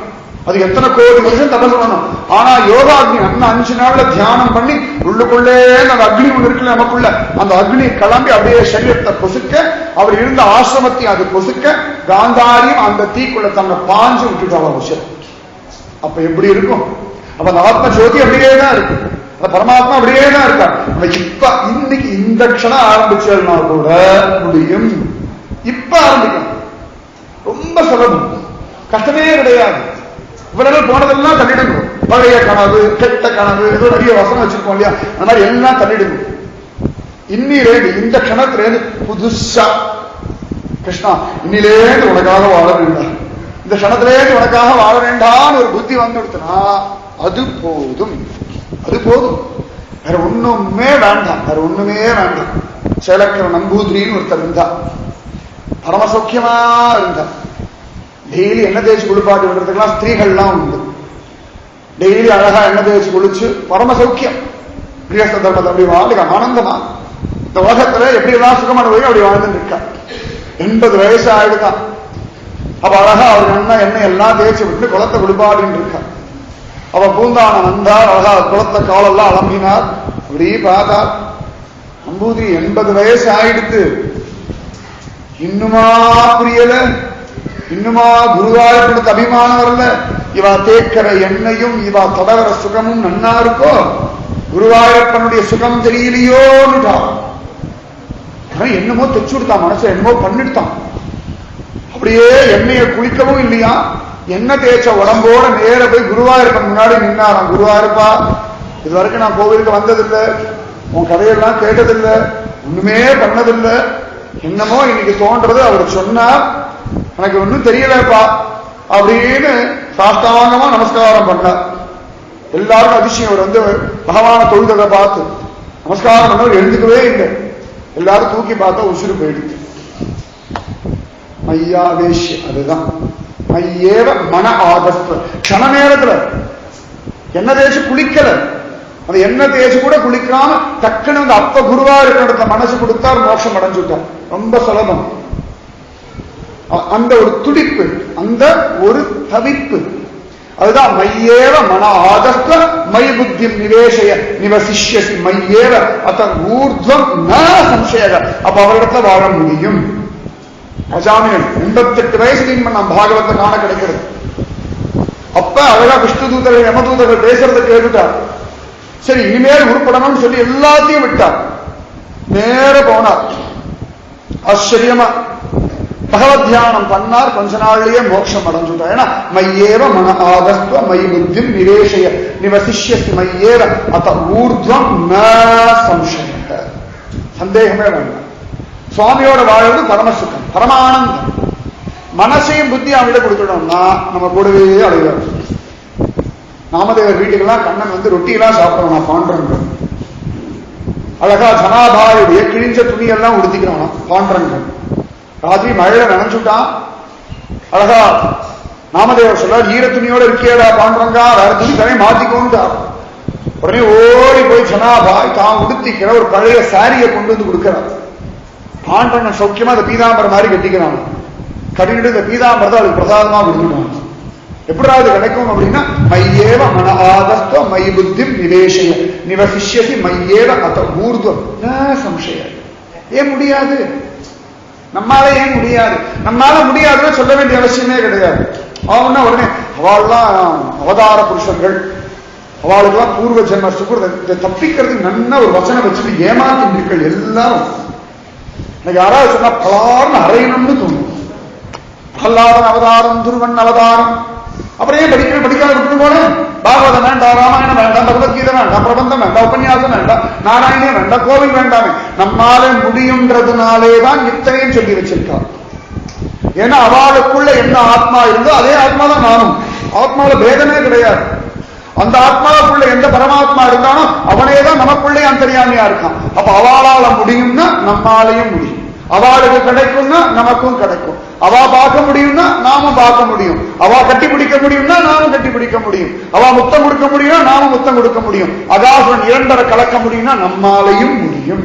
அது எத்தனை கோடி வருஷம் தபஸ் பண்ணணும். ஆனா யோகாக்னி அந்த 5 நாள்ல தியானம் பண்ணி உள்ளுக்குள்ளே அந்த அக்னி ஒன்று இருக்குல்ல நமக்குள்ள, அந்த அக்னி கிளம்பி அப்படியே சரீரத்தை பொசுக்க, அவர் இருந்த ஆசிரமத்தையும் அது பொசுக்க, காந்தாரியும் அந்த தீக்குள்ள தன்னை பாஞ்சு விட்டுட்டாங்க விஷயம். அப்ப எப்படி இருக்கும்? அப்ப அந்த ஆத்ம ஜோதி அப்படியே தான் இருக்கு, அந்த பரமாத்மா அப்படியே தான் இருக்கா. இப்ப இன்னைக்கு இந்த க்ஷணம் ஆரம்பிச்சதுனா கூட முடியும். இப்ப ஆரம்பிக்கும். ரொம்ப சுலபம், கஷ்டமே கிடையாது. இவ்வளவு போனதெல்லாம் தள்ளிடுங்க. பழைய கனவு, கெட்ட கனவு, ஏதோ நிறைய வசனம் வச்சிருக்கோம் இல்லையா, அந்த மாதிரி எல்லாம் தள்ளிடுங்க. இன்னிலேருந்து இந்த க்ஷணத்திலேருந்து புதுசா கிருஷ்ணா இன்னிலேருந்து உனக்காக வாழ வேண்டாம், இந்த க்ஷணத்திலேருந்து உனக்காக வாழ வேண்டாம்னு ஒரு புத்தி வந்துடுத்துனா அது போதும். அது போதும், வேற ஒண்ணுமே வேண்டாம், வேற ஒண்ணுமே வேண்டாம். சேலக்கிற நம்பூதிரின்னு ஒருத்தர் இருந்தா, பரமசௌக்கியமா இருந்தா. டெய்லி எண்ணெய் தேய்ச்சி குளிப்பாட்டி விடுறதுக்கெல்லாம் ஸ்திரீகள்லாம் உண்டு. டெய்லி அழகா எண்ணெய் தேய்ச்சி குளிச்சு பரமசௌக்கியம் கிரகஸ்த தர்மத்தை அப்படி வாழ்க்கை ஆனந்தமா இந்த உலகத்துல எப்படி எல்லாம் சுகமான வழி அப்படி வாழ்ந்துட்டு இருக்கா. 80 வயசு ஆயிடுதான். அப்ப அழகா அவர் எண்ணெய் எல்லாம் தேய்ச்சி விட்டு குளத்தை குளிப்பாடின்னு இருக்கா. அவ பூந்தானம் வந்தார், அழகா குளத்தை காலெல்லாம் அலம்பினார். அப்படி பார்த்தார், நம்பூதிரி 80 வயசு ஆயிடுத்து, இன்னுமா புரியல, இன்னுமா குருவாயூரப்பனுக்கு அபிமானம் வரல. இவா தேக்கிற எண்ணெயும் இவா தொடர சுகமும் நன்னா இருக்கோ, குருவாயூரப்பனுடைய சுகம் தெரியலையோன்னுட்டா. என்னமோ தெச்சு விடுத்தான், மனசை என்னமோ பண்ணிடுத்தான். அப்படியே எண்ணெயை குளிக்கவும் இல்லையா, எண்ணெய் தேய்ச்ச உடம்போட நேர போய் குருவாயூரப்பன் முன்னாடி நின்னாராம். குருவாயூரப்பா, இது வரைக்கும் நான் கோவிலுக்கு வந்ததில்லை, உன் கதையெல்லாம் கேட்டதில்லை, ஒண்ணுமே பண்ணதில்லை, என்னமோ இன்னைக்கு தோன்றது அவர் சொன்னார், எனக்கு ஒன்னும் தெரியலப்பா அப்படின்னு சாஷ்டாங்கமா நமஸ்காரம் பண்ணார். எல்லாருக்கும் அதிசயம். அவர் வந்து பகவான தொழுததை பார்த்து நமஸ்காரம் பண்ணவர் எழுந்துக்கவே இல்லை. எல்லாரும் தூக்கி பார்த்தா உசுறு போயிடுச்சு. மையாவேஷ், அதுதான் மையேவ மன ஆதஸ்து. கண நேரத்துல என்ன தேய்ச்சி குளிக்கல, அந்த எண்ணெய் தேய்ச்சி கூட குளிக்காம டக்குன்னு அந்த அப்ப குருவா இருக்கிற மனசு கொடுத்தார், மோட்சம் அடைஞ்சுட்டார். ரொம்ப சுலபம். அந்த ஒரு துடிப்பு, அந்த ஒரு தவிப்பு, அதுதான் மையேவ மன ஆதஸ்த மை புத்தி நிவேசய நிவசிஷ்யசி மையேவ அத்த ஊர்துவம் ந சம்சயக. அப்ப அவரிடத்துல வாழ முடியும். அஜாமியன் 88 வயசு நம்ம பாகவத்தை காண கிடைக்கிறது. அப்ப அழகா விஷ்ணு தூதர்கள் யமதூதர்கள் பேசுறதை கேட்டுட்டார். சரி இனிமேல் உருப்படணும்னு சொல்லி எல்லாத்தையும் விட்டார். நேர போனார். ஆச்சரியமா பகவத் தியானம் பண்ணார். கொஞ்ச நாள்லயே மோட்சம் அடைஞ்சுட்டார். ஏன்னா மையேவ மன ஆதஸ்துவ மை புத்தி நிவேசய நிவசிஷ்யசி மையேவ அத்த ஊர்துவம் ந சம்சய. சந்தேகமே வேண்டாம். சுவாமியோட வாழ்றது பரமசுக்கம், பரமானந்தம். மனசையும் புத்தி அவங்கிட்ட கொடுத்துட்டோம்னா நம்ம கூடவே அடைவார். நாமதேவர் வீட்டுக்கெல்லாம் கண்ணன் வந்து ரொட்டியெல்லாம் சாப்பிடுவோம். நான் பாண்டரங்க அழகா ஜனாபாயுடைய கிழிஞ்ச துணியெல்லாம் உடுத்திக்கிறான் பாண்டரங்க. ராத்திரி மழையில நினைச்சுட்டான். அழகா நாமதேவர் சொல்ல ஈர துணியோட இருக்கியடா பாண்டரங்கா, வேற துணி தனி மாத்திக்கோன்ட்டார். உடனே ஓடி போய் ஜனாபாய் தான் உடுத்திக்கிற ஒரு பழைய சாரியை கொண்டு வந்து கொடுக்கிறார். பாண்டரன் சௌக்கியமா அந்த பீதாம்பரம் மாதிரி கட்டிக்கிறான். கட்டிக்கிட்டு இந்த பீதாம்பரத்தை அவளுக்கு பிரசாதமா கொடுத்துட்டான். எப்படி அது கிடைக்கும் அப்படின்னா மையேவ மன ஆதஸ்துவ மை புத்தி நிவேசய நிவசிஷ்யசி மையேவ அத்த ஊர்துவம் ந சம்சய. ஏன் முடியாது? நம்மால ஏன் முடியாது? நம்மால முடியாதுன்னு சொல்ல வேண்டிய அவசியமே கிடையாது. அவன்னா உடனே அவள்லாம் அவதார புருஷர்கள், அவளுக்கெல்லாம் பூர்வ ஜென்ம சுகிருத தப்பிக்கிறதுக்கு நல்ல ஒரு வச்சனம் வச்சுட்டு ஏமாத்தின்றீர்கள் எல்லாரும். எனக்கு யாராவது சொன்னா பலார்னு அறையணும்னு தோணும். பிரஹ்லாதன் அவதாரம், துருவன் அவதாரம், அப்புறம் ஏன் படிக்காத விட்டு போன? பாகவதம் வேண்டாம், ராமாயணம் வேண்டாம், பகவத்கீதை வேண்டாம், பிரபந்தம் வேண்டாம், உபன்யாசம் வேண்டாம், நாராயணம் வேண்டாம், கோவில் வேண்டாமே. நம்மால முடியுன்றதுனாலேதான் இத்தனையும் சொல்லி வச்சிருக்கார். ஏன்னா அவளுக்குள்ள என்ன ஆத்மா இருந்தோ அதே ஆத்மா தான் நானும். ஆத்மாவில பேதமே கிடையாது. அந்த ஆத்மாவுக்குள்ள எந்த பரமாத்மா இருந்தானோ அவனே தான் நமக்குள்ளே அந்தர்யாமியா இருக்கான். அப்ப அவளால முடியும்னா நம்மாலையும் முடியும். அவளுக்கு கிடைக்கும்னா நமக்கும் கிடைக்கும். அவா பார்க்க முடியும்னா நாமும் பார்க்க முடியும். அவா கட்டி பிடிக்க முடியும்னா நாமும் கட்டி பிடிக்க முடியும். அவா முத்தம் கொடுக்க முடியும்னா நாமும் முத்தம் கொடுக்க முடியும். அகாசுரன் இரண்டரை கலக்க முடியும்னா நம்மாலையும் முடியும்.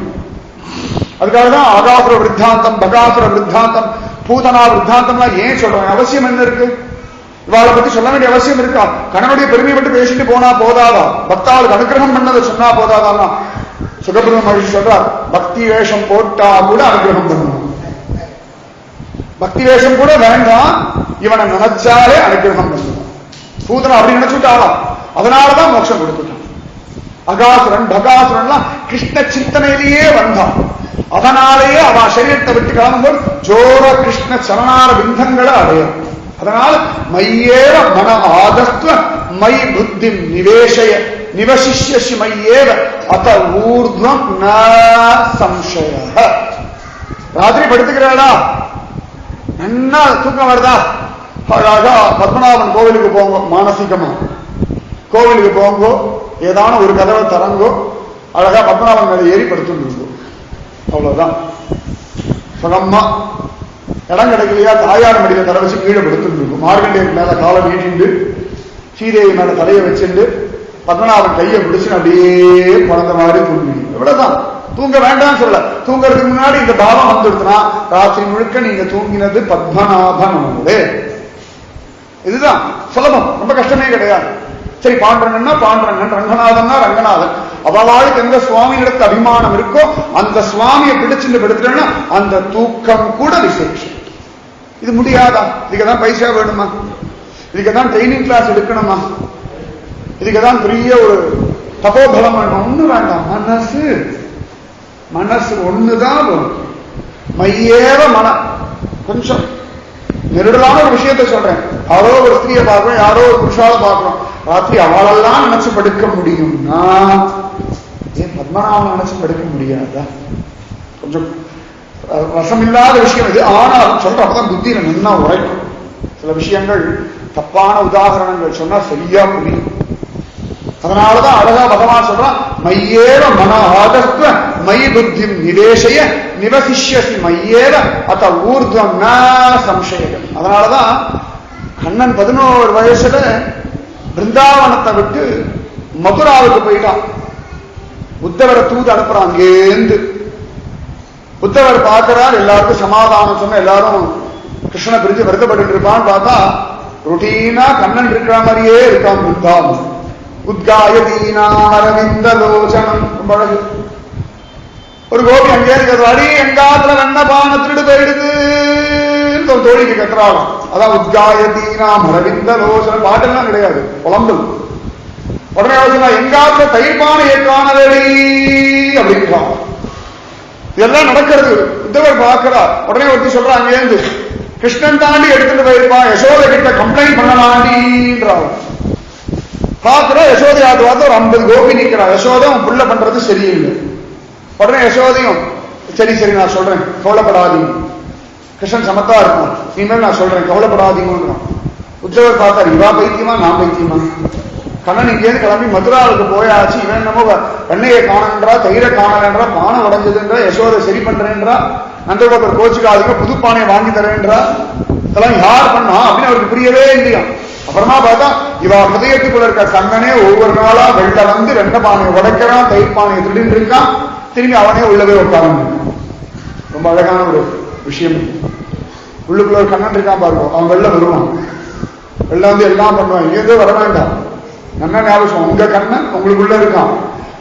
அதுக்காகதான் அகாசுர விருத்தாந்தம், பகாசுர விருத்தாந்தம், பூதனா விருத்தாந்தம்லாம் ஏன் சொல்றாங்க? அவசியம் என்ன இருக்கு? இவாளை பத்தி சொல்ல வேண்டிய அவசியம் இருக்கா? கணவனுடைய பெருமையை மட்டும் பேசிட்டு போனா போதாதா? பக்தாளுக்கு அனுகிரகம் பண்ணதை சொன்னா போதாதா? சுகபிரம மகிழ்ச்சி சொல்றார், பக்தி வேஷம் போட்டா கூட அனுகிரகம் பண்ணணும். பக்தி வேஷம் கூட வேண்டாம், இவனை நினைச்சாலே அனுகிரகம் பண்ணணும். பூதனா அப்படி நினைச்சுட்டாளா? அதனாலதான் மோட்சம் கொடுத்துட்டான். அகாசுரன் பகாசுரன்லாம் கிருஷ்ண சிந்தனையிலேயே வந்தான். அதனாலேயே அவன் சரீரத்தை விட்டு கிளம்பும்போது ஜோர கிருஷ்ண சரணார பிந்தங்களை அடையும். அதனால் மையேவ மன ஆதஸ்துவ மை புத்தி நிவேசய நிவசிஷ்யசி மையேவ அத ஊர்துவம் ந சம்சய. ராத்திரி படுத்துக்கிறாளா? நல்லா தூக்கம் வருதா? அழகா பத்மநாபன் கோவிலுக்கு போங்க, மானசீகமா கோவிலுக்கு போங்கோ, ஏதான ஒரு கதவை தரங்கோ, அழகா பத்மநாபன் மேல ஏறி படுத்துட்டு. அவ்வளவுதான். சுகமா இடம் கிடைக்கலையா? தாயார் மடியில தலை வச்சு கீழே படுத்துட்டு. மார்கண்டேயன் மேல காலை நீட்டிண்டு, சீதேவி மேல தலையை வச்சுட்டு, பத்மநாபன் கையை பிடிச்சு அப்படியே குழந்தை மாதிரி தூங்கி. இவ்வளவுதான். தூங்க வேண்டாம் சொல்ல. தூங்குறதுக்கு முன்னாடி இந்த பாவம் வந்துடுத்துனா ராத்திரி முழுக்க நீங்க தூங்கினது பத்மநாபனோடு. இதுதான் சுலபம், ரொம்ப கஷ்டமே கிடையாது. சரி, பாண்டரங்கன்னா பாண்டரங்கன், ரங்கநாதன்னா ரங்கநாதன். அவளுக்கு எந்த சுவாமியிடத்து அபிமானம் இருக்கோ அந்த சுவாமியை பிடிச்சுட்டு படுத்துட்டேன்னா அந்த தூக்கம் கூட விசேஷம். இது முடியாதா? இதுக்குதான் பைசா வேணுமா? இதுக்குதான் ட்ரைனிங் கிளாஸ் எடுக்கணுமா? இதுக்குதான் பெரிய ஒரு தபோபலம் வேணும்? ஒண்ணு வேண்டாம். மனசு மனசு ஒண்ணுதான் வரும். மையேவ மனம். கொஞ்சம் நெருடலான ஒரு விஷயத்தை சொல்றேன். யாரோ ஒரு ஸ்திரியை பார்க்கிறோம், யாரோ ஒரு புருஷாவை பார்க்கிறோம். ராத்திரி அவளெல்லாம் நினைச்சு படுக்க முடியும்னா ஏன் பத்மநாபன் நினைச்சு படுக்க முடியாதா? கொஞ்சம் ரசமில்லாத விஷயம் இது. ஆனாலும் சொல்ற அப்பதான் புத்தியில நல்லா உரைக்கும். சில விஷயங்கள் தப்பான உதாரணங்கள் சொன்னா சரியா புரியும். அதனாலதான் அழகா பகவான் சொல்றான், மையேவ மன ஆதஸ்துவ மை புத்தி நிவேசய நிவசிஷ்யசி மையேவ அத்த ஊர்துவம் ந சம்சயம். அதனாலதான் கண்ணன் 11 வயசுல பிருந்தாவனத்தை விட்டு மதுராவுக்கு போயிட்டான். உத்தவரை தூது அனுப்புறான். அங்கேந்து உத்தவர் பார்க்கிறார். எல்லாருக்கும் சமாதானம் சொன்ன எல்லாரும் கிருஷ்ணனை பிரிஞ்சு வருத்தப்பட்டு இருப்பான்னு பார்த்தா ருட்டீனா கண்ணன் இருக்கிற மாதிரியே இருக்கான் புத்தாம். உத்காயதீனாம் அரவிந்த லோச்சனம். ரொம்ப அழகு. ஒரு கோபி அங்கே இருக்கிறது, அடி எங்காத்துல வெண்ண பான திருடு போயிடுது தோழிக்கு கத்துறாளாம். அதான் உத்காயதீனாம் அரவிந்த லோச்சனம். பாட்டெல்லாம் கிடையாது, புலம்பு. உடனே யோசனா, எங்காத்துல தயிர்பானையை காணவேடி அப்படின்றான். இதெல்லாம் நடக்கிறது. உத்தவர் பார்க்கிறார். உடனே ஒருத்தி சொல்றா, அங்கேருந்து கிருஷ்ணன் தாண்டி எடுத்துட்டு போயிருப்பான், யசோத கிட்ட கம்ப்ளைண்ட் பண்ணலாண்டின்றாள். பார்க்கிறா, யசோதை ஆத்து பார்த்து ஒரு 50 கோபி நிற்கிறா. யசோதம் புள்ள பண்றது சரியில்லை. உடனே யசோதையும் சரி சரி நான் சொல்றேன், கவலைப்படாதீங்க, கிருஷ்ணன் சமத்தா இருக்கும், இனிமேல் நான் சொல்றேன், கவலைப்படாதீங்க. உத்தவர் பார்த்தார், இவா பைத்தியமா நான் பைத்தியமா? கண்ணன் இங்கேருந்து கிளம்பி மதுராவுக்கு போயாச்சு, இவன் என்னமோ வெண்ணையை காணன்றா, தயிரை காணலன்றா, பானை உடஞ்சதுன்றா, யசோதை சரி பண்றேன்றா, நந்தகோபர் கோச்சுக்காதுக்கு புது பானையை வாங்கி தரேன்றா. இதெல்லாம் யார் பண்ணா அப்படின்னு அவருக்கு புரியவே இல்லையா. அப்புறமா பார்த்தா இவா ஹதயத்துக்குள்ள இருக்க கண்ணனே ஒவ்வொரு நாளா வெள்ள வந்து வெண்ண பானையை உடைக்கிறான், தயிர் பானையை திருடின்னு இருக்கான், திரும்பி அவனே உள்ளவே உட்கார்ந்து. ரொம்ப அழகான ஒரு விஷயம். உள்ளுக்குள்ள ஒரு கண்ணன் இருக்கான் பாருங்க, அவன் வெளில வருவான், வெளில வந்து எல்லாம் பண்ணுவான், இங்கேருந்தே வர வேண்டாம். நல்லா ஞாபகம், உங்க கண்ணன் உங்களுக்குள்ள இருக்கான்,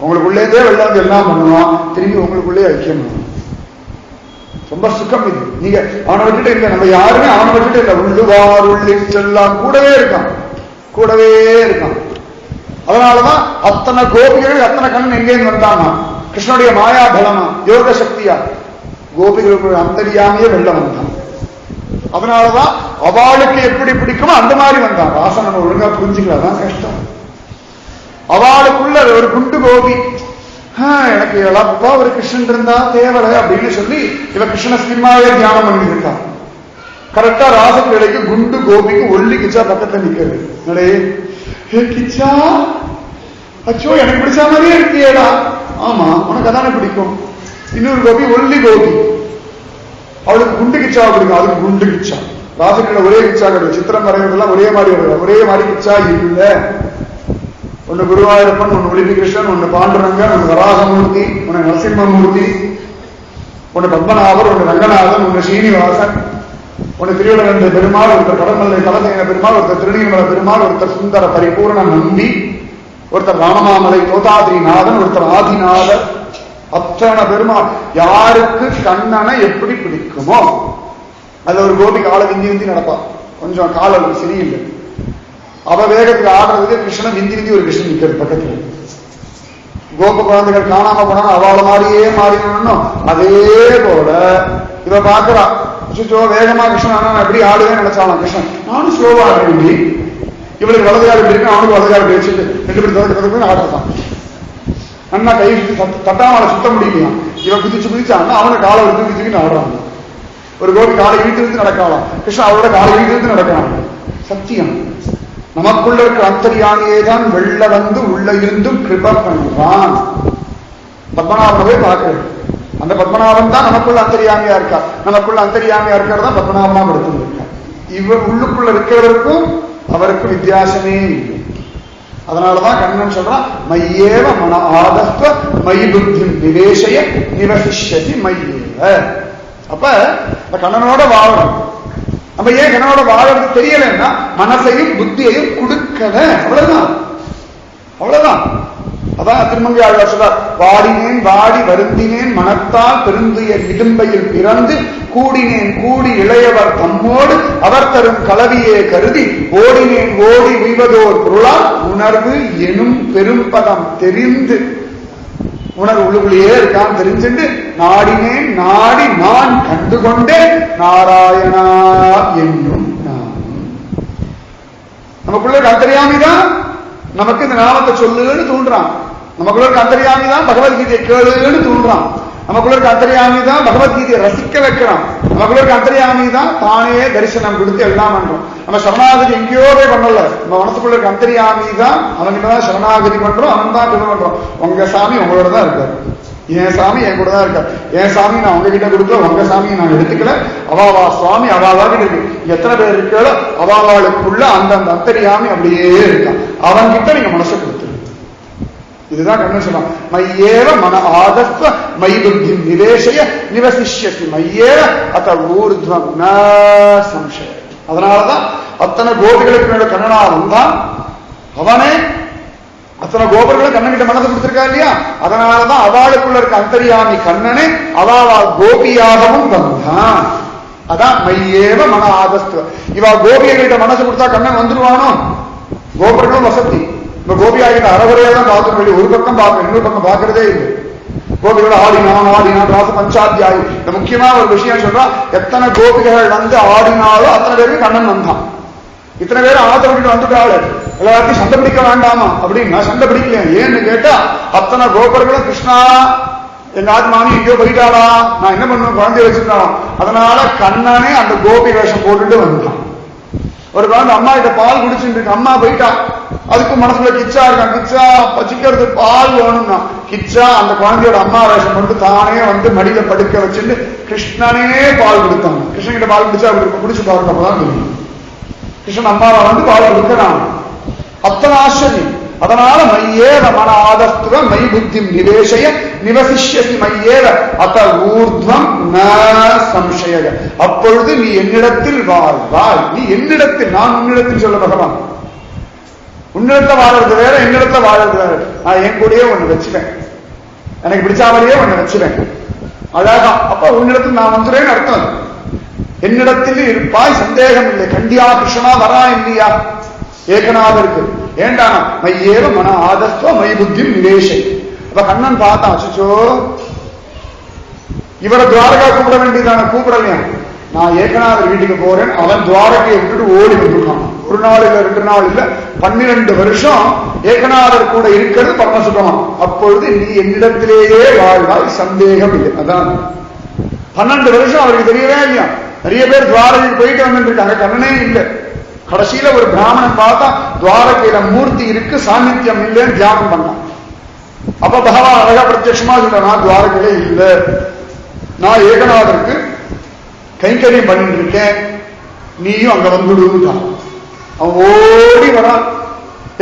உங்களுக்குள்ளேருந்தே வெளில வந்து எல்லாம் பண்ணுவான், திரும்பி உங்களுக்குள்ளே ஐக்கியம். ரொம்ப சுகம் இது. நீங்க அவனை விட்டுட்டு இல்லை, நம்ம யாருமே அவனை விட்டுட்டு இல்லை. உள்ளுவார் உள்ளிட்டெல்லாம் கூடவே இருக்கான், கூடவே இருக்கான். அதனாலதான் அத்தனை கோபிகள் அத்தனை கண்ணன் எங்கேன்னு வந்தானா, கிருஷ்ணனுடைய மாயா பலமா யோக சக்தியா கோபிகளுக்கு அந்தரியாமையே வெளில வந்தான். அதனாலதான் அவளுக்கு எப்படி பிடிக்குமோ அந்த மாதிரி வந்தான். ராசன் நம்ம ஒழுங்கா புரிஞ்சுக்கலாம், கஷ்டம். அவளுக்குள்ள ஒரு குண்டு கோபி, எனக்கு எழப்பா ஒரு கிருஷ்ணன் இருந்தா தேவலை அப்படின்னு சொல்லி இவ கிருஷ்ண சினிமாவே தியானம் பண்ணிட்டு இருக்கா. கரெக்டா ராசன் வேலைக்கு குண்டு கோபிக்கு ஒல்லி கிச்சா பக்கத்துல நிக்கிறது. கிச்சா அச்சோ எனக்கு பிடிச்ச மாதிரியே இருக்கியேடா. ஆமா உனக்கு அதானே பிடிக்கும். இன்னொரு கோபி ஒல்லி கோபி, அவளுக்கு குண்டு கிச்சா பிடிக்கும், அதுக்கு குண்டு கிச்சா. ராசன் ஒரே கிச்சா கிடையாது, சித்திரம் வரைவதெல்லாம் ஒரே மாதிரி வருது, ஒரே மாதிரி கிச்சா இல்ல. ஒன்னு குருவாயூரப்பன், ஒன்னு உளிபி கிருஷ்ணன், ஒன்னு பாண்டுரங்கன், ஒன்னு வராகமூர்த்தி, ஒன்னு நரசிம்மமூர்த்தி, ஒன்னு பத்மநாபர், ஒன்னு ரங்கநாதன், ஒன்னு ஸ்ரீனிவாசன், ஒன்னு திருவிழந்த பெருமாள், ஒருத்தர் கடமல்லை கலசேன பெருமாள், ஒருத்தர் திருநீர்மலை பெருமாள், ஒருத்தர் சுந்தர பரிபூர்ண நம்பி, ஒருத்தர் ராமமாமலை கோதாத்ரிநாதன், ஒருத்தர் ஆதிநாதர். அத்தனை பெருமாள். யாருக்கு கண்ணனை எப்படி பிடிக்குமோ அதுல ஒரு கோபி காலை விந்தி விந்தி நடப்பா, கொஞ்சம் கால சரியில்லை, அவ வேகத்துக்கு ஆடுறதுக்கு கிருஷ்ணன் விந்தி விந்தி ஒரு கிருஷ்ணன் நிற்கிறது பக்கத்துல. கோப குழந்தைகள் காணாம போனா அவளை மாதிரியே மாறினோம். அதே போல இவ பாக்குறா, சுச்சோ வேகமா கிருஷ்ணன் நான் எப்படி ஆடுவேன்னு நினைச்சாலும் கிருஷ்ணன் நானும் ஸ்லோவா ஆட வேண்டி, இவளுக்கு வலதுகாலம் இப்படி இருக்கு, அவனுக்கு வலதுகாலம் இப்படி வச்சுட்டு ரெண்டு பேரும் தவிர்த்து ஆடுறதான். அண்ணா கை தட்டாமலை சுத்த முடியலையா, இவன் குதிச்சு குதிச்சான்னா அவனை காலை விட்டு குதிச்சுன்னு ஆடுறாங்க. ஒரு கோபி காலை இழுத்து இழுத்து நடக்கலாம், கிருஷ்ணன் அவரோட காலை இழுத்து இழுத்து நடக்கலாம். சத்தியம் நமக்குள்ள இருக்க அந்தரியாமியே தான் வெள்ள வந்து உள்ள இருந்தும் கிருப பண்றான். பத்மநாபனவே பார்க்கிறேன், அந்த பத்மநாபன் தான் நமக்குள்ள அந்தரியாமியா இருக்கார். நமக்குள்ள அந்தரியாமியா இருக்கிறதா பத்மநாபனா படுத்து இருக்கார். இவர் உள்ளுக்குள்ள இருக்கிறவருக்கும் அவருக்கும் வித்தியாசமே இல்லை. அதனாலதான் கண்ணன் சொல்றான், மையேவ மன ஆதஸ்வ மயி புத்தி நிவேசய நிவசிஷ்யதி மையேவ. அப்ப இந்த கண்ணனோட வாழணும். நம்ம ஏன் கண்ணனோட வாழறது தெரியலன்னா மனசையும் புத்தியையும் கொடுக்கல, அவ்வளவுதான் அவ்வளவுதான். அதான் திருமங்கை ஆழ்வார் சொல்றார், வாடினேன் வாடி வருந்தினேன் மனத்தால் பெருந்துய இடும்பையில் பிறந்து கூடினேன் கூடி இளையவர் தம்மோடு அவர் தரும் கலவியே கருதி ஓடினேன் ஓடி உய்வதோர் பொருளால் உணர்வு எனும் பெரும்பதம் தெரிந்து, உணர்வு உள்ளுக்குள்ளேயே இருக்கான் தெரிஞ்சுட்டு நாடினேன் நாடி நான் கண்டுகொண்டேன் நாராயணா என்னும் நான். நமக்குள்ள அந்தரியாமிதான் நமக்கு இந்த நாமத்தை சொல்லுன்னு தூண்டுறான். நமக்குள்ள அந்தரியாமிதான் பகவத்கீதையை கேளுன்னு தூண்டுறான். நமக்குள்ள அந்தரியாமிதான் பகவத்கீதையை ரசிக்க வைக்கிறான். நமக்குள்ள அந்தரியாமிதான் தானே தரிசனம் கொடுத்து எல்லாம் பண்றோம். நம்ம சரணாகதி எங்கேயோ போய் பண்ணல, நம்ம மனசுக்குள்ள இருக்க அந்தரியாமிதான் அவங்கிட்டதான் சரணாகதி பண்றோம், அவன் தான் இது பண்றோம். உங்க சாமி உங்களோட தான் இருக்காரு, என் சாமி என் கூட தான் இருக்காரு. என் சாமி நான் உங்ககிட்ட கொடுக்கல, உங்க சாமியை நான் எடுத்துக்கல. அவாவா சுவாமி அவாவாகிட்டு இருக்கு. எத்தனை பேர் இருக்காளோ அவாவாளுக்குள்ள அந்த அந்தரியாமி அப்படியே இருக்கான். அவன்கிட்ட நீங்க மனசை கொடுத்துரு. இதுதான் கண்ணன் சொல்றான், மையேவ மன ஆதஸ்வ மை புத்தி நிவேசய நிவசிஷ்யசி மையேவ அத ஊர்த்வம் ந சம்சய. அதனாலதான் அத்தனை கோபிகளுக்கு மேல கண்ணனா வந்தான். அவனே அத்தனை கோபர்களும் கண்ணன்கிட்ட மனசு கொடுத்திருக்கா இல்லையா? அதனாலதான் அவளுக்குள்ள இருக்க அந்தரியாமி கண்ணனே அவா கோபியாகவும் வந்தான். அதான் மையேவ மன ஆதஸ்துவ. இவா கோபியர்கிட்ட மனசு கொடுத்தா கண்ணன் வந்துடுவானோ? கோபர்களும் வசதி. இப்ப கோபி ஆகிட்ட அறகுறையா தான் பார்க்க வேண்டிய, ஒரு பக்கம் பார்க்க, இன்னொரு பக்கம் பார்க்கறதே இல்லை. கோபிகளோட ஆடினான் ராச பஞ்சாத்தியாயி. இந்த முக்கியமா ஒரு விஷயம் சொல்றா, எத்தனை கோபிகள் வந்து ஆடினாலோ அத்தனை பேருக்கு கண்ணன் வந்தான். இத்தனை பேர் ஆத்த விட்டுட்டு வந்துட்டாள், எல்லாத்தையும் சண்டை பிடிக்க வேண்டாமா அப்படின்னு. நான் சண்டை பிடிக்கலையா? ஏன்னு கேட்டா அத்தனை கோபர்களும் கிருஷ்ணா எங்க ஆத்மானி எங்கேயோ போயிட்டாளா, நான் என்ன பண்ணுவேன், குழந்தைய வச்சிருந்தாலும். அதனால கண்ணனே அந்த கோபி வேஷம் போட்டுட்டு வந்தான். ஒரு குழந்தை அம்மா கிட்ட பால் குடிச்சுட்டு இருக்கு, அம்மா போயிட்டா, அதுக்கும் மனசுல கிச்சா இருக்கான், கிச்சா பச்சிக்கிறது பால் வேணும்னா கிச்சா அந்த குழந்தையோட அம்மா வேஷம் போட்டு தானே வந்து மடியில படுக்க வச்சுட்டு கிருஷ்ணனே பால் கொடுத்தாங்க. கிருஷ்ணன் கிட்ட பால் குடிச்சா அவருக்கு குடிச்சு பாருங்க, அப்பதான் தெரியும் கிருஷ்ணன் அம்மாவை வந்து பால் கொடுக்கிறான். அத்தனை ஆச்சரியம். அதனால மையேவ மன ஆதஸ்துவ மை புத்தி நிவேசய நிவசிஷ்யசி மையேவ அத ஊர்த்வம் ந சம்சய. அப்பொழுது நீ என்னிடத்தில் வாழ்வாய். நீ என்னிடத்தில், நான் உன்னிடத்தில் சொல்ல பகவான். உன்னிடத்துல வாழறது வேற, என்னிடத்துல வாழறது வேற. நான் என் கூடயே ஒண்ணு வச்சுவேன், எனக்கு பிடிச்சாமலேயே ஒண்ணு வச்சுவேன். அழகா அப்ப உன்னிடத்தில் நான் வந்துறேன்னு அர்த்தம். என்னிடத்தில் இருப்பாய், சந்தேகம் இல்லை. கண்டியா கிருஷ்ணா வரா இல்லையா ஏகநாதருக்கு? ஏண்டானா மையேவ மன ஆதஸ்துவ மை புத்தி நிவேசை. அப்ப கண்ணன் பார்த்தான், அச்சோ இவரை துவாரகா கூப்பிட வேண்டியதான, கூப்பிடலையா? நான் ஏகநாதர் வீட்டுக்கு போறேன். அவன் துவாரகையை விட்டுட்டு ஓடி வந்துருக்கான். ஒரு நாள் இல்ல, 2 நாள் இல்ல, 12 வருஷம் ஏகநாதர் கூட இருக்கிறது பரமசுகமா. அப்பொழுது நீ என்னிடத்திலேயே வாழ்வாய், சந்தேகம் இல்லை. அதான் 12 வருஷம் அவருக்கு தெரியவே இல்லையா? நிறைய பேர் துவாரகைக்கு போயிட்டு வந்துட்டு இருக்காங்க, கண்ணனே இல்லை. கடைசியில ஒரு பிராமணன் பார்த்தா துவாரகையில மூர்த்தி இருக்கு, சாநித்தியம் இல்லைன்னு தியானம் பண்ணான். அப்ப பகவான் அழகா பிரத்யட்சமா சொல்ற, நான் துவாரகையில இல்லை, நான் ஏகநாதருக்கு கைங்கரியம் பண்ணிட்டு இருக்கேன், நீயும் அங்க வந்துடுவான். அவன் ஓடி வரான்.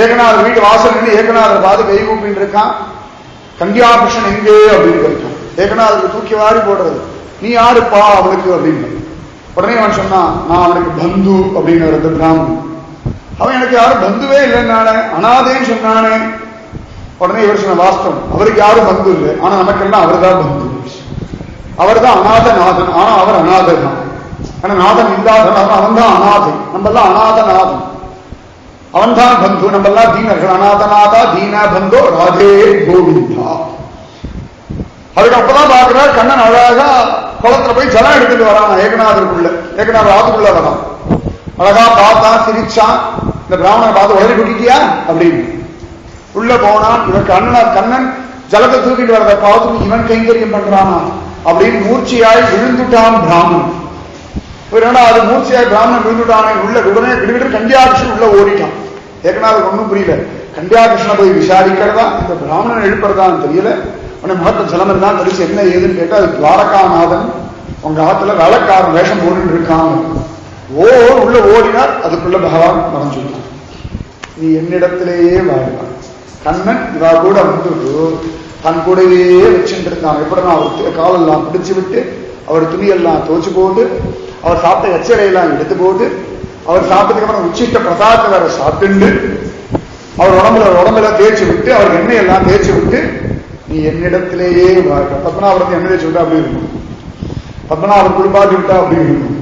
ஏகநாதர் வீட்டு வாசல் நின்று ஏகநாதர் பார்த்து கை கூப்பிட்டு இருக்கான். கண்டியாபிஷன் எங்கே அப்படின்னு இருக்கான். ஏகநாதருக்கு தூக்கி வாரி போடுறது, நீ யாருப்பா அவனுக்கு அப்படின்னு. உடனே அவன் சொன்னான், நான் அவனுக்கு பந்து அப்படின்னு இருந்த பிராமணன். அவன் எனக்கு யாரும் பந்துவே இல்லைன்னானே, அனாதேன்னு சொன்னானே. உடனே இவர் சொன்ன, வாஸ்தவம், அவருக்கு யாரும் பந்து இல்லை, ஆனா நமக்கெல்லாம் அவர் தான் பந்து. அவர் தான் அநாதநாதன், ஆனா அவர் அநாதன் தான். ஆனா நாதன் இல்லாதவன், அவன் தான் அநாதை. நம்ம எல்லாம் அநாதநாதன், அவன் தான் பந்து. நம்ம எல்லாம் தீனர்கள். அநாதநாதா தீனா பந்தோ ராதே கோவிந்தா. அதுக்கு அப்பதான் பாக்குறாரு கண்ணன் அழகா குளத்துல போய் ஜலம் எடுத்துட்டு வரான் ஏகநாதருக்குள்ள. ஏகநாதர் ஆத்துக்குள்ள வரான். அழகா பார்த்தான், சிரிச்சான். இந்த பிராமணனை பார்த்து உடனே குட்டிட்டியா அப்படின்னு உள்ள போனான். இவன் கண்ணன் ஜலத்தை தூக்கிட்டு வரத பார்த்து இவன் கைங்கரியம் பண்றானா அப்படின்னு மூர்ச்சியாய் விழுந்துட்டான் பிராமணன். அது மூர்ச்சியாய் பிராமணன் விழுந்துட்டானே. உள்ள உடனே கிட்ட கண்டியாகிருஷ்ணன் உள்ள ஓடிட்டான். ஏகநாதருக்கு ஒன்றும் புரியல. கண்டியாகிருஷ்ணனை போய் விசாரிக்கிறதா இந்த பிராமணன் எழுப்புறதான்னு தெரியல. உடனே மகத்த ஜலம் இருந்தான் தெரிச்சு என்ன ஏதுன்னு கேட்டா, அது துவாரகாநாதன் உங்க ஆத்துல வேலைக்காரன் வேஷம் போட்டு இருக்காங்க. உள்ள ஓடினார். அதுக்குள்ள பகவான் மறைஞ்சுட்டான். நீ என்னிடத்திலேயே வாழ்வான். கண்ணன் இவா கூட வந்து தன் கூடவே வச்சுட்டு இருந்தான். எப்படின்னா அவர் காலெல்லாம் பிடிச்சு விட்டு, அவர் துணியெல்லாம் துவச்சு போட்டு, அவர் சாப்பிட்ட எச்சரையெல்லாம் எடுத்து போட்டு, அவர் சாப்பிட்டதுக்கு அப்புறம் உச்சிட்ட பிரசாதத்தை வேற சாப்பிட்டு, அவர் உடம்புல தேய்ச்சி விட்டு, அவர் எண்ணெயெல்லாம் தேய்ச்சி விட்டு, நீ என்னிடத்திலேயே வாழ்க. பத்மநாபரத்தை என்ன தேய்ச்சி விட்டா அப்படி இருக்கும், பத்மநாபர் குளிப்பாட்டி விட்டா அப்படி இருக்கும்,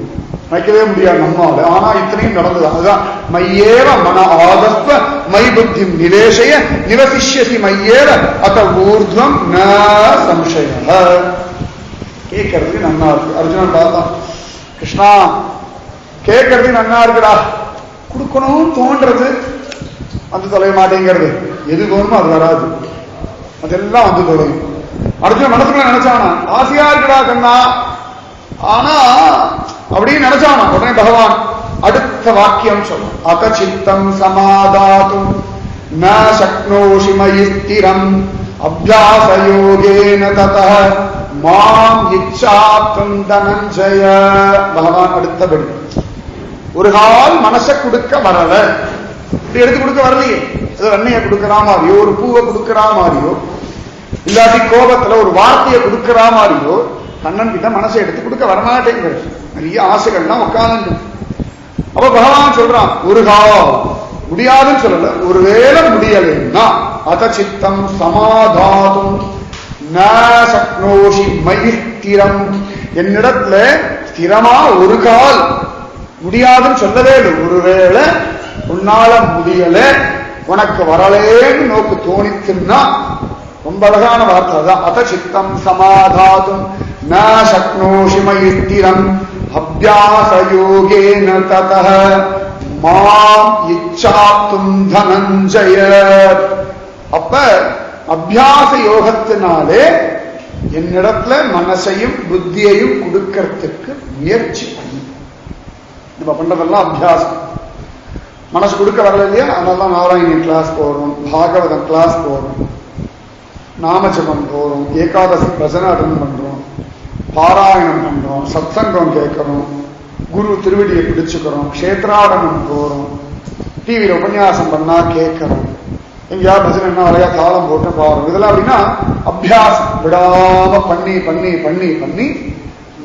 நினைக்கவே முடியாது நம்மால. ஆனா இத்தனையும் நடந்தது. அதுதான் மையேவ மன ஆதஸ்வ மை புத்தி நிவேசய நிவசிஷ்யசி மையேவ அத ஊர்துவம் ந சம்சய. கேட்கறதுக்கு நன்னா இருக்கு. அர்ஜுனன் பார்த்தான், கிருஷ்ணா கேட்கறதுக்கு நன்னா இருக்குடா, கொடுக்கணும் தோன்றது வந்து தொலைய மாட்டேங்கிறது. எது தோணுமோ அது வராது, அதெல்லாம் வந்து தொலையும். அர்ஜுனன் மனசுக்குள்ள நினைச்சானா, ஆசையா இருக்குடா கண்ணா, ஆனா அப்படின்னு நினைச்சானா. உடனே பகவான் அடுத்த வாக்கியம் சொல்லும், அகசித்தம் சமாதாதும் ந சக்னோஷி மயி ஸ்திரம் அப்யாசயோகேன ததஹ மாம் இச்சாப்தும் தனஞ்சய. பகவான் அடுத்தபடி, ஒரு கால் மனசை கொடுக்க வரல, இப்படி எடுத்து கொடுக்க வரலையே. ஏதோ எண்ணெயை கொடுக்கிறா மாதிரியோ, ஒரு பூவை கொடுக்கிறா மாதிரியோ, இல்லாட்டி கோபத்துல ஒரு வார்த்தையை கொடுக்கிறா மாதிரியோ கண்ணன் கிட்ட மனசை எடுத்து கொடுக்க வரமாட்டேங்கிறது. நிறைய ஆசைகள்லாம் உட்கார்ந்து. அப்ப பகவான் சொல்றான் ஒரு காலம் முடியாதுன்னு சொல்லல, ஒருவேளை முடியலைன்னா அத சித்தம் சமாதாதும் நோஷி மயிஸ்திரம், என்னிடத்துல ஸ்திரமா ஒரு கால் முடியாதுன்னு சொல்லவே இல்லை. ஒருவேளை உன்னால முடியல, உனக்கு வரலேன்னு நோக்கு தோணித்துன்னா, ரொம்ப அழகான வார்த்தை தான். அத சித்தம் சமாதாதும் நோஷி மயிஸ்திரம் அபியாசயோகேன ததஹ மாம் இச்சாத்தும் தனஞ்சய. அப்ப அபியாச யோகத்தினாலே என்னிடத்துல மனசையும் புத்தியையும் கொடுக்கறதுக்கு முயற்சி பண்ணி, நம்ம பண்றதெல்லாம் அபியாசம். மனசு கொடுக்க வரல இல்லையா, அதனாலதான் நாராயணன் கிளாஸ் போறோம், பாகவதம் கிளாஸ் போறோம், நாமஜபம் போறோம், ஏகாதசி பஜனை அட்டன் பண்றோம், பாராயணம் பண்றோம், சத்சங்கம் கேட்கிறோம், குரு திருவடியை பிடிச்சுக்கிறோம், கஷேத்ராடனம் போறோம், டிவியில உபன்யாசம் பண்ணா கேட்கிறோம், எங்கேயாவது பஜனை நிறைய காலம் போட்டு பாருங்க. இதெல்லாம் அப்படின்னா அபியாசம். விடாம பண்ணி பண்ணி பண்ணி பண்ணி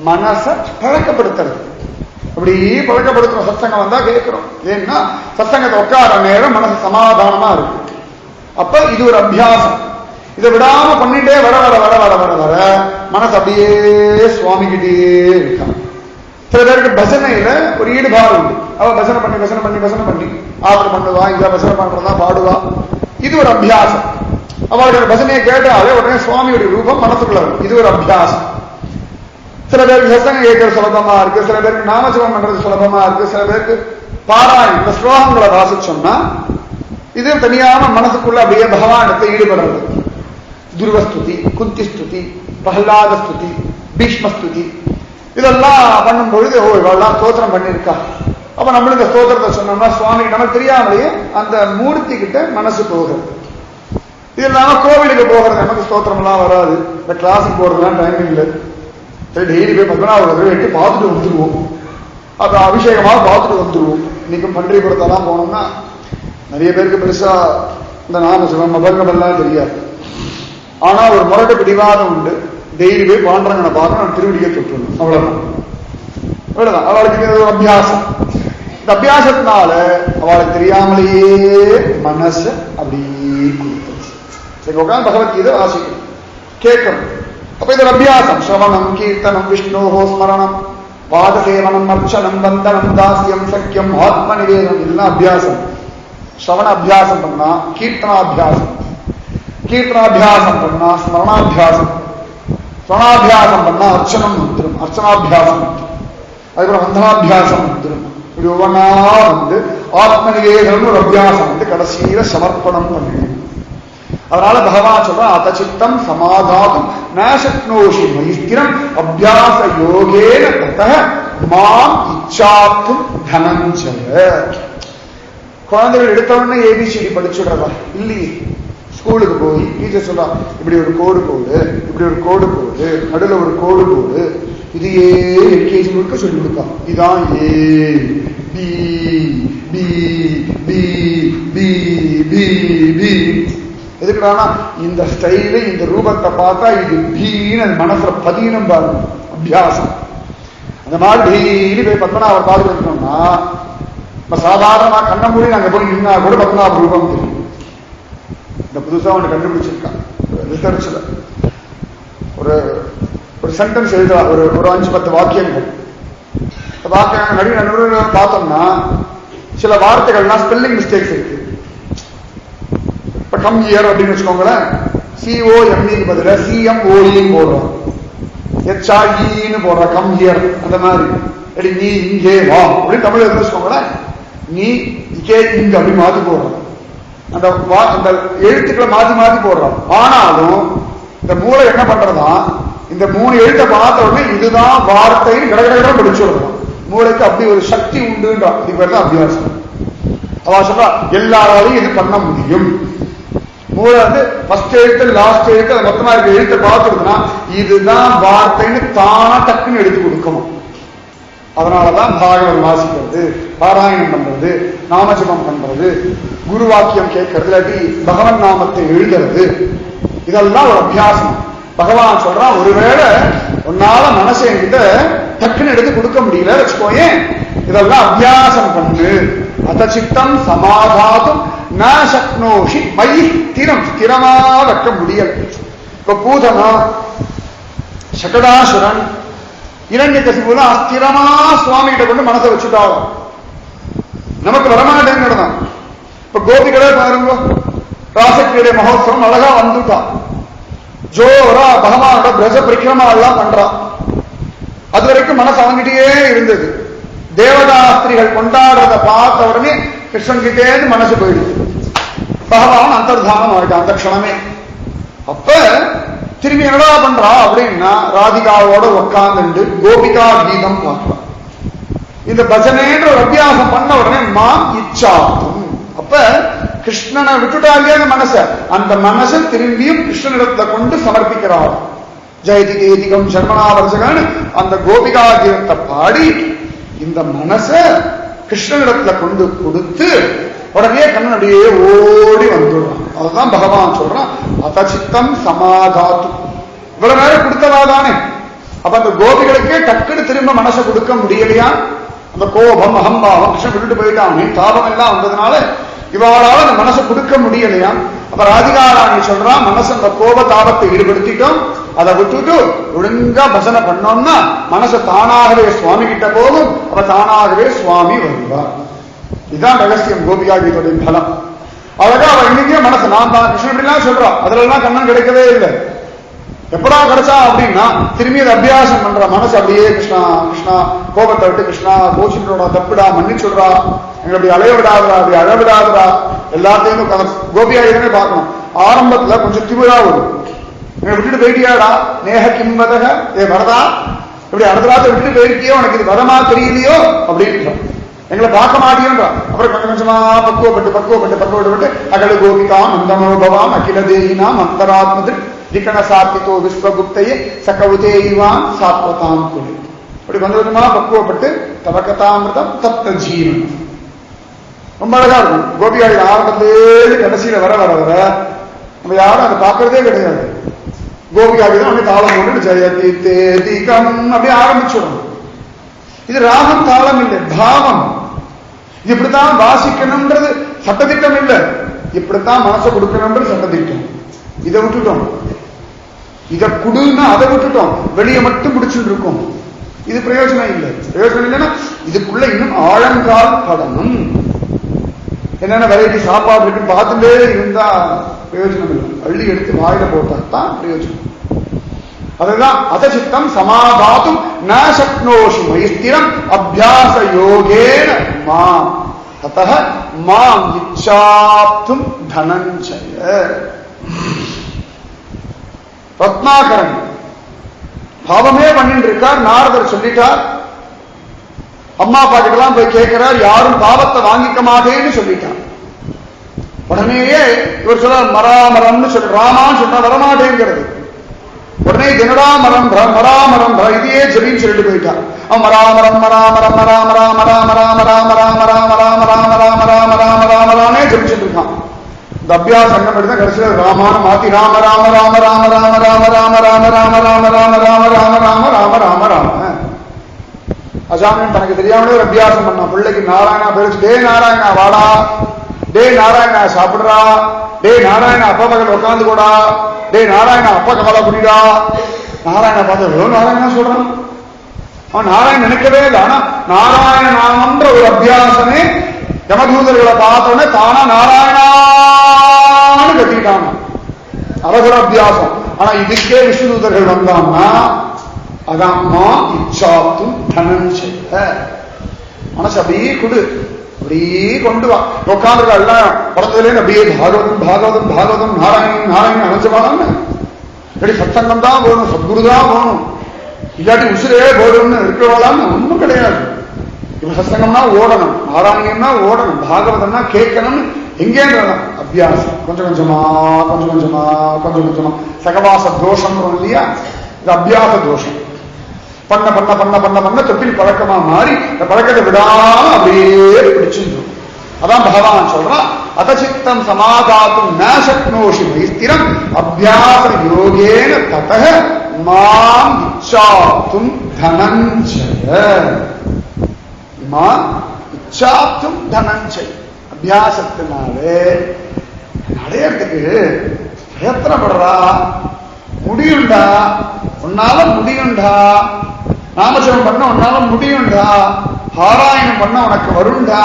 மனசை பழக்கப்படுத்துறது. அப்படி பழக்கப்படுத்துற சத்சங்கம் வந்தா கேட்கிறோம். ஏன்னா சத்சங்கத்தை உட்கார நேரம் மனசு சமாதானமா இருக்கு. அப்ப இது ஒரு அபியாசம். இதை விடாம பண்ணிட்டே வர வர வர வர வர வர மனசு அப்படியே சுவாமி கிட்டே இருக்கான். சில பேருக்கு பஜனையில ஒரு ஈடுபாடு உண்டு. அவ பஜனை பண்ணி பஜனை பண்ணி பஜனை பண்ணி ஆறு பண்ணுவா, இங்க பஜனை பண்றதா பாடுவா. இது ஒரு அபியாசம். அவளுடைய பஜனையை கேட்டாலே உடனே சுவாமியுடைய ரூபம் மனசுக்குள்ள வரும். இது ஒரு அபியாசம். சில பேருக்கு சத்சங்கம் கேட்கறது சுலபமா இருக்கு, சில பேருக்கு நாமஜபம் பண்றது சுலபமா இருக்கு, சில பேருக்கு பாராயணம் இந்த ஸ்லோகங்களை வாசிச்சோம்னா இது தனியான மனசுக்குள்ள அப்படியே பகவானத்தை ஈடுபடுறது. துருவஸ்துதி, குந்தி ஸ்துதி, பிரஹ்லாத ஸ்துதி, பீஷ்மஸ்துதி இதெல்லாம் பண்ணும் பொழுது ஓ இவெல்லாம் ஸ்தோத்திரம் பண்ணிருக்கா. அப்ப நம்மளும் இந்த ஸ்தோத்திரத்தை சொன்னோம்னா சுவாமி நமக்கு தெரியாமலேயே அந்த மூர்த்தி கிட்ட மனசு போகிறது. இது இல்லாம கோவிலுக்கு போகிறது, நமக்கு ஸ்தோத்திரம் எல்லாம் வராது. இந்த கிளாஸுக்கு போறதுலாம் டைமிங் இல்லை. டெய்லி போய் பத்மநாப வெட்டி பார்த்துட்டு வந்துருவோம், அப்ப அபிஷேகமாக பார்த்துட்டு வந்துருவோம். இன்னைக்கும் பன்றிபுரத்தெல்லாம் போனோம்னா நிறைய பேருக்கு பெருசா இந்த நாம சொல்ல மபங்கமெல்லாம் தெரியாது. ஆனா ஒரு முரட்டு பிடிவாதம் உண்டு. டெய்லி போய் பாண்டரங்கனை பார்க்கணும், திருவடியை தொட்டுணும், அவ்வளவுதான். அவ்வளவுதான் அவளுக்கு ஒரு அபியாசம். இந்த அபியாசத்தினால அவளுக்கு தெரியாமலேயே மனசு அப்படியே கொடுத்துருச்சு. சரி உட்காந்து பகவத்கீதை வாசிக்கணும், கேட்கணும். அப்ப இது அபியாசம். ஸ்ரவணம், கீர்த்தனம், விஷ்ணோஹோ ஸ்மரணம், பாதசேவனம், அர்ச்சனம், வந்தனம், தாஸ்யம், சக்கியம், ஆத்ம நிவேதனம் எல்லாம் அபியாசம். ஸ்ரவண அபியாசம் பண்ணா கீர்த்தனாபியாசம், கீர்த்தனாபியாசம் பண்ணா ஸ்மரணாபியாசம், ஸ்மரணாபியாசம் பண்ணா அர்ச்சனம் வந்துடும், அர்ச்சனாபியாசம் வந்துடும், அதுக்கப்புறம் வந்தனாபியாசம் வந்துடும். இப்படி ஒவ்வொன்னா வந்து ஆத்ம நிவேதனம் ஒரு அபியாசம் வந்து கடைசியில சமர்ப்பணம் பண்ணிடும். அதனால பகவான் சொல்ற அத சித்தம் சமாதானம் நசக்னோஷி மைஸ்திரம் அபியாச யோகேன ததஹ மாம் இச்சாத்தும் தனஞ்சய. குழந்தைகள் எடுத்தவொடனே ஏபிசிடி படிச்சுடுறதா இல்லையே. ஸ்கூலுக்கு போய் டீச்சர் சொல்றா இப்படி ஒரு கோடு போடு, இப்படி ஒரு கோடு போடு, நடுவில் ஒரு கோடு போடு, இதையே எல்கேஜி முழுக்க சொல்லி கொடுத்தா. இதான் A B B B B B B. எதுக்குறானா இந்த ஸ்டைலு இந்த ரூபத்தை பார்த்தா இது பீன்னு மனசுல பதினம் பாருங்க. அபியாசம். அந்த மாதிரி டெய்லி போய் பத்மநாபர் பார்த்து இருக்கணும்னா இப்ப சாதாரணமா கண்ண மூடி நாங்க போய் நின்னா கூட பத்மநாப ரூபம் தெரியும். இந்த புதுசா ஒன்று கண்டுபிடிச்சிருக்காங்க ரிசர்ச்ல. ஒரு ஒரு சென்டென்ஸ் எழுதுறா, ஒரு 5-10 வாக்கியங்கள். வாக்கியங்கள் நடுவில் பார்த்தோம்னா சில வார்த்தைகள்லாம் ஸ்பெல்லிங் மிஸ்டேக்ஸ் இருக்கு. இப்ப கம் ஹியர் அப்படின்னு வச்சுக்கோங்களேன், சிஓஎம்இக்கு பதில சிஎம்ஓஇன்னு போடுறோம், ஹெச்ஆர்இன்னு போடுற கம் ஹியர். அந்த மாதிரி நீ இங்கே வா அப்படின்னு தமிழ் இருந்து வச்சுக்கோங்களேன், நீ இங்கே இங்க அப்படி மாத்தி போடுறோம். அந்த எழுத்துக்களை மாத்தி மாத்தி போடுறோம். ஆனாலும் இந்த மூளை என்ன பண்றதா, இந்த 3 எழுத்தை பார்த்த உடனே இதுதான் வார்த்தைன்னு கடற்கரை படிச்சு விடுறோம். மூளைக்கு அப்படி ஒரு சக்தி உண்டுன்றான். இது பேர் தான் அபியாசம். அவ சொல்றா எல்லாராலையும் இது பண்ண முடியும். மூளை வந்து ஃபர்ஸ்ட் எழுத்து லாஸ்ட் எழுத்து அது மொத்தமா இருக்க எழுத்தை பார்த்துருக்குன்னா இதுதான் வார்த்தைன்னு தானா டக்குன்னு எடுத்து கொடுக்கணும். அதனாலதான் பாகவதம் வாசிக்கிறது, பாராயணம் பண்றது, நாமஜபம் பண்றது, குரு வாக்கியம் கேட்கறது, இல்லாட்டி பகவன் நாமத்தை எழுதுறது, இதெல்லாம் ஒரு அபியாசம். பகவான் சொல்றான் ஒருவேளை உன்னால மனசை என்கிட்ட டக்குன்னு எடுத்து கொடுக்க முடியல வச்சுக்கோயேன், இதெல்லாம் அபியாசம் பண்ணு. அத சித்தம் சமாதாதும் ந சக்னோஷி மயி ஸ்திரம், ஸ்திரமா வைக்க முடியல. இப்ப பூதனா சகடாசுரன் இரண்யகசிபுல அஸ்திரமா சுவாமி கிட்ட கொண்டு மனசை வச்சுட்டாலும் நமக்கு வரமாட்டேங்கிறதான். இப்ப கோபிகளே பாருங்க, ராசக்கிரீடை மகோத்சவம் அழகா வந்துட்டான். ஜோரா பகவானோட பிரஜ பரிக்கிரமா எல்லாம் பண்றான். அது வரைக்கும் மனசு அவங்கிட்டே இருந்தது. தேவதாஸ்திரிகள் கொண்டாடுறத பார்த்த உடனே கிருஷ்ணன் கிட்டே மனசு போயிடுது. பகவான் அந்தர்தானம் ஆயிட்டான் அந்த க்ஷணமே. அப்ப திரும்பி என்னடா பண்றா அப்படின்னா ராதிகாவோட உட்கார்ந்து கோபிகா கீதம் பார்க்கலாம். இந்த பஜனைன்ற ஒரு அபியாசம் பண்ண உடனே மாம் இச்சாத்தும். அப்ப கிருஷ்ணனை விட்டுட்டா இல்லையா அந்த மனச, அந்த மனசை திரும்பியும் கிருஷ்ணனிடத்துல கொண்டு சமர்ப்பிக்கிறார். ஜெயதி கேதிகம் சர்மனாவர்ஜகன் அந்த கோபிகா கீதத்தை பாடி இந்த மனச கிருஷ்ணனிடத்துல கொண்டு கொடுத்து உடனே கண்ணன் அப்படியே ஓடி வந்துடுறான். அதுதான் பகவான் சொல்றான் அத சித்தம் சமாதாத்து. இவ்வளவு நேரம் கொடுத்தவாதானே. அப்ப அந்த கோபிகளுக்கே டக்குன்னு திரும்ப மனசை கொடுக்க முடியலையா? அந்த கோபம் அகம்பாவம் கிருஷ்ணன் விட்டுட்டு போயிட்டானே, தாபம் எல்லாம் வந்ததுனால இவாளால அந்த மனசை கொடுக்க முடியலையா? அப்ப ராதிகாராணி சொல்றான் மனசு அந்த கோப தாபத்தை ஈடுபடுத்திட்டோம், அதை விட்டுட்டு ஒழுங்கா பஜனை பண்ணோம்னா மனசு தானாகவே சுவாமி கிட்ட போகும். அப்ப தானாகவே சுவாமி வருவார். இதுதான் ரகசியம் கோபிகா கீதோடைய பலம். அழகா அவன் இன்னைக்கே மனசு நான் தான் கிருஷ்ணன் இப்படிலாம் சொல்றான். அதுல எல்லாம் கண்ணன் கிடைக்கவே இல்லை. எப்படா கிடைச்சா அப்படின்னா திரும்பி அதை அபியாசம் பண்ற மனசு அப்படியே கிருஷ்ணா கிருஷ்ணா கோபத்தை விட்டு கிருஷ்ணா கோச்சிட்டோட தப்புடா மன்னிச்சுடுறா, எங்களை அப்படி அலைய விடாதுரா, அப்படி அழ விடாதுரா. எல்லாத்தையும் கோபியா இதனே பார்க்கணும். ஆரம்பத்துல கொஞ்சம் திமிரா வரும். எங்களை விட்டுட்டு போயிட்டியாடா நேக கிம்பதக ஏ வரதா, இப்படி அடுத்த ராத்திரி விட்டுட்டு போயிருக்கியோ, உனக்கு இது வரமா தெரியலையோ அப்படின்றோம். எங்களை பார்க்க மாட்டேன்றான். அப்புறம் கொஞ்சம் கொஞ்சமா பக்குவப்பட்டு அகல கோபிகாம் அந்தமோபவாம் அகில தேயினாம் அந்தராத்மதில் திகண சாத்தித்தோ விஸ்வகுப்தையே சகவுதேயிவான் சாத்வதாம் குழி. அப்படி கொஞ்சம் கொஞ்சமா பக்குவப்பட்டு தவக்கதாமிருதம் தப்த ஜீவன். ரொம்ப அழகா இருக்கும். கோபிகாவில் ஆரம்பத்திலே கடைசியில வர வர வர நம்ம யாரும் அதை பார்க்கறதே கிடையாது. கோபிகாவில் அப்படி தாளம் போட்டு ஜெயதி தேதிகம் அப்படி ஆரம்பிச்சிடும். இது ராகம் தாளம் இல்லை, பாவம். இது இப்படித்தான் வாசிக்கணும்ன்றது சட்டத்திட்டம் இல்லை, இப்படித்தான் மனசை கொடுக்கணும்ன்றது சட்டத்திட்டம். இதை விட்டுட்டோம். இதை குடுன்னா அதை விட்டுட்டோம். வெளியே மட்டும் பிடிச்சுட்டு இருக்கோம். இது பிரயோஜனம் இல்லை. பிரயோஜனம் இல்லைன்னா இதுக்குள்ள இன்னும் ஆழங்கால் படணும். என்னென்ன வெரைட்டி சாப்பாடு இருக்கு பார்த்துட்டே இருந்தா பிரயோஜனம் இல்லை. அள்ளி எடுத்து வாயில போட்டால்தான் பிரயோஜனம். அதுதான் அதசித்தம் சமாதாதும் ந சக்னோஷி மைஸ்திரம் அபியாச யோகேன மாம் ததஹ மாம் இச்சாப்தும் தனஞ்சய. ரத்னாகரன் பாவமே பண்ணிட்டு இருக்கார். நாரதர் சொல்லிட்டார். அம்மா அப்பா கிட்டலாம் போய் கேட்கிறார், யாரும் பாவத்தை வாங்கிக்க மாட்டேன்னு சொல்லிட்டார். உடனேயே இவர் சொல்ல மராமரம்னு சொல்ற ராமான்னு சொன்னா வரமாட்டேங்கிறது. உடனே ஜனடா மரம் மராமரம் இதையே சொல்லின்னு சொல்லிட்டு போயிட்டான். மராமரம் மராமரம் மராமராம ராம ராம ராம ராம ராம ராம ராம ராம ராம ராம ராமரானே ஜபிச்சுட்டு இருக்கான். இந்த அபியாசம் என்ன பண்ணிதான் கடைசியில் ராமான மாத்தி ராம ராம ராம ராம ராம ராம ராம ராம ராம ராம ராம ராம ராம ராம ராம ராம ராம. அசாமியன் தனக்கு தெரியாமலே ஒரு அபியாசம் பண்ணான். பிள்ளைக்கு நாராயணா பேச்சு, டே நாராயணா வாடா, டே நாராயணா சாப்பிடுறா, டே நாராயணா அப்பா பக்கத்தில் உட்காந்து கூடா, டே நாராயணா அப்பா கவலை புரியுதா. நாராயண பார்த்து எவ்வளவு நாராயணா சொல்றான். அவன் நாராயணன் நினைக்கவே இல்லை. ஆனா நாராயண நாமன்ற ஒரு அபியாசமே யமதூதர்களை பார்த்தோன்னே தானா நாராயணான்னு கட்டிட்டாங்க. அவசர அபியாசம். ஆனா இதுக்கே விஷ்ணுதூதர்கள் வந்தான்னா அதான் மா இச்சாத்தும் தனஞ்சய. மனசு அப்படியே கொடு, அப்படியே கொண்டு வா. உட்காந்துருக்கா எல்லாம் படத்துலேருந்து அப்படியே பாகவதம் பாகவதம் பாகவதம் நாராயணன் நாராயணன் அணைஞ்சவான்னு. இப்படி சத்சங்கம் தான் போகணும், சத்குரு தான் போகணும், இல்லாட்டி உசிரே போடணும்னு இருக்கிறவாளான்னு ஒன்றும் கிடையாது. இப்ப சத்சங்கம்னா ஓடணும், நாராயணம்னா ஓடணும், பாகவதம்னா கேட்கணும்னு எங்கேன்றதான் அபியாசம். கொஞ்சம் கொஞ்சமா கொஞ்சம் கொஞ்சமா கொஞ்சம் கொஞ்சமா சகவாச தோஷம் இல்லையா, இது அபியாச தோஷம். பண்ண பண்ண பண்ண பண்ண பண்ண தொட்டில் பழக்கமா மாறி இந்த பழக்கத்தை விடாம அப்படியே பிடிச்சிருந்தோம். அதான் பகவான் சொல்றான் அதசித்தம் சமாதாத்தும் ந சக்னோஷி மைஸ்திரம் அபியாச யோகேன ததஹ மாம் இச்சாத்தும் தனஞ்சய. மா இச்சாப்தும் தனஞ்சை. அபியாசத்தினாலே அடையறதுக்கு பிரயத்தனப்படுறா. முடியுண்டா, உன்னால முடியுண்டா. நாமஜபம் பண்ண உன்னால முடியுண்டா. பாராயணம் பண்ண உனக்கு வருண்டா.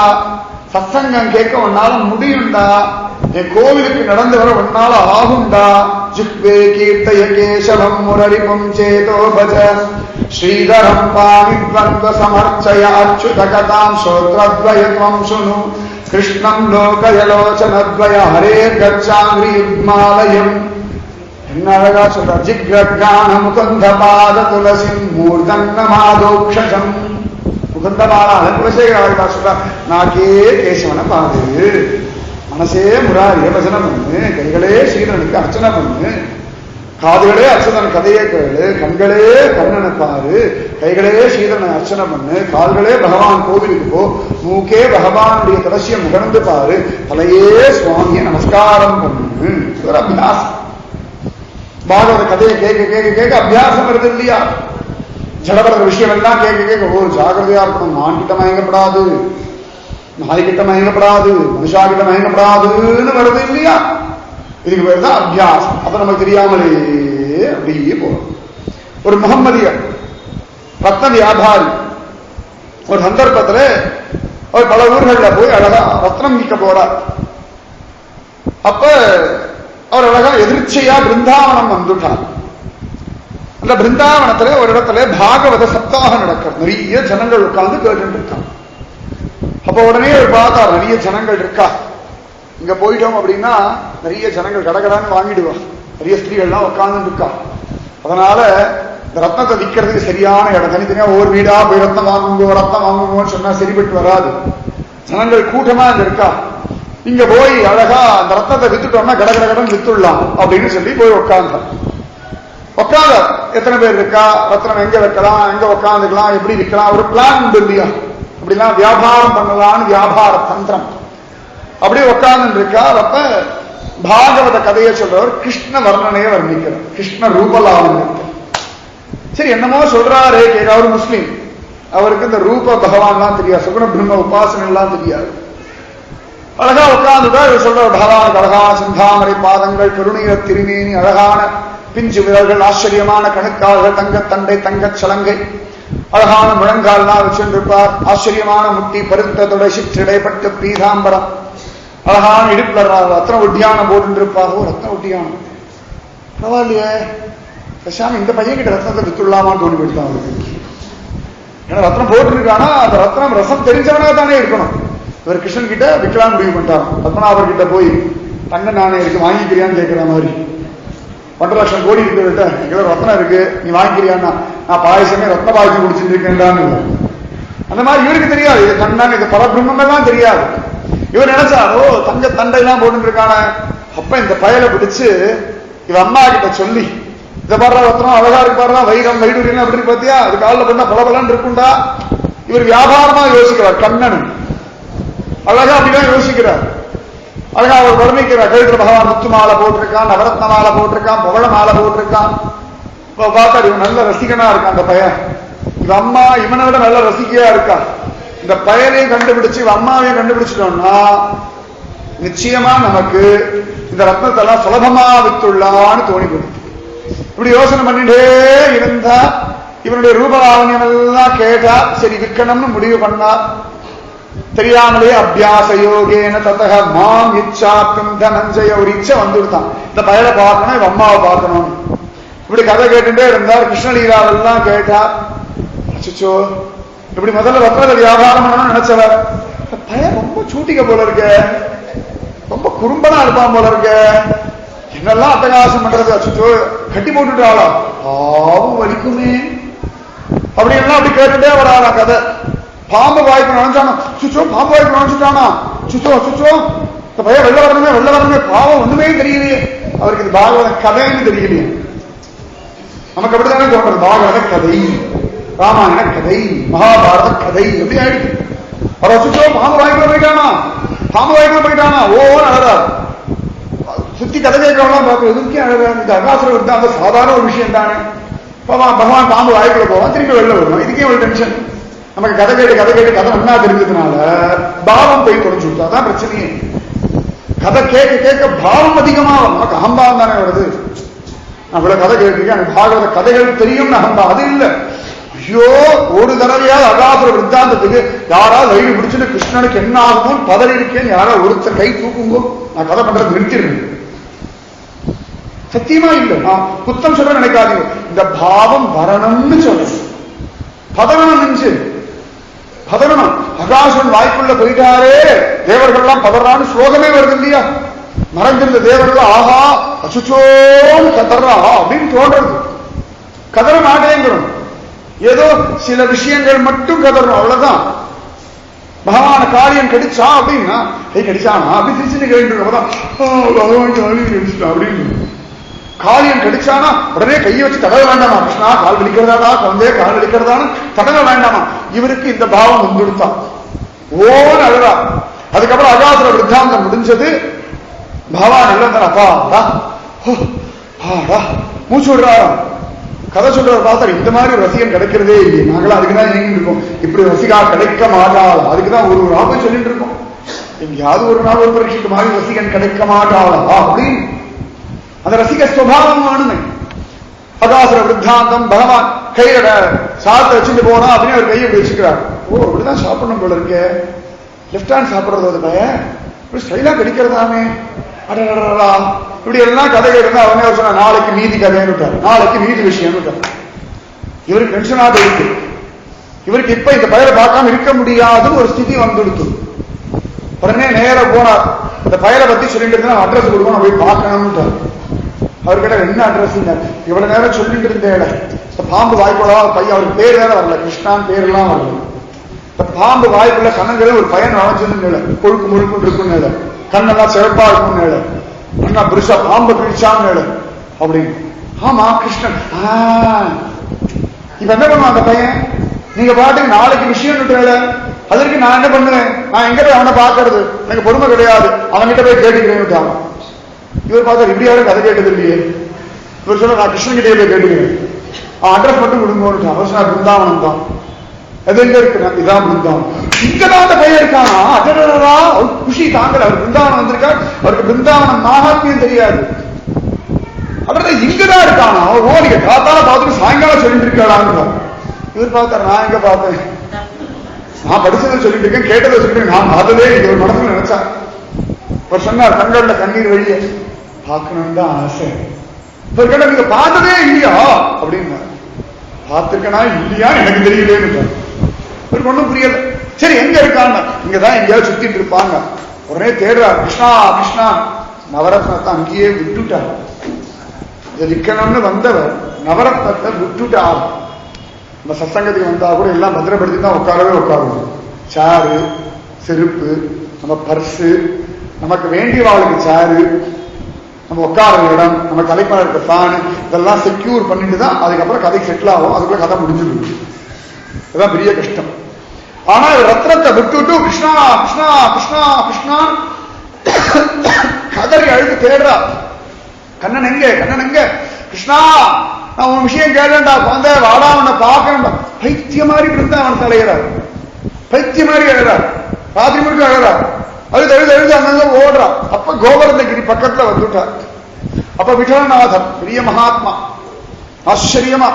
சத்சங்கம் கேட்க உன்னால முடியுண்டா. என் கோவிலுக்கு நடந்து வர உன்னால ஆகுண்டா. ஜிஹ்வே கீர்த்தய கேசவம் முரரிபும் சேதோ பஜ ஸ்ரீதரம் பாணித்வந்த சமர்ச்சய அச்சுத கதாம் ஸ்ரோத்ரத்வயத்வம் சுனு கிருஷ்ணம் லோகயலோச்சனத்வய ஹரே கச்சாங்கிரி யுக்மாலயம். என்ன அழகா சொல்றார். ஜிக்ரகான முகுந்த பாத துளசிம் மூர்தன்ன மாதோக்ஷம். முகுந்த பாத குலசேகர அழகா சொல்றார். நாக்கே கேசவன பாது, மனசே முராரிய பஜனை பண்ணு, கைகளே ஸ்ரீதரனுக்கு அர்ச்சனை பண்ணு, காதுகளே அர்ச்சனன் கதையே கேளு, கண்களே கண்ணனை பாரு, கைகளே ஸ்ரீதரனை அர்ச்சனை பண்ணு, கால்களே பகவான் கோவிலுக்கு போ, மூக்கே பகவானுடைய தலசியம் முகர்ந்து பாரு, தலையே சுவாமியை நமஸ்காரம் பண்ணு. ஒரு அபியாசம். பாகவத கதையை கேட்க கேட்க கேட்க அபியாசம் வருது இல்லையா? ஜடபர விஷயம் எல்லாம் கேட்க கேட்க ஓ ஜாகிரதையா இருக்கணும். நான் கிட்ட மயங்கப்படாது, நாய்கிட்ட மயங்கப்படாது, மனுஷா கிட்ட மயங்கப்படாதுன்னு வருது இல்லையா? இதுக்கு பேர் தான் அபியாசம். அப்ப நமக்கு தெரியாமலே அப்படியே போறோம். ஒரு முகம்மதியர் ரத்ன வியாபாரி ஒரு சந்தர்ப்பத்துல அவர் பல ஊர்கள்ல போய் அழகா ரத்னம் விற்க போறார். அப்ப அவர் அழகா எதிர்ச்சையா பிருந்தாவனம் வந்துட்டார். அந்த பிருந்தாவனத்துல ஒரு இடத்துல பாகவத சப்தாகம் நடக்கிறது. நிறைய ஜனங்கள் உட்கார்ந்து கேட்டு இருக்காங்க. அப்ப உடனே அவர் பார்த்தார், நிறைய ஜனங்கள் இருக்கா, இங்க போயிட்டோம் அப்படின்னா நிறைய ஜனங்கள் கடகடான்னு வாங்கிடுவாங்க, நிறைய ஸ்திரீகள்லாம் உட்கார்ந்து இருக்கா. அதனால இந்த ரத்னத்தை விற்கிறதுக்கு சரியான இடம். தனித்தனியா ஒவ்வொரு வீடா போய் ரத்னம் வாங்குவோம்னு சொன்னா சரிபட்டு வராது. ஜனங்கள் கூட்டமா இங்க இருக்கா, இங்க போய் அழகா அந்த ரத்னத்தை வித்துட்டோம்னா கடகடகடன் வித்துடலாம் அப்படின்னு சொல்லி போய் உட்கார்ந்தார். உட்காந்த எத்தனை பேர் இருக்கா, ரத்னம் எங்க வைக்கலாம், எங்க உட்காந்துக்கலாம், எப்படி விற்கலாம், ஒரு பிளான் உண்டு இல்லையா? அப்படிலாம் வியாபாரம் பண்ணலான்னு வியாபார தந்திரம். அப்படியே உட்கார்ந்து இருக்கார். அப்ப பாகவத கதையை சொல்றவர் கிருஷ்ண வர்ணனையை வர்ணிக்கிறார், கிருஷ்ண ரூபலாவண்யத்தை. சரி என்னமோ சொல்றாரு கேட்க. அவர் முஸ்லீம், அவருக்கு இந்த ரூப பகவான்லாம் தெரியாது, சுகுண பிரம்ம உபாசனை எல்லாம் தெரியாது. அழகா உட்கார்ந்துதான் இவர் சொல்ற பகவான் அழகான சிந்தாமரை பாதங்கள், கருணீர திருமேனி, அழகான பிஞ்சு விரல்கள், ஆச்சரியமான கணுக்கால்கள், தங்கத்தண்டை, தங்கச் சலங்கை, அழகான முழங்கால்லாம் வச்சுருப்பார், ஆச்சரியமான முட்டி, பருத்த தொடை, சிற்றிடை, பட்டு பீதாம்பரம், அழகான இடுப்புல ரத்ன ஒட்டியானம் போட்டு இருப்பார். ரத்ன ஒட்டியானம் பரவாயில்லையே, பேசாம இந்த பையன் கிட்ட ரத்னத்தை வித்துடலாமான்னு தோணி போயிட்டான் அவருக்கு. ஏன்னா ரத்னம் போட்டுருக்கானா அந்த ரத்னம் ரசம் தெரிஞ்சவனா தானே இருக்கணும். இவர் கிருஷ்ணன் கிட்ட விற்கலாம் முடிவு பண்ணிட்டார். பத்மநாபர் கிட்ட போய் தங்க நாணயம் இருக்கு வாங்கிக்கிறியான்னு கேட்கிற மாதிரி, 1.5 லட்சம் கோடி இருக்கிற எங்களோட ரத்னம் இருக்கு நீ வாங்கிக்கிறியான்னா, நான் பாயசமே ரத்ன பாயசம் குடிச்சுட்டு இருக்கேன்டான்னு. அந்த மாதிரி இவருக்கு தெரியாது, இது கண்ணான், இது பரபிரம்மே தான் தெரியாது. இவர் நினைச்சாரோ தங்க தண்டைலாம் போட்டு இருக்கான. அப்ப இந்த பயலை பிடிச்சு இவ அம்மா கிட்ட சொல்லி, இதை பாடுற ரத்னம் அழகா இருக்கு பாருடா, வைரம் வைடூரியம் அப்படின்னு பாத்தியா, அது காலில் பண்ணா பலபலன்னு இருக்குண்டா. இவர் வியாபாரமா யோசிக்கிறார், கண்ணன் அழகா அப்படிதான் யோசிக்கிறார். அழகா அவர் வர்ணிக்கிறார். கழுத்துல பகவான் முத்து மாலை போட்டிருக்கான், நவரத்ன மாலை போட்டிருக்கான், பவள மாலை போட்டிருக்கான். இப்ப பார்த்தா இவன் நல்ல ரசிகனா இருக்கான் அந்த பையன். இவ அம்மா இவனை விட நல்ல ரசிகையா இருக்கா. இந்த பையனையும் கண்டுபிடிச்சு இவ அம்மாவையும் கண்டுபிடிச்சிட்டோம்னா நிச்சயமா நமக்கு இந்த ரத்னத்தை எல்லாம் சுலபமா வித்துள்ளான்னு தோணி போயிடுது. இப்படி யோசனை பண்ணிட்டே இருந்தா இவனுடைய ரூபலாவண்யம் எல்லாம் கேட்டா சரி விற்கணும்னு முடிவு பண்ணா. தெரியாமலே அபியாச யோகேன தத்தக மாம் இச்சாக்கும் தனஞ்சய ஒரு இச்சை வந்துடுதான். இந்த பயலை பார்க்கணும், இவ அம்மாவை பார்க்கணும். இப்படி கதை கேட்டுட்டே இருந்தார். கிருஷ்ணலீலாவெல்லாம் கேட்டார். அச்சோ இப்படி முதல்ல ரத்னத்தை வியாபாரம் பண்ணணும்னு நினைச்சவர், பையன் ரொம்ப சூட்டிக்க போல இருக்க, ரொம்ப குறும்பனா இருப்பான் போல இருக்க, என்னெல்லாம் அட்டகாசம் பண்றது, அச்சோ கட்டி போட்டுட்டாளா பாவம் வலிக்குமே அப்படின்னா அப்படி கேட்டுட்டே வராளா கதை. பாம்பு வாய்ப்பு நினைச்சானா, சுச்சோ பாம்பு வாய்ப்பு நினைச்சுட்டானா, சுச்சோ சுச்சோ இந்த பையன் வெள்ள வரணுமே பாவம் ஒண்ணுமே தெரியலையே. அவருக்கு இது பாகவத கதைன்னு தெரியலையே. நமக்கு அப்படித்தானே தோன்றது, பாகவத கதை, ராமாயண கதை, மகாபாரத கதை எப்படி ஆயிடுச்சு. அவர் சுச்சோ பாம்பு வாய்க்குள்ள போயிட்டானா ஓன்னு அழறாரு. சுத்தி கதை கேட்கறவெல்லாம் பார்க்க எதுக்கே அழகாரு. இந்த அகாசுரம் இருந்தாங்க சாதாரண ஒரு விஷயம் தானே. பகவான் பாம்பு வாய்க்குள்ள போவான், திரும்பி வெளில வருவான், இதுக்கே ஒரு டென்ஷன். நமக்கு கதை கேட்டு கதை நன்னா தெரிஞ்சதுனால பாவம் போய் குறைஞ்சு விட்டா அதான் பிரச்சனையே. கதை கேட்க பாவம் அதிகமாகும். நமக்கு அகம்பாவம் தானே வருது. நான் இவ்வளவு கதை கேட்டிருக்கேன், எனக்கு பாகவத கதைகள் தெரியும் அகம்பா. அது இல்லை. ஐயோ, ஒரு தடவையாவது அகாசுர விருத்தாந்தத்துக்கு யாராவது வயிறு பிடிச்சுன்னு கிருஷ்ணனுக்கு என்ன ஆகுமோன்னு பதறி இருக்கேன்னு யாராவது ஒருத்தர் கை தூக்குங்கோ, நான் கதை பண்றது நிறுத்திடுறேன். சத்தியமா இல்லை, நான் குத்தம் சொல்ல நினைக்காதீங்க. இந்த பாவம் வரணும்னு சொல்றேன். பதறணும் நெஞ்சு, பதறணும். அகாசுரன் வாய்க்குள்ள போயிட்டாரே, தேவர்கள்லாம் பதறான்னு ஸ்லோகமே வருது இல்லையா? மறைஞ்சிருந்த தேவர்கள் ஆஹா அசுச்சோன்னு கதறா அப்படின்னு தோன்றது. கதற மாட்டேங்கிறோம். ஏதோ சில விஷயங்கள் மட்டும் கதறணும், அவ்வளவுதான். பகவான காரியம் கிடைச்சா அப்படின்னா கிடைச்சானா அப்படி சிரிச்சுன்னு கேட்டுருக்கோம். அப்படின்னு காரியம் கிடைச்சானா உடனே கையை வச்சு தடவை வேண்டாமா? கிருஷ்ணா கால் வலிக்கிறதாடா, குழந்தைய கால் வலிக்கிறதான்னு தடவை வேண்டாமா? இவருக்கு இந்த பாவம் வந்துடுத்தான். ஓன்னு அழுறா. அதுக்கப்புறம் அகாசுர விருத்தாந்தம் முடிஞ்சது. பகவான் இல்ல அப்பாடா மூச்சு விடுறாராம். கதை சொல்றத பார்த்தா இந்த மாதிரி ஒரு ரசிகன் கிடைக்கிறதே இல்லையே. நாங்களும் அதுக்குதான் இயங்கிட்டு இருக்கோம். இப்படி ரசிகா கிடைக்க மாட்டாள். அதுக்குதான் ஒரு நாள் சொல்லிட்டு இருக்கோம். எங்கேயாவது ஒரு நாள் ஒரு பரீட்சைக்கு மாதிரி ரசிகன் கிடைக்க மாட்டாளா அப்படின்னு அந்த ரசிக சுவாவம் வேணுமே. அகாசுர விருத்தாந்தம் பகவான் கையில சாதத்தை வச்சுட்டு போனா அப்படின்னு அவர் கையை வச்சுக்கிறார். ஓ, இப்படிதான் சாப்பிடணும் போல இருக்கு. லெப்ட் ஹேண்ட் சாப்பிடுறது அது பையன் இப்படி ஸ்டைலா கிடைக்கிறதாமே. அடடா, இப்படி எல்லாம் கதை கேட்டு அவனே சொன்ன நாளைக்கு நீதி கதைன்னு விட்டார், நாளைக்கு நீதி விஷயம் விட்டார். இவருக்கு டென்ஷனாக இருக்கு. இவருக்கு இப்ப இந்த பயலை பார்க்காம இருக்க முடியாதுன்னு ஒரு ஸ்திதி வந்துடுத்து. உடனே நேர போனார். இந்த பயலை பத்தி சொல்லிட்டு இருந்தா அட்ரஸ் கொடுக்கணும், போய் பார்க்கணும்னு. அவர்கிட்ட என்ன அட்ரஸ்? இவ்வளவு நேரம் சொல்லிட்டு இருந்தேன். இந்த பாம்பு வாய்ப்புள்ளா பையன், அவருக்கு பேர் வேற வரல, கிருஷ்ணான் பேர்லாம் வரல. இந்த பாம்பு வாய்ப்புள்ள கண்ணங்கள் ஒரு பையன் நுழைஞ்சதுன்னு கொழுக்கு முழுக்கு இருக்குன்னு, கண்ணெல்லாம் சிறப்பா இருக்கும்னு, அண்ணா பெருசா பாம்பு கிழிச்சான்னு அப்படின்னு. ஆமா கிருஷ்ணன். இப்ப என்ன பண்ணுவான் அந்த பையன்? நீங்க பாட்டுக்கு நாளைக்கு விஷயம் விட்டுறல, அதற்கு நான் என்ன பண்ணுவேன்? நான் எங்க போய் அவனை பாக்குறது? எனக்கு பொறுமை கிடையாது, அவன்கிட்ட போய் கேட்டுக்கிறேன். இவர் பார்த்தார், இப்படி யாரும் கதை கேட்டது இல்லையே. இவர் சொல்ல, நான் கிருஷ்ணன் கிட்டே போய் கேட்டுக்கிறேன், அட்ரஸ் மட்டும் கொடுங்க. அவசரம் பிருந்தாவனம் தான். அது எங்க இருக்கு? இதான் பிருந்தாவனம். இங்கதான் அந்த பையன் இருக்கானா? அடடா, குஷி தாங்கல. அவர் பிருந்தாவனம் வந்திருக்கார், அவருக்கு பிருந்தாவனம் மகாத்மியம் தெரியாது. அடடா, இங்கதான் இருக்கானா? ஓ, நீங்க காத்தால பார்த்துட்டு சாயங்காலம் சொல்லிட்டு இருக்காளான்னு. இவர் பார்த்தார், நான் எங்க பார்த்தேன்? நான் படிச்சதை சொல்லிட்டு இருக்கேன், கேட்டதை சொல்லிட்டு நான் பார்த்ததே இது ஒரு மனசுல நினைச்சா. அவர் சொன்னார், கண்கள்ல கண்ணீர் வழிய பார்க்கணும்னு தான் ஆசை. இவர் கேட்ட, நீங்க பார்த்ததே இல்லையா அப்படின்னா, பார்த்துருக்கனா இல்லையா எனக்கு தெரியலேன்னு. இவருக்கு ஒன்றும் புரியல. சரி, எங்க இருக்கான்னு, இங்கதான் எங்கேயாவது சுத்திட்டு இருப்பாங்க. உடனே தேடுறார், கிருஷ்ணா கிருஷ்ணா. நவரத்னத்தை அங்கேயே விட்டுட்டார். இருக்கணும்னு வந்தவர் நவரத்னத்தை விட்டுட்டார். நம்ம சத்சங்கத்துக்கு வந்தா கூட எல்லாம் பத்திரப்படுத்தி தான் உட்காரவே உட்காருவோம். சாரு, செருப்பு, நம்ம பர்ஸு, நமக்கு வேண்டியவாளுக்கு சாரு, நம்ம உட்கார இடம், நம்ம தலைப்பாக இருக்க ஃபேனு, இதெல்லாம் செக்யூர் பண்ணிட்டு தான் அதுக்கப்புறம் கதை செட்டில் ஆகும். அதுக்குள்ள கதை முடிஞ்சிடும். இதுதான் பெரிய கஷ்டம். ஆனா ரத்னத்தை விட்டுட்டு கிருஷ்ணா கிருஷ்ணா கிருஷ்ணா கிருஷ்ணா கதறி அழுது தேடுறா. கண்ணன் எங்க, கண்ணன் எங்க? கிருஷ்ணா, நான் உன் விஷயம் கேட்டேன்டா, குழந்தை வாடா, அவனை பார்க்கணும்டா. பைத்திய மாதிரி இருந்தா அவன் தலையிறார், பைத்திய மாதிரி அழுறார், ராத்திரி முழுக்க அழுறார், அழுது அழுது அழுது அங்க ஓடுறா. அப்ப கோவர்தகிரி பக்கத்துல வந்துட்டார். அப்ப விட்டலநாதர் பெரிய மகாத்மா, ஆச்சரியமா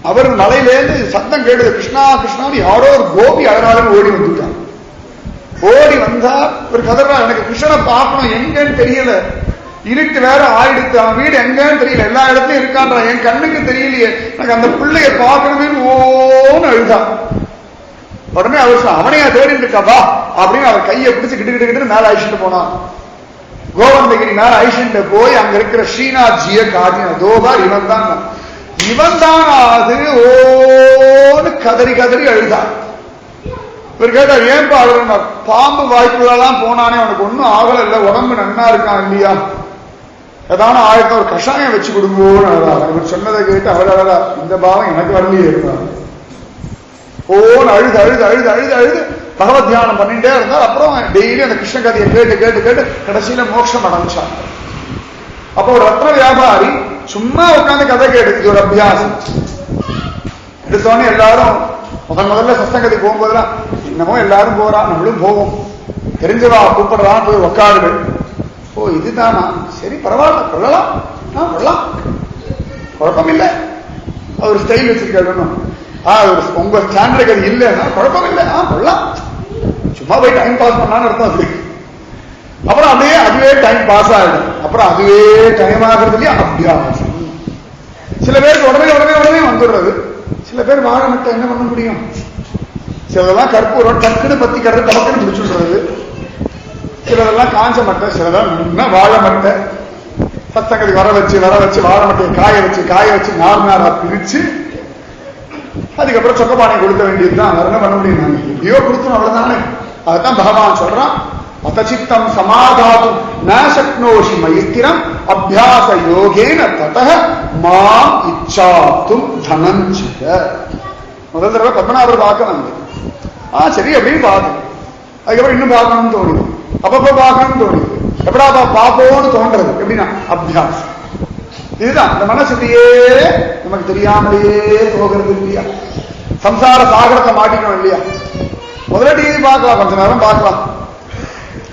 அவர் மலையிலேருந்து சத்தம் கேடுது, கிருஷ்ணா கிருஷ்ணான்னு யாரோ ஒரு கோபி அழகாலும் ஓடி வந்துட்டார். ஓடி வந்தா ஒரு கதறா, எனக்கு கிருஷ்ணனை பார்க்கணும், எங்கன்னு தெரியல, இருட்டு வேற ஆயிடுத்து, அவன் வீடு எங்கன்னு தெரியல, எல்லா இடத்துலயும் இருக்கான்றான், என் கண்ணுக்கு தெரியலையே, எனக்கு அந்த பிள்ளைய பார்க்கணுமேனு ஓன்னு அழுதா. உடனே அவர் அவனையா தேடிட்டு இருக்காப்பா அப்படின்னு அவர் கையை பிடிச்சு கிட்டு மேல அழிச்சுட்டு போனான். கோவர்தகிரி மேல அழிச்சுட்டு போய் அங்க இருக்கிற ஸ்ரீநாத்ஜிய காட்டின. தோபார் இவன் தான், இவன் தான் அது ஓன்னு கதறி கதறி அழுதான். இவர் கேட்டார், ஏன் பாடுற? பாம்பு வாய்ப்புகளெல்லாம் போனானே, அவனுக்கு ஒன்னும் ஆகல இல்ல, உடம்பு நன்னா இருக்கான் இல்லையா, ஏதான ஆயிரத்தி ஒரு கஷாயம் வச்சு கொடுங்கோன்னு அழகார். இவர் சொன்னதை கேட்டு அவர் அழகா, இந்த பாவம் எனக்கு வரலையே இருந்தார். ஓன்னு அழுது அழுது அழுது அழுது அழுது பகவத் தியானம் பண்ணிட்டே இருந்தார். அப்புறம் டெய்லி அந்த கிருஷ்ண கதையை கேட்டு கேட்டு கேட்டு கடைசியில மோட்சம் அடைஞ்சாங்க. அப்போ ஒரு ரத்ன வியாபாரி சும்மா உட்காந்து கதை கேட்டு ஒரு அபியாசம் எடுத்தோடனே எல்லாரும் முதல்ல சத்சங்கத்துக்கு போகும்போதெல்லாம் என்னமோ எல்லாரும் போறா, நம்மளும் போவோம், தெரிஞ்சவா கூப்பிடுறா, போய் உட்காருது. ஓ இதுதானா, சரி பரவாயில்ல, கொள்ளலாம், கொள்ளலாம், குழப்பம் இல்லை. ஒரு ஸ்டைல் வச்சிருக்கணும். உங்க ஸ்டாண்டர்டுக்கு அது இல்லைன்னா குழப்பம் இல்லை, கொள்ளலாம், சும்மா போய் டைம் பாஸ் பண்ணான்னு அர்த்தம் அது. அப்புறம் அப்படியே அதுவே டைம் பாஸ் ஆகிடும். அப்புறம் அதுவே டைம் ஆகிறது இல்லையா, அபியாசம். சில பேருக்கு உடனே உடனே உடனே வந்துடுறது. சில பேர் வாழ மட்டும் என்ன பண்ண முடியும்? சிலதெல்லாம் கற்பூரம் டக்குன்னு பத்தி கடந்து டக்குன்னு பிடிச்சுடுறது. சிலதெல்லாம் காஞ்ச மட்டை, சிலதான் வாழை மட்டை. சத்தங்கத்துக்கு வர வச்சு வாழை மட்டையை காய வச்சு நார்மலா பிரிச்சு அதுக்கப்புறம் சொக்கப்பானை கொடுக்க வேண்டியதுதான். வேற என்ன பண்ண முடியும்? நாங்க எப்படியோ கொடுத்தோம், அவ்வளவுதானே. அதுதான் பகவான் சொல்றான், அத்தசித்தம் சமாதாது நசக்னோஷி மைத்திரம் அபியாச யோகேன ததஹ மாம் இச்சாத்தும் தனஞ்சய. முதல் தடவை பத்மநாபர் பார்க்க வந்து சரி அப்படின்னு பார்த்தோம். அதுக்கப்புறம் இன்னும் பார்க்கணும்னு தோணுது, அப்பப்போ பார்க்கணும்னு தோணுது. எப்படாப்பா பார்ப்போம்னு தோன்றது எப்படின்னா அபியாசம். இதுதான் இந்த மனசுலயே நமக்கு தெரியாமலேயே போகிறது இல்லையா. சம்சார சாகரத்தை மாட்டிக்கணும் இல்லையா. முதல்ல டிவி பார்க்கலாம், கொஞ்ச நேரம் பார்க்கலாம்,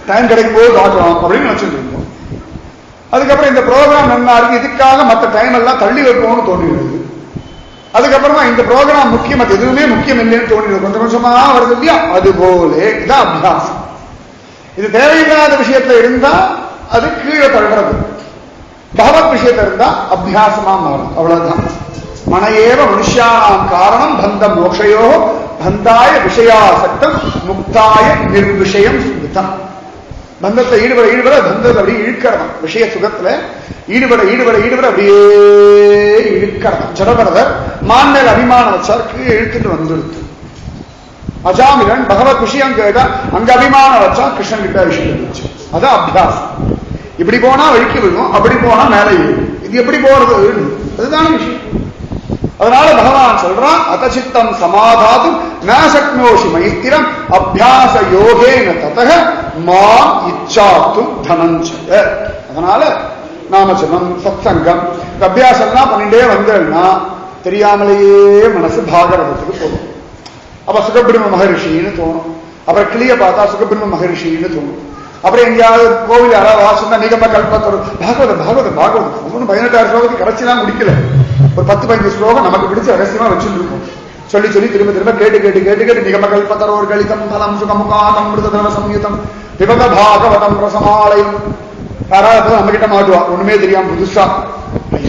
டைம் கிடைக்கும் போது பார்க்கலாம் அப்படின்னு வச்சுட்டு இருக்கோம். அதுக்கப்புறம் இந்த ப்ரோக்ராம் நல்லா இருக்கு, இதுக்காக மற்ற டைம் எல்லாம் தள்ளி வைப்போம்னு தோணிடுது. அதுக்கப்புறமா இந்த ப்ரோக்ராம் முக்கியம், அது எதுவுமே முக்கியம் இல்லைன்னு தோணிடுது. கொஞ்சம் கொஞ்சமா வருது இல்லையா. அது போல இதான் அபியாசம். இது தேவையில்லாத விஷயத்துல இருந்தா அது கீழே தள்ளுறது, பகவத் விஷயத்துல இருந்தா அபியாசமா மாறும். அவ்வளவுதான். மனையேவ மனுஷானாம் காரணம் பந்த மோக்ஷயோ பந்தாய விஷயாசக்தம் முக்தாய நிர்விஷயம் சுத்தம். பந்தத்தை ஈடுபட பந்தத்தை அப்படியே இழுக்கிறவன், விஷய சுகத்துல ஈடுபட அப்படியே இழுக்கிறவன். ஜடபரதர் மான் மேல் அபிமானம் வச்சார், கீழே இழுத்துட்டு வந்துடுது. அஜாமிரன் பகவத் விஷயம் கேட்டா அங்க அபிமானம் வச்சா கிருஷ்ணன் கிட்ட விஷயம் வச்சு. அதான் அபியாசம். இப்படி போனா வழிக்கு விழும், அப்படி போனா மேலே ஏறும். இது எப்படி போறது? அதுதான விஷயம். அதனால பகவான் சொல்றான், அத்தசித்தம் சமாதாதும் நசக்னோஷி மைத்திரம் அபியாச யோகேன ததஹ மாம் இச்சாத்தும் தனஞ்சய. அதனால நாமஜபம், சத்சங்கம், அபியாசம்லாம் பண்ணிட்டே வந்தேன்னா தெரியாமலேயே மனசு பாகவதத்துக்கு போகும். அப்ப சுகபிரம்ம மகரிஷின்னு தோணும். அப்புறம் கிளிய பார்த்தா சுகபிரம்ம மகரிஷின்னு தோணும். அப்புறம் எங்கேயாவது கோவில் யாராவது வாசம் நிகம கல்பத்தரும் பாகவதம் 18,000 ஸ்லோகத்துக்கு கடைசிலாம் முடிக்கல. ஒரு 10-15 ஸ்லோகம் நமக்கு பிடிச்ச ரகசியமா வச்சுட்டு இருக்கோம். சொல்லி திரும்ப கேட்டு நிகம கல்பத்தர் ஒரு கலிதம் தலம் சுகமுகாதம் மிருததன சம்யுதம் விபத பாகவதம் ரசமாலயம். யாராவது நம்ம கிட்ட மாட்டுவா, ஒண்ணுமே தெரியாம புதுசா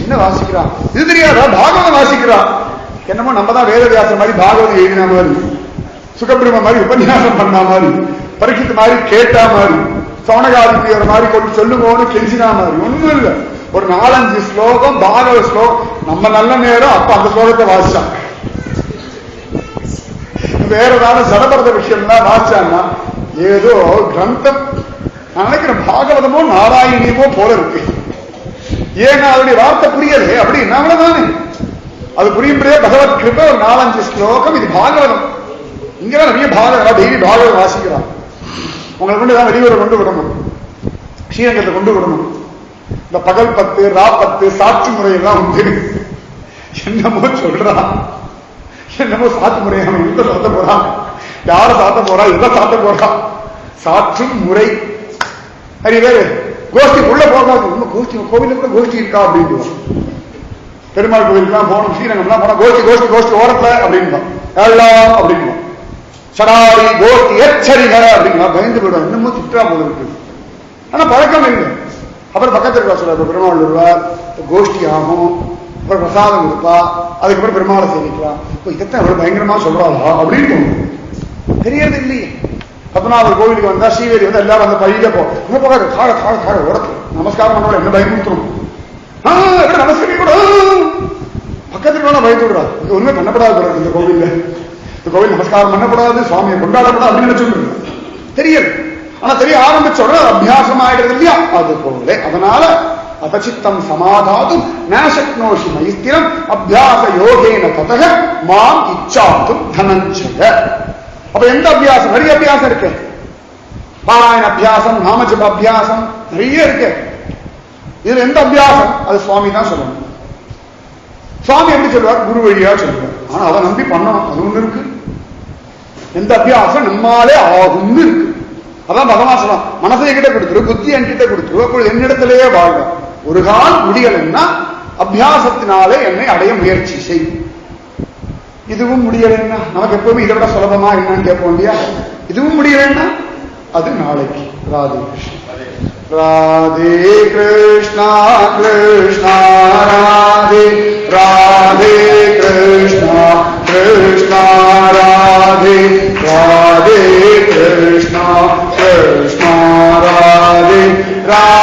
என்ன வாசிக்கிறான், இது தெரியாதா பாகவதம் வாசிக்கிறான். என்னமோ நம்ம தான் வேதவியாசம் மாதிரி பாகவதம் எழுதின மாதிரி, சுகபிரம மாதிரி உபன்யாசம் பண்ண மாதிரி, பரீட்சித்து மாதிரி கேட்டா மாதிரி, சோனகாதித்யர் மாதிரி கொண்டு சொல்லுவோன்னு கெஞ்சினா மாதிரி ஒண்ணும் இல்லை. ஒரு 4-5 ஸ்லோகம் பாகவத ஸ்லோகம், நம்ம நல்ல நேரம் அப்ப அந்த ஸ்லோகத்தை வாசிச்சான். வேற ஏதாவது ஜடபரத விஷயம்லாம் வாசிச்சான்னா ஏதோ கிரந்தம். நான் நினைக்கிறேன் பாகவதமோ நாராயணியமோ போல இருக்கு. ஏன்னா அதனுடைய வார்த்தை புரியலே அப்படின்னா தானே அது புரியும்படியே பகவத் கிருப. ஒரு 4-5 ஸ்லோகம் இது பாகவதம். இங்கதான் நிறைய பாகவதம், டெய்லி பாகவதம் வாசிக்கிறான். உங்களை கொண்டு தான் வெளியூரை கொண்டு விடணும், ஸ்ரீரங்கத்தை கொண்டு விடணும். இந்த பகல் 10 ரா10 சாட்சி முறையெல்லாம் உண்டு. என்னமோ சொல்றான், என்னமோ சாத்து முறை. அவன் எந்த சாத்த போறான், யார சாத்த போறா, எதை சாத்த போறான், சாற்றும் முறை. நிறைய பேர் கோஷ்டி உள்ள போகாது. இன்னும் கோஷ்டி கோவில கூட கோஷ்டி இருக்கா அப்படின்னு. பெருமாள் கோவிலுக்குலாம் போகணும், ஸ்ரீரங்கம்லாம் போனா கோஷ்டி ஓரத்துல அப்படின்னு எல்லாம் அப்படின்னு சடாரி கோஷ்டி எச்சரிக அப்படின்னா பயந்து போயிடும். இன்னமும் சித்ரா போல இருக்கு. ஆனா பழக்கம் இல்லை. அப்புறம் பக்கத்தில் இருக்கா சொல்ற பெருமாள் வருவார், கோஷ்டி ஆகும், அப்புறம் பிரசாதம் கொடுப்பா, அதுக்கப்புறம் பெருமாளை சேவிக்கலாம். இப்போ இதைத்தான் அவ்வளவு பயங்கரமா சொல்றாளா அப்படின்னு தெரியறது இல்லையே. பத்மநாபர் கோவிலுக்கு வந்தா ஸ்ரீவேதி வந்து எல்லாரும் அந்த பழியில போகாது, காட உரத்து நமஸ்காரம் பண்ண என்ன பயமுறுத்தணும். நமஸ்காரம் கூட பக்கத்துல வேணா பயந்து விடுறாரு. இது ஒண்ணுமே பண்ணப்படாது இந்த கோவில்ல. இந்த கோவில் நமஸ்காரம் பண்ணப்படாது, சுவாமியை கொண்டாடப்படாது அப்படின்னு நினைச்சுட்டு தெரியல. ஆனா தெரிய ஆரம்பிச்ச உடனே அபியாசம் ஆயிடுறது இல்லையா. அது போல அதனால அபசித்தம் சமாதாதும் நசக்னோஷி மைத்திரம் அபியாச யோகேன ததஹ மாம் இச்சாத்தும் தனஞ்சய. அப்ப எந்த அபியாசம்? நிறைய அபியாசம் இருக்கு. பாராயண அபியாசம், நாமஜப அபியாசம் நிறைய இருக்கு. இதுல எந்த அபியாசம்? அது சுவாமி தான் சொல்லணும். சுவாமி எப்படி சொல்லுவார்? குரு வழியா சொல்லுவார். ஆனா அதை நம்பி பண்ணணும். அது ஒண்ணு இருக்கு. எந்த அபியாசம் நம்மாலே ஆகும்னு இருக்கு. அதான் பகவான் சொல்லலாம், மனசை என்கிட்ட கொடுத்துரு, புத்தி என்கிட்ட கொடுத்துரு, அப்பொழுது என்னிடத்திலேயே வாழ்க. ஒரு கால் முடியலைன்னா அபியாசத்தினாலே என்னை அடைய முயற்சி செய். இதுவும் முடியலைன்னா நமக்கு எப்பவுமே இதை விட சுலபமா என்னன்னு கேட்போம் இல்லையா? இதுவும் முடியலைன்னா அது நாளைக்கு. ராதே கிருஷ்ணா ராதே கிருஷ்ணா கிருஷ்ணா ராதே ராதே கிருஷ்ணா கிருஷ்ணா ராதே ராதே கிருஷ்ணா கிருஷ்ணா ராதே ராதே